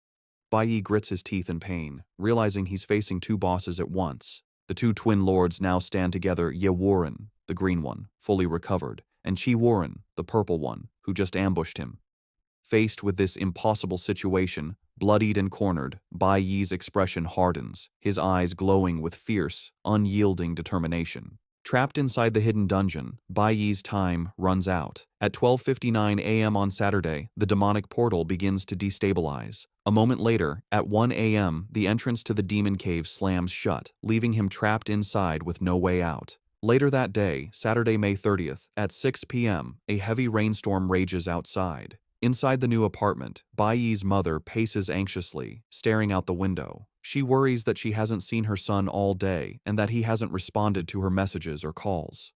Bai Yi grits his teeth in pain, realizing he's facing two bosses at once. The two twin lords now stand together: Ye Warren, the green one, fully recovered, and Chi Warren, the purple one, who just ambushed him. Faced with this impossible situation, bloodied and cornered, Bai Yi's expression hardens, his eyes glowing with fierce, unyielding determination. Trapped inside the hidden dungeon, Bai Yi's time runs out. At 12:59 a.m. on Saturday, the demonic portal begins to destabilize. A moment later, at 1 a.m., the entrance to the demon cave slams shut, leaving him trapped inside with no way out. Later that day, Saturday, May 30th, at 6 p.m., a heavy rainstorm rages outside. Inside the new apartment, Bai Yi's mother paces anxiously, staring out the window. She worries that she hasn't seen her son all day and that he hasn't responded to her messages or calls.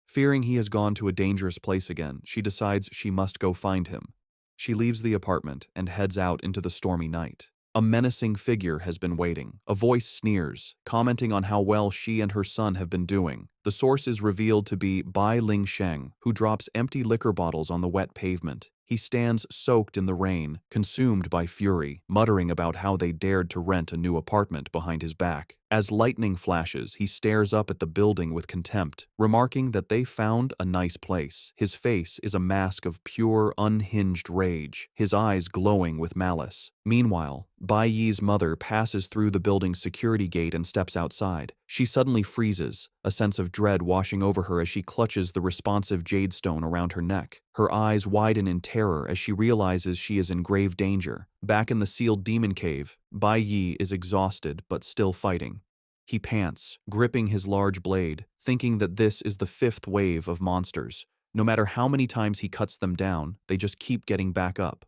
Fearing he has gone to a dangerous place again, she decides she must go find him. She leaves the apartment and heads out into the stormy night. A menacing figure has been waiting. A voice sneers, commenting on how well she and her son have been doing. The source is revealed to be Bai Ling Sheng, who drops empty liquor bottles on the wet pavement. He stands soaked in the rain, consumed by fury, muttering about how they dared to rent a new apartment behind his back. As lightning flashes, he stares up at the building with contempt, remarking that they found a nice place. His face is a mask of pure, unhinged rage, his eyes glowing with malice. Meanwhile, Bai Yi's mother passes through the building's security gate and steps outside. She suddenly freezes, a sense of dread washing over her as she clutches the responsive jade stone around her neck. Her eyes widen in terror as she realizes she is in grave danger. Back in the sealed demon cave, Bai Yi is exhausted but still fighting. He pants, gripping his large blade, thinking that this is the fifth wave of monsters. No matter how many times he cuts them down, they just keep getting back up.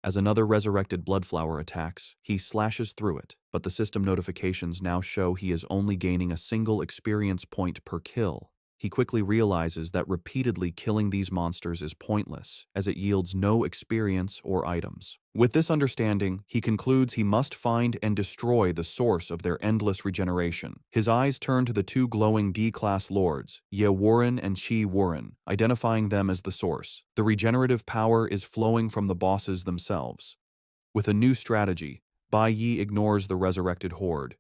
As another resurrected bloodflower attacks, he slashes through it, but the system notifications now show he is only gaining a single experience point per kill. He quickly realizes that repeatedly killing these monsters is pointless, as it yields no experience or items. With this understanding, he concludes he must find and destroy the source of their endless regeneration. His eyes turn to the two glowing D-class lords, Ye Warren and Chi Warren, identifying them as the source. The regenerative power is flowing from the bosses themselves. With a new strategy, Bai Yi ignores the resurrected horde.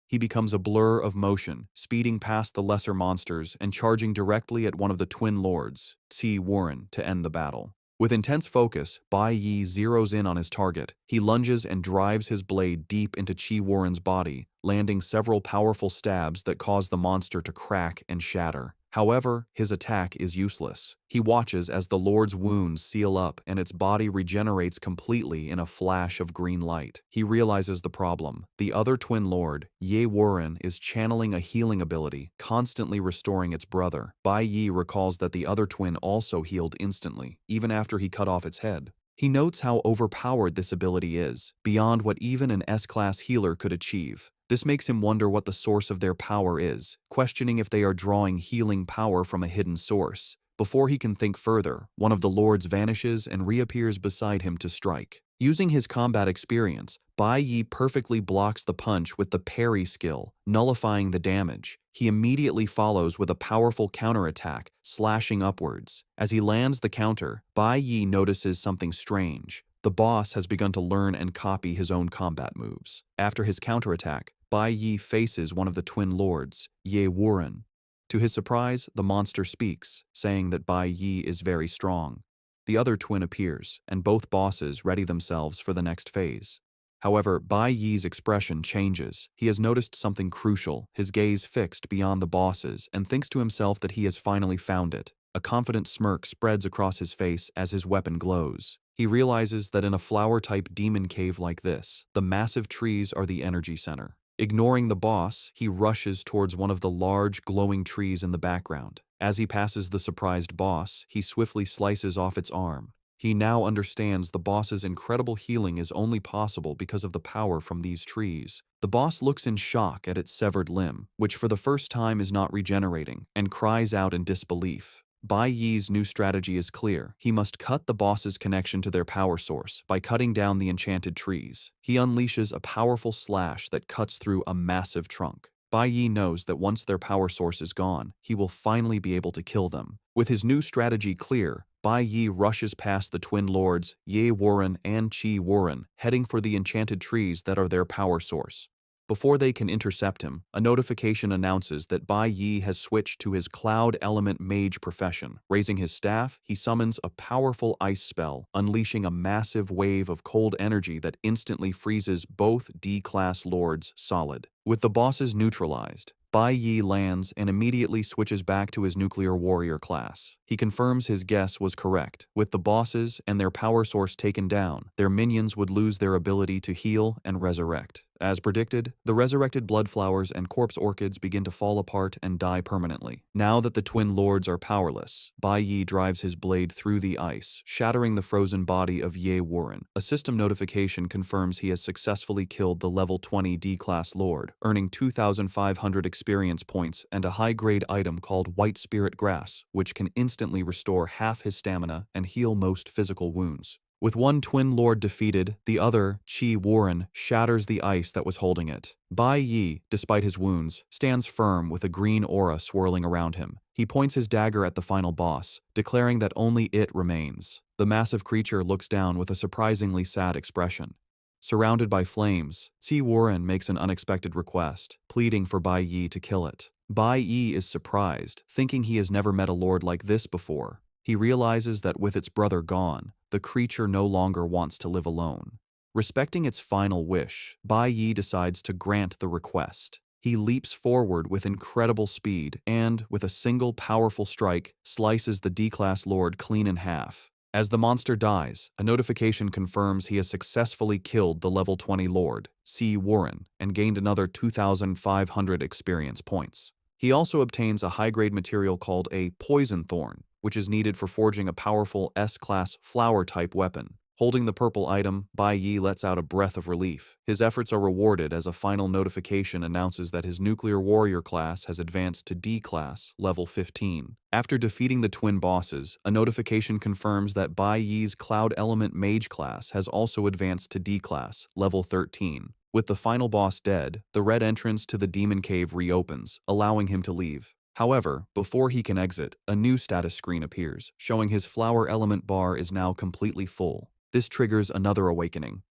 He becomes a blur of motion, speeding past the lesser monsters and charging directly at one of the twin lords, Chi Warren, to end the battle. With intense focus, Bai Yi zeroes in on his target. He lunges and drives his blade deep into Chi Warren's body, landing several powerful stabs that cause the monster to crack and shatter. However, his attack is useless. He watches as the Lord's wounds seal up and its body regenerates completely in a flash of green light. He realizes the problem. The other twin lord, Ye Warren, is channeling a healing ability, constantly restoring its brother. Bai Yi recalls that the other twin also healed instantly, even after he cut off its head. He notes how overpowered this ability is, beyond what even an S-class healer could achieve. This makes him wonder what the source of their power is, questioning if they are drawing healing power from a hidden source. Before he can think further, one of the lords vanishes and reappears beside him to strike. Using his combat experience, Bai Yi perfectly blocks the punch with the parry skill, nullifying the damage. He immediately follows with a powerful counterattack, slashing upwards. As he lands the counter, Bai Yi notices something strange. The boss has begun to learn and copy his own combat moves. After his counterattack, Bai Yi faces one of the twin lords, Ye Wuren. To his surprise, the monster speaks, saying that Bai Yi is very strong. The other twin appears, and both bosses ready themselves for the next phase. However, Bai Yi's expression changes. He has noticed something crucial, his gaze fixed beyond the bosses, and thinks to himself that he has finally found it. A confident smirk spreads across his face as his weapon glows. He realizes that in a flower-type demon cave like this, the massive trees are the energy center. Ignoring the boss, he rushes towards one of the large, glowing trees in the background. As he passes the surprised boss, he swiftly slices off its arm. He now understands the boss's incredible healing is only possible because of the power from these trees. The boss looks in shock at its severed limb, which for the first time is not regenerating, and cries out in disbelief. Bai Yi's new strategy is clear. He must cut the boss's connection to their power source by cutting down the enchanted trees. He unleashes a powerful slash that cuts through a massive trunk. Bai Yi knows that once their power source is gone, he will finally be able to kill them. With his new strategy clear, Bai Yi rushes past the twin lords, Ye Wuren and Qi Wuren, heading for the enchanted trees that are their power source. Before they can intercept him, a notification announces that Bai Yi has switched to his Cloud Element Mage profession. Raising his staff, he summons a powerful ice spell, unleashing a massive wave of cold energy that instantly freezes both D-class lords solid. With the bosses neutralized, Bai Yi lands and immediately switches back to his nuclear warrior class. He confirms his guess was correct. With the bosses and their power source taken down, their minions would lose their ability to heal and resurrect. As predicted, the resurrected bloodflowers and corpse orchids begin to fall apart and die permanently. Now that the twin lords are powerless, Bai Yi drives his blade through the ice, shattering the frozen body of Ye Wuren. A system notification confirms he has successfully killed the level 20 D-class lord, earning 2,500 experience points and a high-grade item called White Spirit Grass, which can instantly restore half his stamina and heal most physical wounds. With one twin lord defeated, the other, Qi Wuren, shatters the ice that was holding it. Bai Yi, despite his wounds, stands firm with a green aura swirling around him. He points his dagger at the final boss, declaring that only it remains. The massive creature looks down with a surprisingly sad expression. Surrounded by flames, Qi Wuren makes an unexpected request, pleading for Bai Yi to kill it. Bai Yi is surprised, thinking he has never met a lord like this before. He realizes that with its brother gone, the creature no longer wants to live alone. Respecting its final wish, Bai Yi decides to grant the request. He leaps forward with incredible speed and, with a single powerful strike, slices the D-class lord clean in half. As the monster dies, a notification confirms he has successfully killed the level 20 lord, Qi Wuren, and gained another 2,500 experience points. He also obtains a high-grade material called a poison thorn, which is needed for forging a powerful S-class flower-type weapon. Holding the purple item, Bai Yi lets out a breath of relief. His efforts are rewarded as a final notification announces that his nuclear warrior class has advanced to D-class, level 15. After defeating the twin bosses, a notification confirms that Bai Yi's Cloud Element Mage class has also advanced to D-class, level 13. With the final boss dead, the red entrance to the demon cave reopens, allowing him to leave. However, before he can exit, a new status screen appears, showing his flower element bar is now completely full. This triggers another awakening.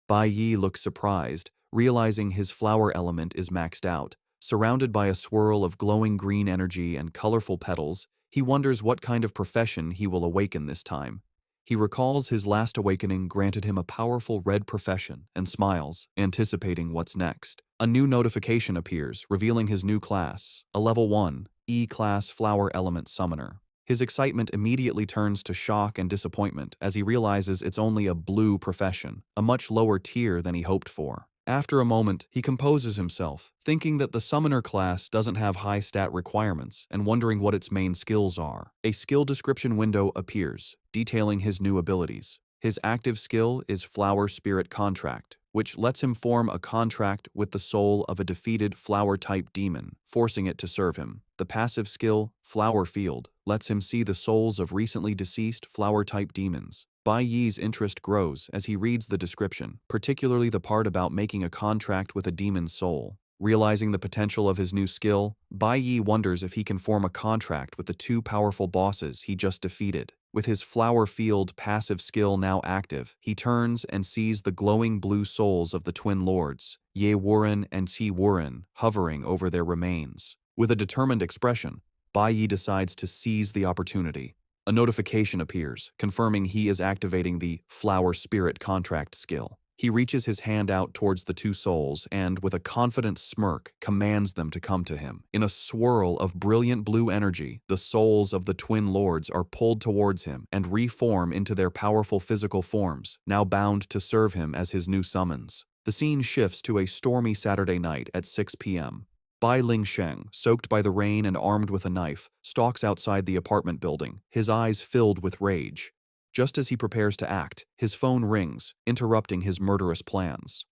Bai Yi looks surprised, realizing his flower element is maxed out. Surrounded by a swirl of glowing green energy and colorful petals, he wonders what kind of profession he will awaken this time. He recalls his last awakening granted him a powerful red profession and smiles, anticipating what's next. A new notification appears, revealing his new class, a level 1, E-class Flower Element Summoner. His excitement immediately turns to shock and disappointment as he realizes it's only a blue profession, a much lower tier than he hoped for. After a moment, he composes himself, thinking that the summoner class doesn't have high stat requirements and wondering what its main skills are. A skill description window appears, detailing his new abilities. His active skill is Flower Spirit Contract, which lets him form a contract with the soul of a defeated flower-type demon, forcing it to serve him. The passive skill, Flower Field, lets him see the souls of recently deceased flower-type demons. Bai Yi's interest grows as he reads the description, particularly the part about making a contract with a demon's soul. Realizing the potential of his new skill, Bai Yi wonders if he can form a contract with the two powerful bosses he just defeated. With his flower field passive skill now active, he turns and sees the glowing blue souls of the twin lords, Ye Wuren and Ti Wuren, hovering over their remains. With a determined expression, Bai Yi decides to seize the opportunity. A notification appears, confirming he is activating the Flower Spirit contract skill. He reaches his hand out towards the two souls and, with a confident smirk, commands them to come to him. In a swirl of brilliant blue energy, the souls of the twin lords are pulled towards him and reform into their powerful physical forms, now bound to serve him as his new summons. The scene shifts to a stormy Saturday night at 6 p.m. Bai Lingsheng, soaked by the rain and armed with a knife, stalks outside the apartment building, his eyes filled with rage. Just as he prepares to act, his phone rings, interrupting his murderous plans.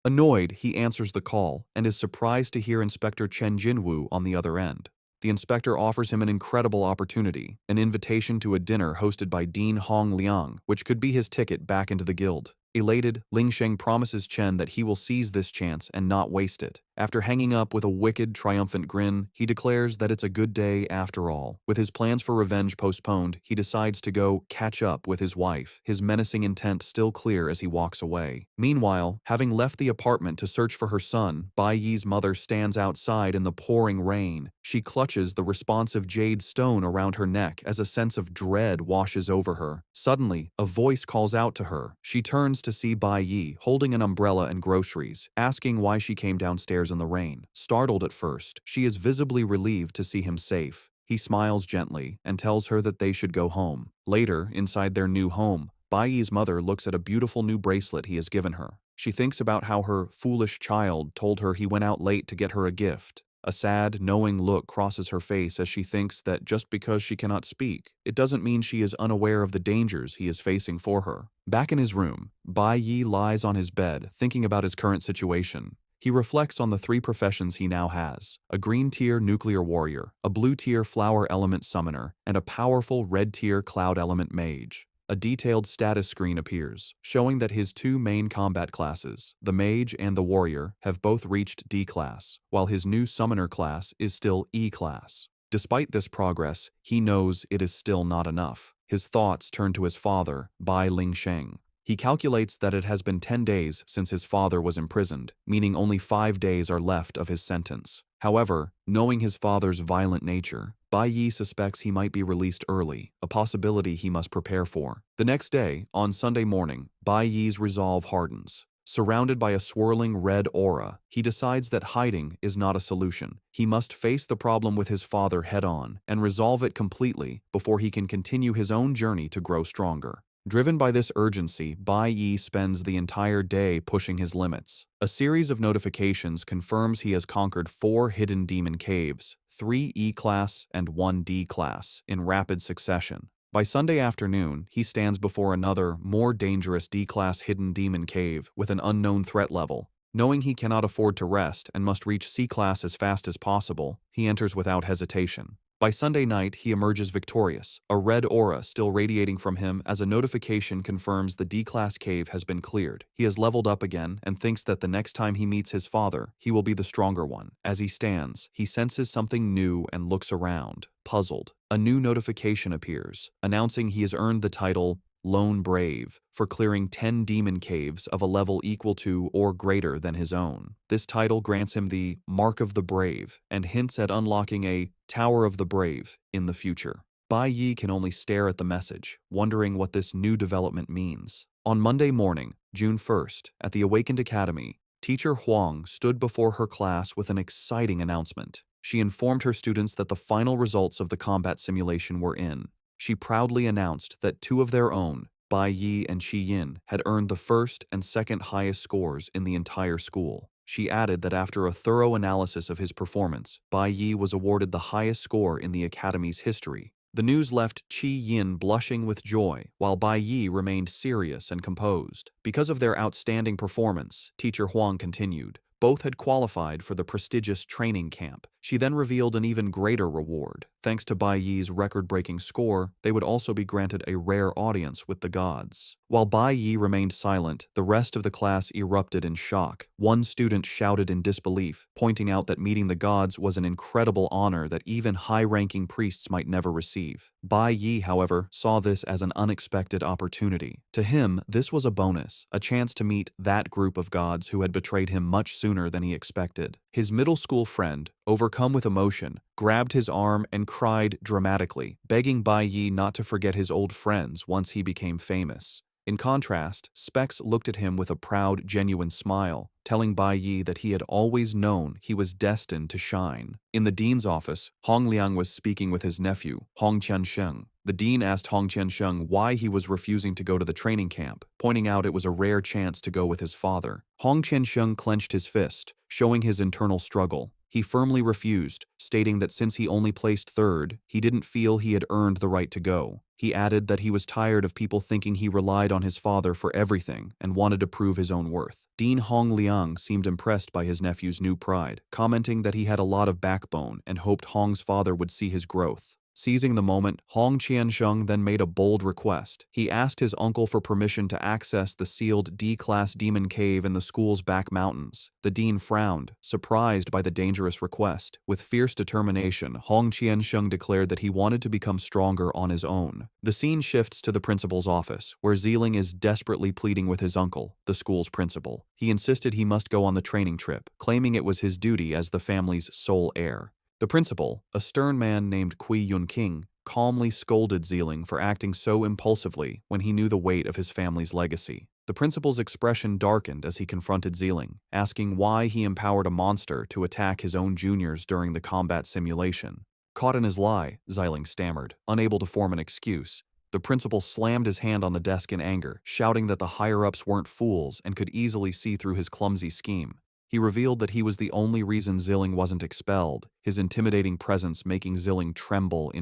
Annoyed, he answers the call and is surprised to hear Inspector Chen Jinwu on the other end. The inspector offers him an incredible opportunity, an invitation to a dinner hosted by Dean Hong Liang, which could be his ticket back into the guild. Elated, Lingsheng promises Chen that he will seize this chance and not waste it. After hanging up with a wicked, triumphant grin, he declares that it's a good day after all. With his plans for revenge postponed, he decides to go catch up with his wife, his menacing intent still clear as he walks away. Meanwhile, having left the apartment to search for her son, Bai Yi's mother stands outside in the pouring rain. She clutches the responsive jade stone around her neck as a sense of dread washes over her. Suddenly, a voice calls out to her. She turns to see Bai Yi holding an umbrella and groceries, asking why she came downstairs in the rain. Startled at first, she is visibly relieved to see him safe. He smiles gently and tells her that they should go home. Later, inside their new home, Bai Yi's mother looks at a beautiful new bracelet he has given her. She thinks about how her foolish child told her he went out late to get her a gift. A sad, knowing look crosses her face as she thinks that just because she cannot speak, it doesn't mean she is unaware of the dangers he is facing for her. Back in his room, Bai Yi lies on his bed, thinking about his current situation. He reflects on the three professions he now has: a green-tier nuclear warrior, a blue-tier flower element summoner, and a powerful red-tier cloud element mage. A detailed status screen appears, showing that his two main combat classes, the mage and the warrior, have both reached D class, while his new summoner class is still E class. Despite this progress, he knows it is still not enough. His thoughts turn to his father, Bai Lingsheng. He calculates that it has been 10 days since his father was imprisoned, meaning only 5 days are left of his sentence. However, knowing his father's violent nature, Bai Yi suspects he might be released early, a possibility he must prepare for. The next day, on Sunday morning, Bai Yi's resolve hardens. Surrounded by a swirling red aura, he decides that hiding is not a solution. He must face the problem with his father head-on and resolve it completely before he can continue his own journey to grow stronger. Driven by this urgency, Bai Yi spends the entire day pushing his limits. A series of notifications confirms he has conquered 4 hidden demon caves, 3 E-class and 1 D-class, in rapid succession. By Sunday afternoon, he stands before another, more dangerous D-class hidden demon cave with an unknown threat level. Knowing he cannot afford to rest and must reach C-class as fast as possible, he enters without hesitation. By Sunday night, he emerges victorious, a red aura still radiating from him as a notification confirms the D-class cave has been cleared. He has leveled up again and thinks that the next time he meets his father, he will be the stronger one. As he stands, he senses something new and looks around, puzzled. A new notification appears, announcing he has earned the title Lone Brave for clearing 10 demon caves of a level equal to or greater than his own. This title grants him the Mark of the Brave and hints at unlocking a Tower of the Brave in the future. Bai Yi can only stare at the message, wondering what this new development means. On Monday morning, June 1st, at the Awakened Academy, Teacher Huang stood before her class with an exciting announcement. She informed her students that the final results of the combat simulation were in. She proudly announced that 2 of their own, Bai Yi and Qi Yin, had earned the first and second highest scores in the entire school. She added that after a thorough analysis of his performance, Bai Yi was awarded the highest score in the academy's history. The news left Qi Yin blushing with joy, while Bai Yi remained serious and composed. Because of their outstanding performance, Teacher Huang continued, both had qualified for the prestigious training camp. She then revealed an even greater reward. Thanks to Bai Yi's record-breaking score, they would also be granted a rare audience with the gods. While Bai Yi remained silent, the rest of the class erupted in shock. One student shouted in disbelief, pointing out that meeting the gods was an incredible honor that even high-ranking priests might never receive. Bai Yi, however, saw this as an unexpected opportunity. To him, this was a bonus, a chance to meet that group of gods who had betrayed him much sooner than he expected. His middle school friend, overcome with emotion, grabbed his arm and cried dramatically, begging Bai Yi not to forget his old friends once he became famous. In contrast, Specs looked at him with a proud, genuine smile, telling Bai Yi that he had always known he was destined to shine. In the dean's office, Hong Liang was speaking with his nephew, Hong Qiansheng. The dean asked Hong Qiansheng why he was refusing to go to the training camp, pointing out it was a rare chance to go with his father. Hong Qiansheng clenched his fist, showing his internal struggle. He firmly refused, stating that since he only placed third, he didn't feel he had earned the right to go. He added that he was tired of people thinking he relied on his father for everything and wanted to prove his own worth. Dean Hong Liang seemed impressed by his nephew's new pride, commenting that he had a lot of backbone and hoped Hong's father would see his growth. Seizing the moment, Hong Qiansheng then made a bold request. He asked his uncle for permission to access the sealed D-class demon cave in the school's back mountains. The dean frowned, surprised by the dangerous request. With fierce determination, Hong Qiansheng declared that he wanted to become stronger on his own. The scene shifts to the principal's office, where Zeeling is desperately pleading with his uncle, the school's principal. He insisted he must go on the training trip, claiming it was his duty as the family's sole heir. The principal, a stern man named Kui Yun King, calmly scolded Zeeling for acting so impulsively when he knew the weight of his family's legacy. The principal's expression darkened as he confronted Zeeling, asking why he empowered a monster to attack his own juniors during the combat simulation. Caught in his lie, Zeeling stammered, unable to form an excuse. The principal slammed his hand on the desk in anger, shouting that the higher-ups weren't fools and could easily see through his clumsy scheme. He revealed that he was the only reason Zeeling wasn't expelled, his intimidating presence making Zeeling tremble in